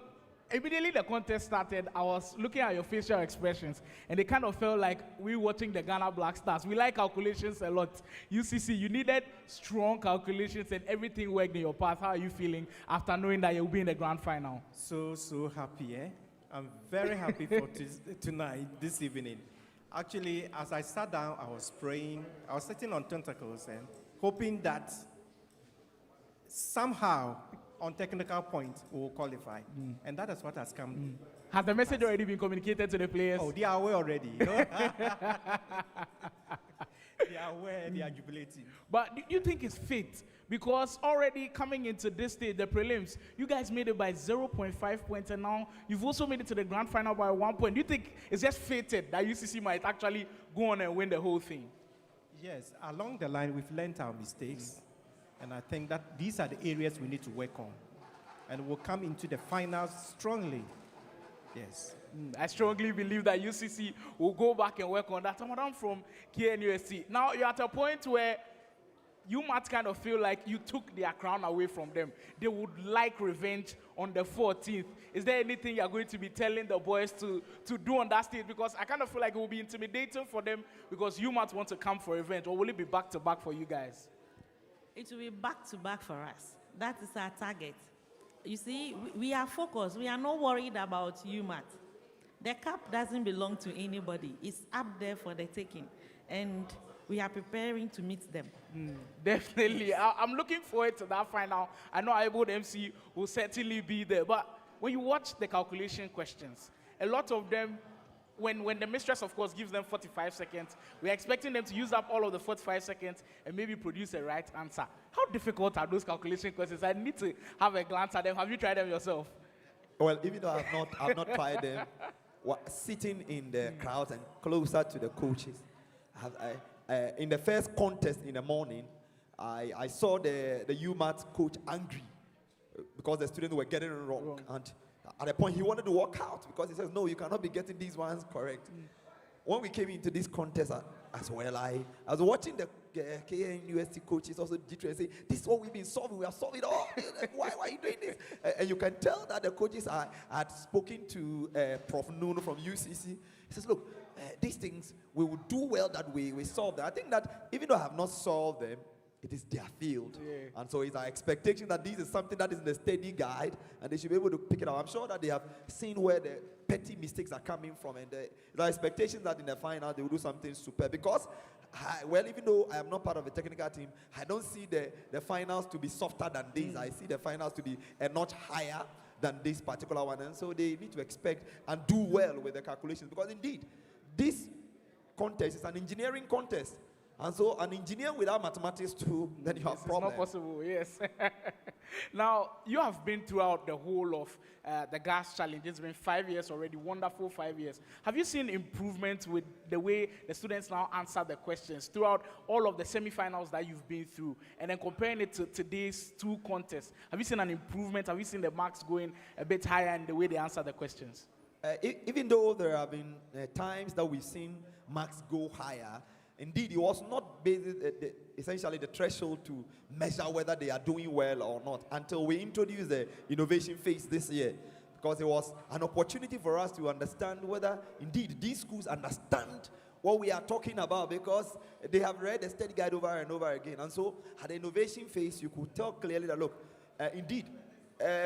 immediately the contest started, I was looking at your facial expressions, and they kind of felt like we watching the Ghana Black Stars. We like calculations a lot. UCC, you needed strong calculations, and everything worked in your path. How are you feeling after knowing that you'll be in the grand final? So happy, eh? I'm very happy for tonight, this evening. Actually, as I sat down, I was praying. I was sitting on tentacles and hoping that somehow, on technical points, we will qualify. And that is what has come. Has the message already been communicated to the players? Oh, they are aware already. You know? They They are aware, they are jubilating. But do you think it's fit? Because already coming into this stage, the prelims, you guys made it by 0.5 points, and now you've also made it to the grand final by 1 point. Do you think it's just fated that UCC might actually go on and win the whole thing? Yes, along the line, we've learned our mistakes. And I think that these are the areas we need to work on. And we'll come into the finals strongly. Yes. I strongly believe that UCC will go back and work on that. I'm from KNUST. Now you're at a point where you might kind of feel like you took their crown away from them. They would like revenge on the 14th. Is there anything you're going to be telling the boys to do on that stage? Because I kind of feel like it will be intimidating for them because you might want to come for revenge. Or will it be back-to-back for you guys? It will be back-to-back for us. That is our target. You see, we are focused. We are not worried about UMAT. The cup doesn't belong to anybody. It's up there for the taking. And we are preparing to meet them. Definitely. I'm looking forward to that final. I know Able MC will certainly be there. But when you watch the calculation questions, a lot of them, when the mistress, of course, gives them 45 seconds, we're expecting them to use up all of the 45 seconds and maybe produce a right answer. How difficult are those calculation questions? I need to have a glance at them. Have you tried them yourself? Well, even though I've not tried them, sitting in the crowd and closer to the coaches, in the first contest in the morning, I saw the UMAT coach angry because the students were getting it wrong. And at a point, he wanted to walk out because he says, no, you cannot be getting these ones correct. When we came into this contest as well, I was watching the KNUST coaches also say, this is what we've been solving. We are solving it all. Why are you doing this? And you can tell that the coaches had spoken to Prof. Nuno from UCC. He says, look, these things, we will do well that we solve them. I think that even though I have not solved them, it is their field. Yeah. And so it's our expectation that this is something that is in the study guide and they should be able to pick it up. I'm sure that they have seen where the petty mistakes are coming from, and it's our expectation that in the final they will do something super. Because, even though I am not part of the technical team, I don't see the finals to be softer than this. I see the finals to be a notch higher than this particular one. And so they need to expect and do well with the calculations. Because indeed, this contest is an engineering contest. And so an engineer without mathematics too, then you have problems. It's not possible, yes. Now, you have been throughout the whole of the gas challenge. It's been 5 years already, wonderful 5 years. Have you seen improvement with the way the students now answer the questions throughout all of the semifinals that you've been through? And then comparing it to today's two contests, have you seen an improvement? Have you seen the marks going a bit higher in the way they answer the questions? Even though there have been times that we've seen marks go higher, indeed, it was not essentially the threshold to measure whether they are doing well or not until we introduced the innovation phase this year, because it was an opportunity for us to understand whether indeed these schools understand what we are talking about, because they have read the study guide over and over again. And so at the innovation phase, you could tell clearly that, look, indeed,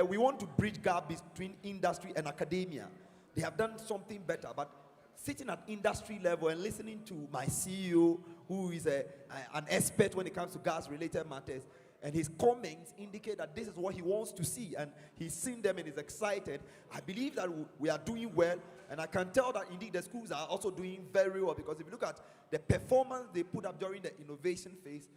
we want to bridge gap between industry and academia. They have done something better, but sitting at industry level and listening to my CEO, who is an expert when it comes to gas-related matters, and his comments indicate that this is what he wants to see, and he's seen them and is excited. I believe that we are doing well, and I can tell that indeed the schools are also doing very well, because if you look at the performance they put up during the innovation phase,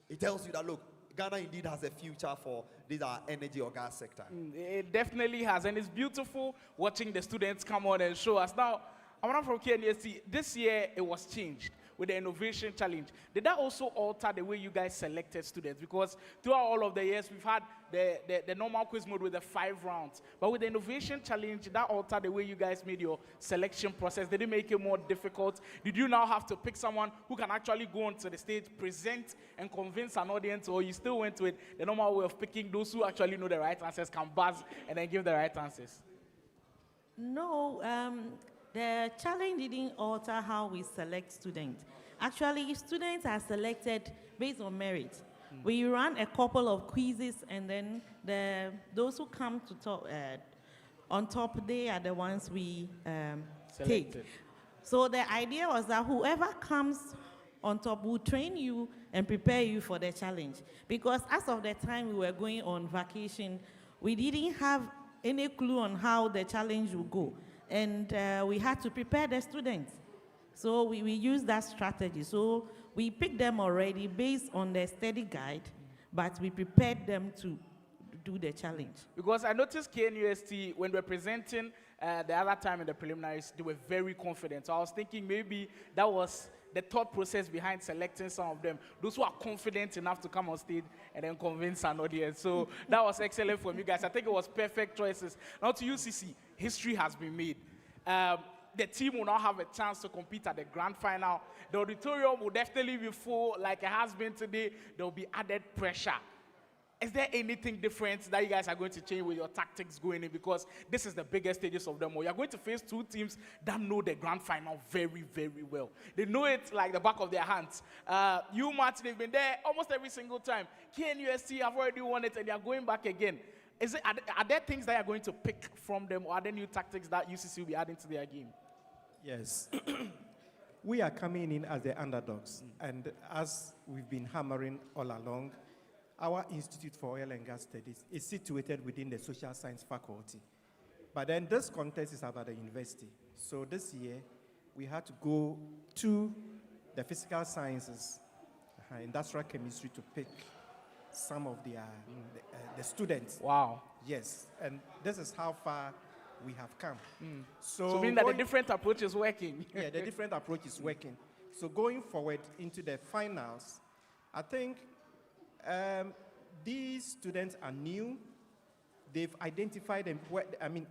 it tells you that, look, Ghana indeed has a future for this energy or gas sector. It definitely has, and it's beautiful watching the students come on and show us. Now, I'm from KNUST. This year, it was changed with the Innovation Challenge. Did that also alter the way you guys selected students? Because throughout all of the years, we've had the normal quiz mode with the 5 rounds. But with the Innovation Challenge, did that alter the way you guys made your selection process? Did it make it more difficult? Did you now have to pick someone who can actually go onto the stage, present, and convince an audience, or you still went with the normal way of picking those who actually know the right answers, can buzz, and then give the right answers? No, the challenge didn't alter how we select students. Actually, students are selected based on merit. We run a couple of quizzes, and then those who come to top, on top, they are the ones we take. So the idea was that whoever comes on top will train you and prepare you for the challenge. Because as of the time we were going on vacation, we didn't have any clue on how the challenge would go. And we had to prepare the students. So we used that strategy. So We picked them already based on the study guide, but we prepared them to do the challenge. Because I noticed KNUST, when they were presenting the other time in the preliminaries, they were very confident. So I was thinking maybe that was the thought process behind selecting some of them. Those who are confident enough to come on stage and then convince an audience. So that was excellent for you guys. I think it was perfect choices. Now to UCC, history has been made. The team will now have a chance to compete at the grand final. The auditorium will definitely be full like it has been today. There will be added pressure. Is there anything different that you guys are going to change with your tactics going in? Because this is the biggest stages of them all. You're going to face two teams that know the grand final very, very well. They know it like the back of their hands. UMAT, they've been there almost every single time. KNUST have already won it and they are going back again. Are there things that you're going to pick from them, or are there new tactics that UCC will be adding to their game? Yes. We are coming in as the underdogs. And as we've been hammering all along, our Institute for Oil and Gas Studies is situated within the Social Science Faculty. But then this contest is about the university. So this year, we had to go to the physical sciences, industrial chemistry, to pick some of the students. Wow. Yes, and this is how far we have come. So meaning that the different approach is working. Yeah, the different approach is working. So going forward into the finals, I think these students are new. They've identified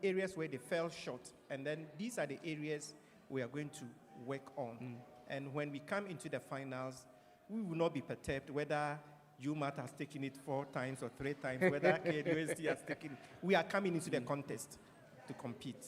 areas where they fell short, and then these are the areas we are going to work on. And when we come into the finals, we will not be perturbed whether UMAT has taken it 4 times or 3 times, whether KNUST has taken it. We are coming into the contest to compete.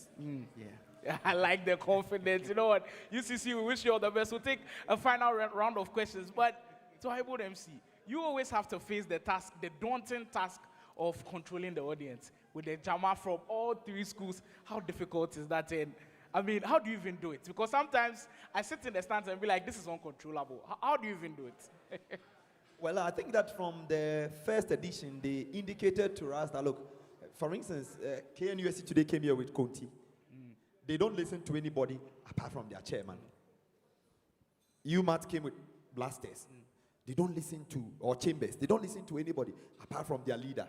Yeah. I like the confidence. You know what? UCC, we wish you all the best. We'll take a final round of questions. But to Hybrid MC, you always have to face the task, the daunting task of controlling the audience with the drama from all 3 schools. How difficult is that? And I mean, how do you even do it? Because sometimes I sit in the stands and be like, this is uncontrollable. How do you even do it? Well, I think that from the first edition, they indicated to us that, look, for instance, KNUST today came here with Conti. They don't listen to anybody apart from their chairman. UMAT came with Blasters. They don't listen to, or Chambers, they don't listen to anybody apart from their leader.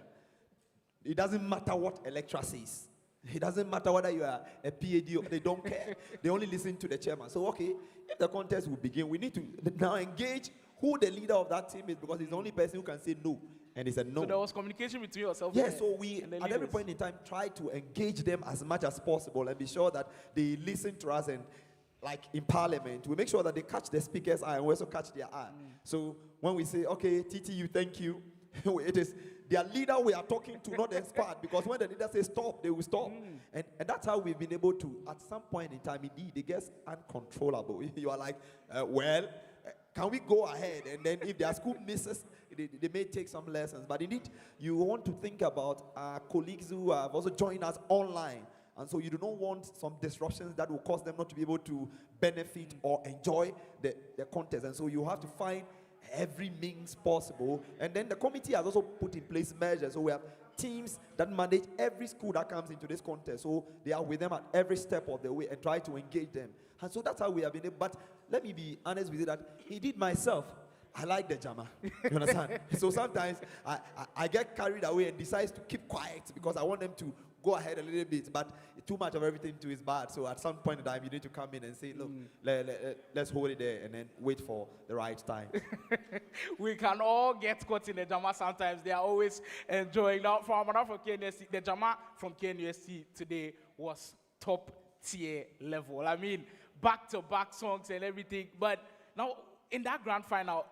It doesn't matter what Electra says. It doesn't matter whether you are a PhD or they don't care. They only listen to the chairman. So, okay, if the contest will begin, we need to now engage who the leader of that team is, because he's the only person who can say no. And he said no. So there was communication between yourself and so we, at every point in time, try to engage them as much as possible and be sure that they listen to us. And like in Parliament, we make sure that they catch the speaker's eye and we also catch their eye. So when we say, okay, TTU, thank you, it is their leader we are talking to, not the expert, because when the leader says stop, they will stop. And that's how we've been able to, at some point in time, indeed, it gets uncontrollable. You are like, can we go ahead? And then if their school misses, they may take some lessons. But indeed, you want to think about our colleagues who have also joined us online. And so you do not want some disruptions that will cause them not to be able to benefit or enjoy the contest. And so you have to find every means possible. And then the committee has also put in place measures. So we have teams that manage every school that comes into this contest. So they are with them at every step of the way and try to engage them. And so that's how we have been able. But let me be honest with you that indeed myself, I like the drama. You understand? So sometimes I get carried away and decide to keep quiet because I want them to go ahead a little bit. But too much of everything too is bad. So at some point in time, you need to come in and say, look, let's hold it there and then wait for the right time. We can all get caught in the drama sometimes. They are always enjoying. Now, from KNUST, the drama from KNUST today was top tier level. I mean, back-to-back songs and everything. But now, in that grand final,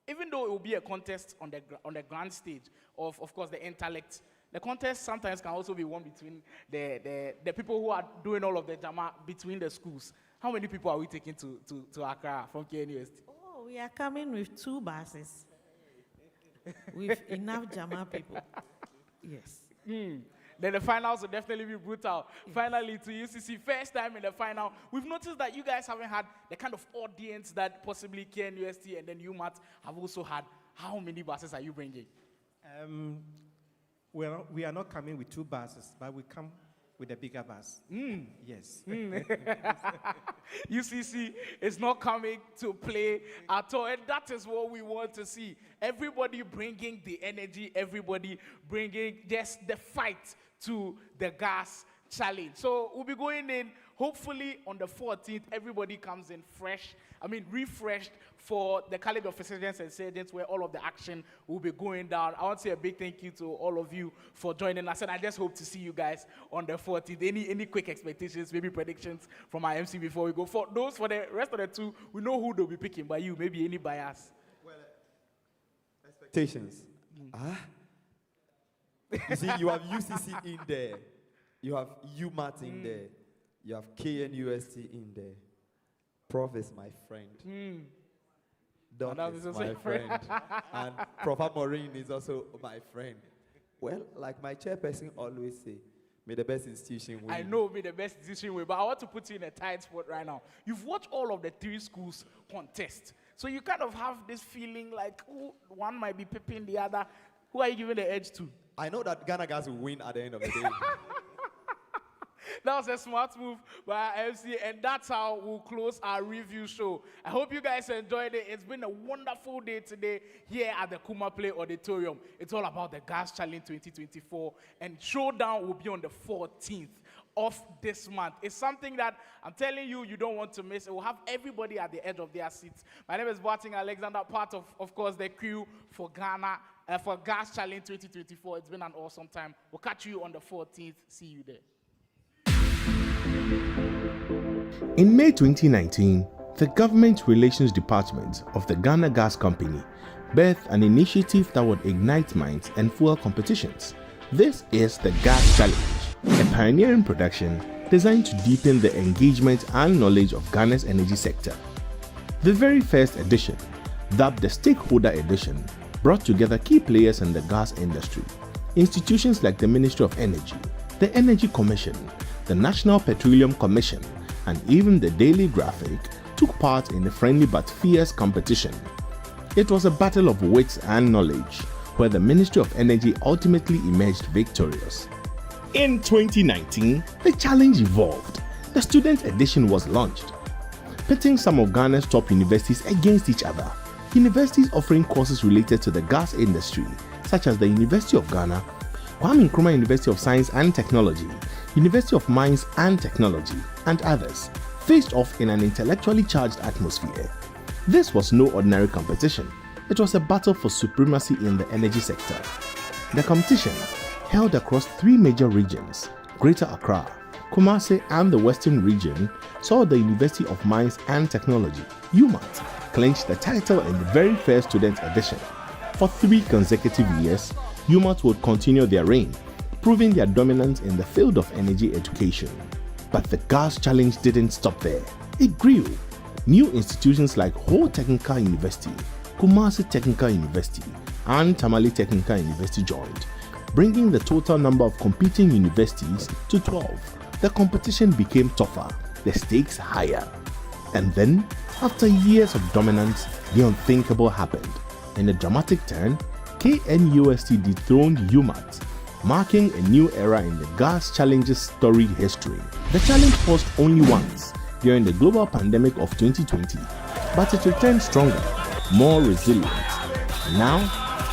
even though it will be a contest on the grand stage of course, the intellect, the contest sometimes can also be won between the people who are doing all of the drama between the schools. How many people are we taking to Accra from KNUST? Oh, we are coming with 2 buses. With enough drama people. Yes. Then the finals will definitely be brutal. Yes. Finally, to UCC, first time in the final. We've noticed that you guys haven't had the kind of audience that possibly KNUST and then UMAT have also had. How many buses are you bringing? We are not coming with 2 buses, but we come with a bigger bus. Yes. UCC is not coming to play at all, and that is what we want to see. Everybody bringing the energy, everybody bringing just the fight to the gas challenge. So we'll be going in, hopefully on the 14th, everybody comes in refreshed for the College of Physicians and Surgeons, where all of the action will be going down. I want to say a big thank you to all of you for joining us, and I just hope to see you guys on the 14th. Any quick expectations, maybe predictions from our MC before we go? For the rest of the two, we know who they'll be picking, but you, maybe any bias? Well, expectations. You see, you have UCC in there. You have UMAT in there. You have KNUST in there. Prof is my friend. Doc is my friend. And Prof. Maureen is also my friend. Well, like my chairperson always say, may the best institution win. I know, may the best institution win, but I want to put you in a tight spot right now. You've watched all of the 3 schools contest. So you kind of have this feeling like one might be pipping the other. Who are you giving the edge to? I know that Ghana guys will win at the end of the day. That was a smart move by our MC, and that's how we'll close our review show. I hope you guys enjoyed it. It's been a wonderful day today here at the Kuma Play Auditorium. It's all about the Gas Challenge 2024, and Showdown will be on the 14th of this month. It's something that I'm telling you, you don't want to miss. It will have everybody at the edge of their seats. My name is Boating Alexander, part of course, the crew for Ghana, for Gas Challenge 2024. It's been an awesome time. We'll catch you on the 14th. See you there. In May 2019, the Government Relations Department of the Ghana Gas Company birthed an initiative that would ignite minds and fuel competitions. This is the Gas Challenge, a pioneering production designed to deepen the engagement and knowledge of Ghana's energy sector. The very first edition, dubbed the Stakeholder Edition, brought together key players in the gas industry. Institutions like the Ministry of Energy, the Energy Commission, the National Petroleum Commission, and even the Daily Graphic took part in a friendly but fierce competition. It was a battle of wits and knowledge, where the Ministry of Energy ultimately emerged victorious. In 2019, the challenge evolved. The student edition was launched, pitting some of Ghana's top universities against each other. Universities offering courses related to the gas industry, such as the University of Ghana, Kwame Nkrumah University of Science and Technology, University of Mines and Technology, and others, faced off in an intellectually charged atmosphere. This was no ordinary competition. It was a battle for supremacy in the energy sector. The competition, held across 3 major regions, Greater Accra, Kumasi, and the Western region, saw the University of Mines and Technology, UMAT, clinch the title in the very first student edition. For 3 consecutive years, UMAT would continue their reign, proving their dominance in the field of energy education. But the Gas Challenge didn't stop there. It grew. New institutions like Ho Technical University, Kumasi Technical University, and Tamale Technical University joined, bringing the total number of competing universities to 12. The competition became tougher, the stakes higher. And then, after years of dominance, the unthinkable happened. In a dramatic turn, KNUST dethroned UMAT, marking a new era in the Gas Challenge's storied history. The challenge paused only once during the global pandemic of 2020, but it returned stronger, more resilient. Now,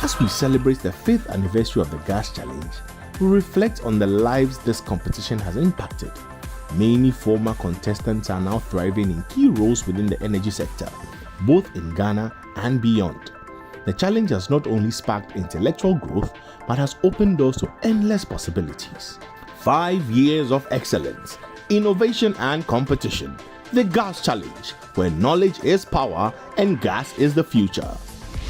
as we celebrate the 5th anniversary of the Gas Challenge, we reflect on the lives this competition has impacted. Many former contestants are now thriving in key roles within the energy sector, both in Ghana and beyond. The challenge has not only sparked intellectual growth, but has opened doors to endless possibilities. 5 years of excellence, innovation and competition. The Gas Challenge, where knowledge is power and gas is the future.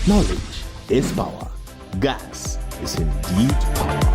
Knowledge is power. Gas is indeed power.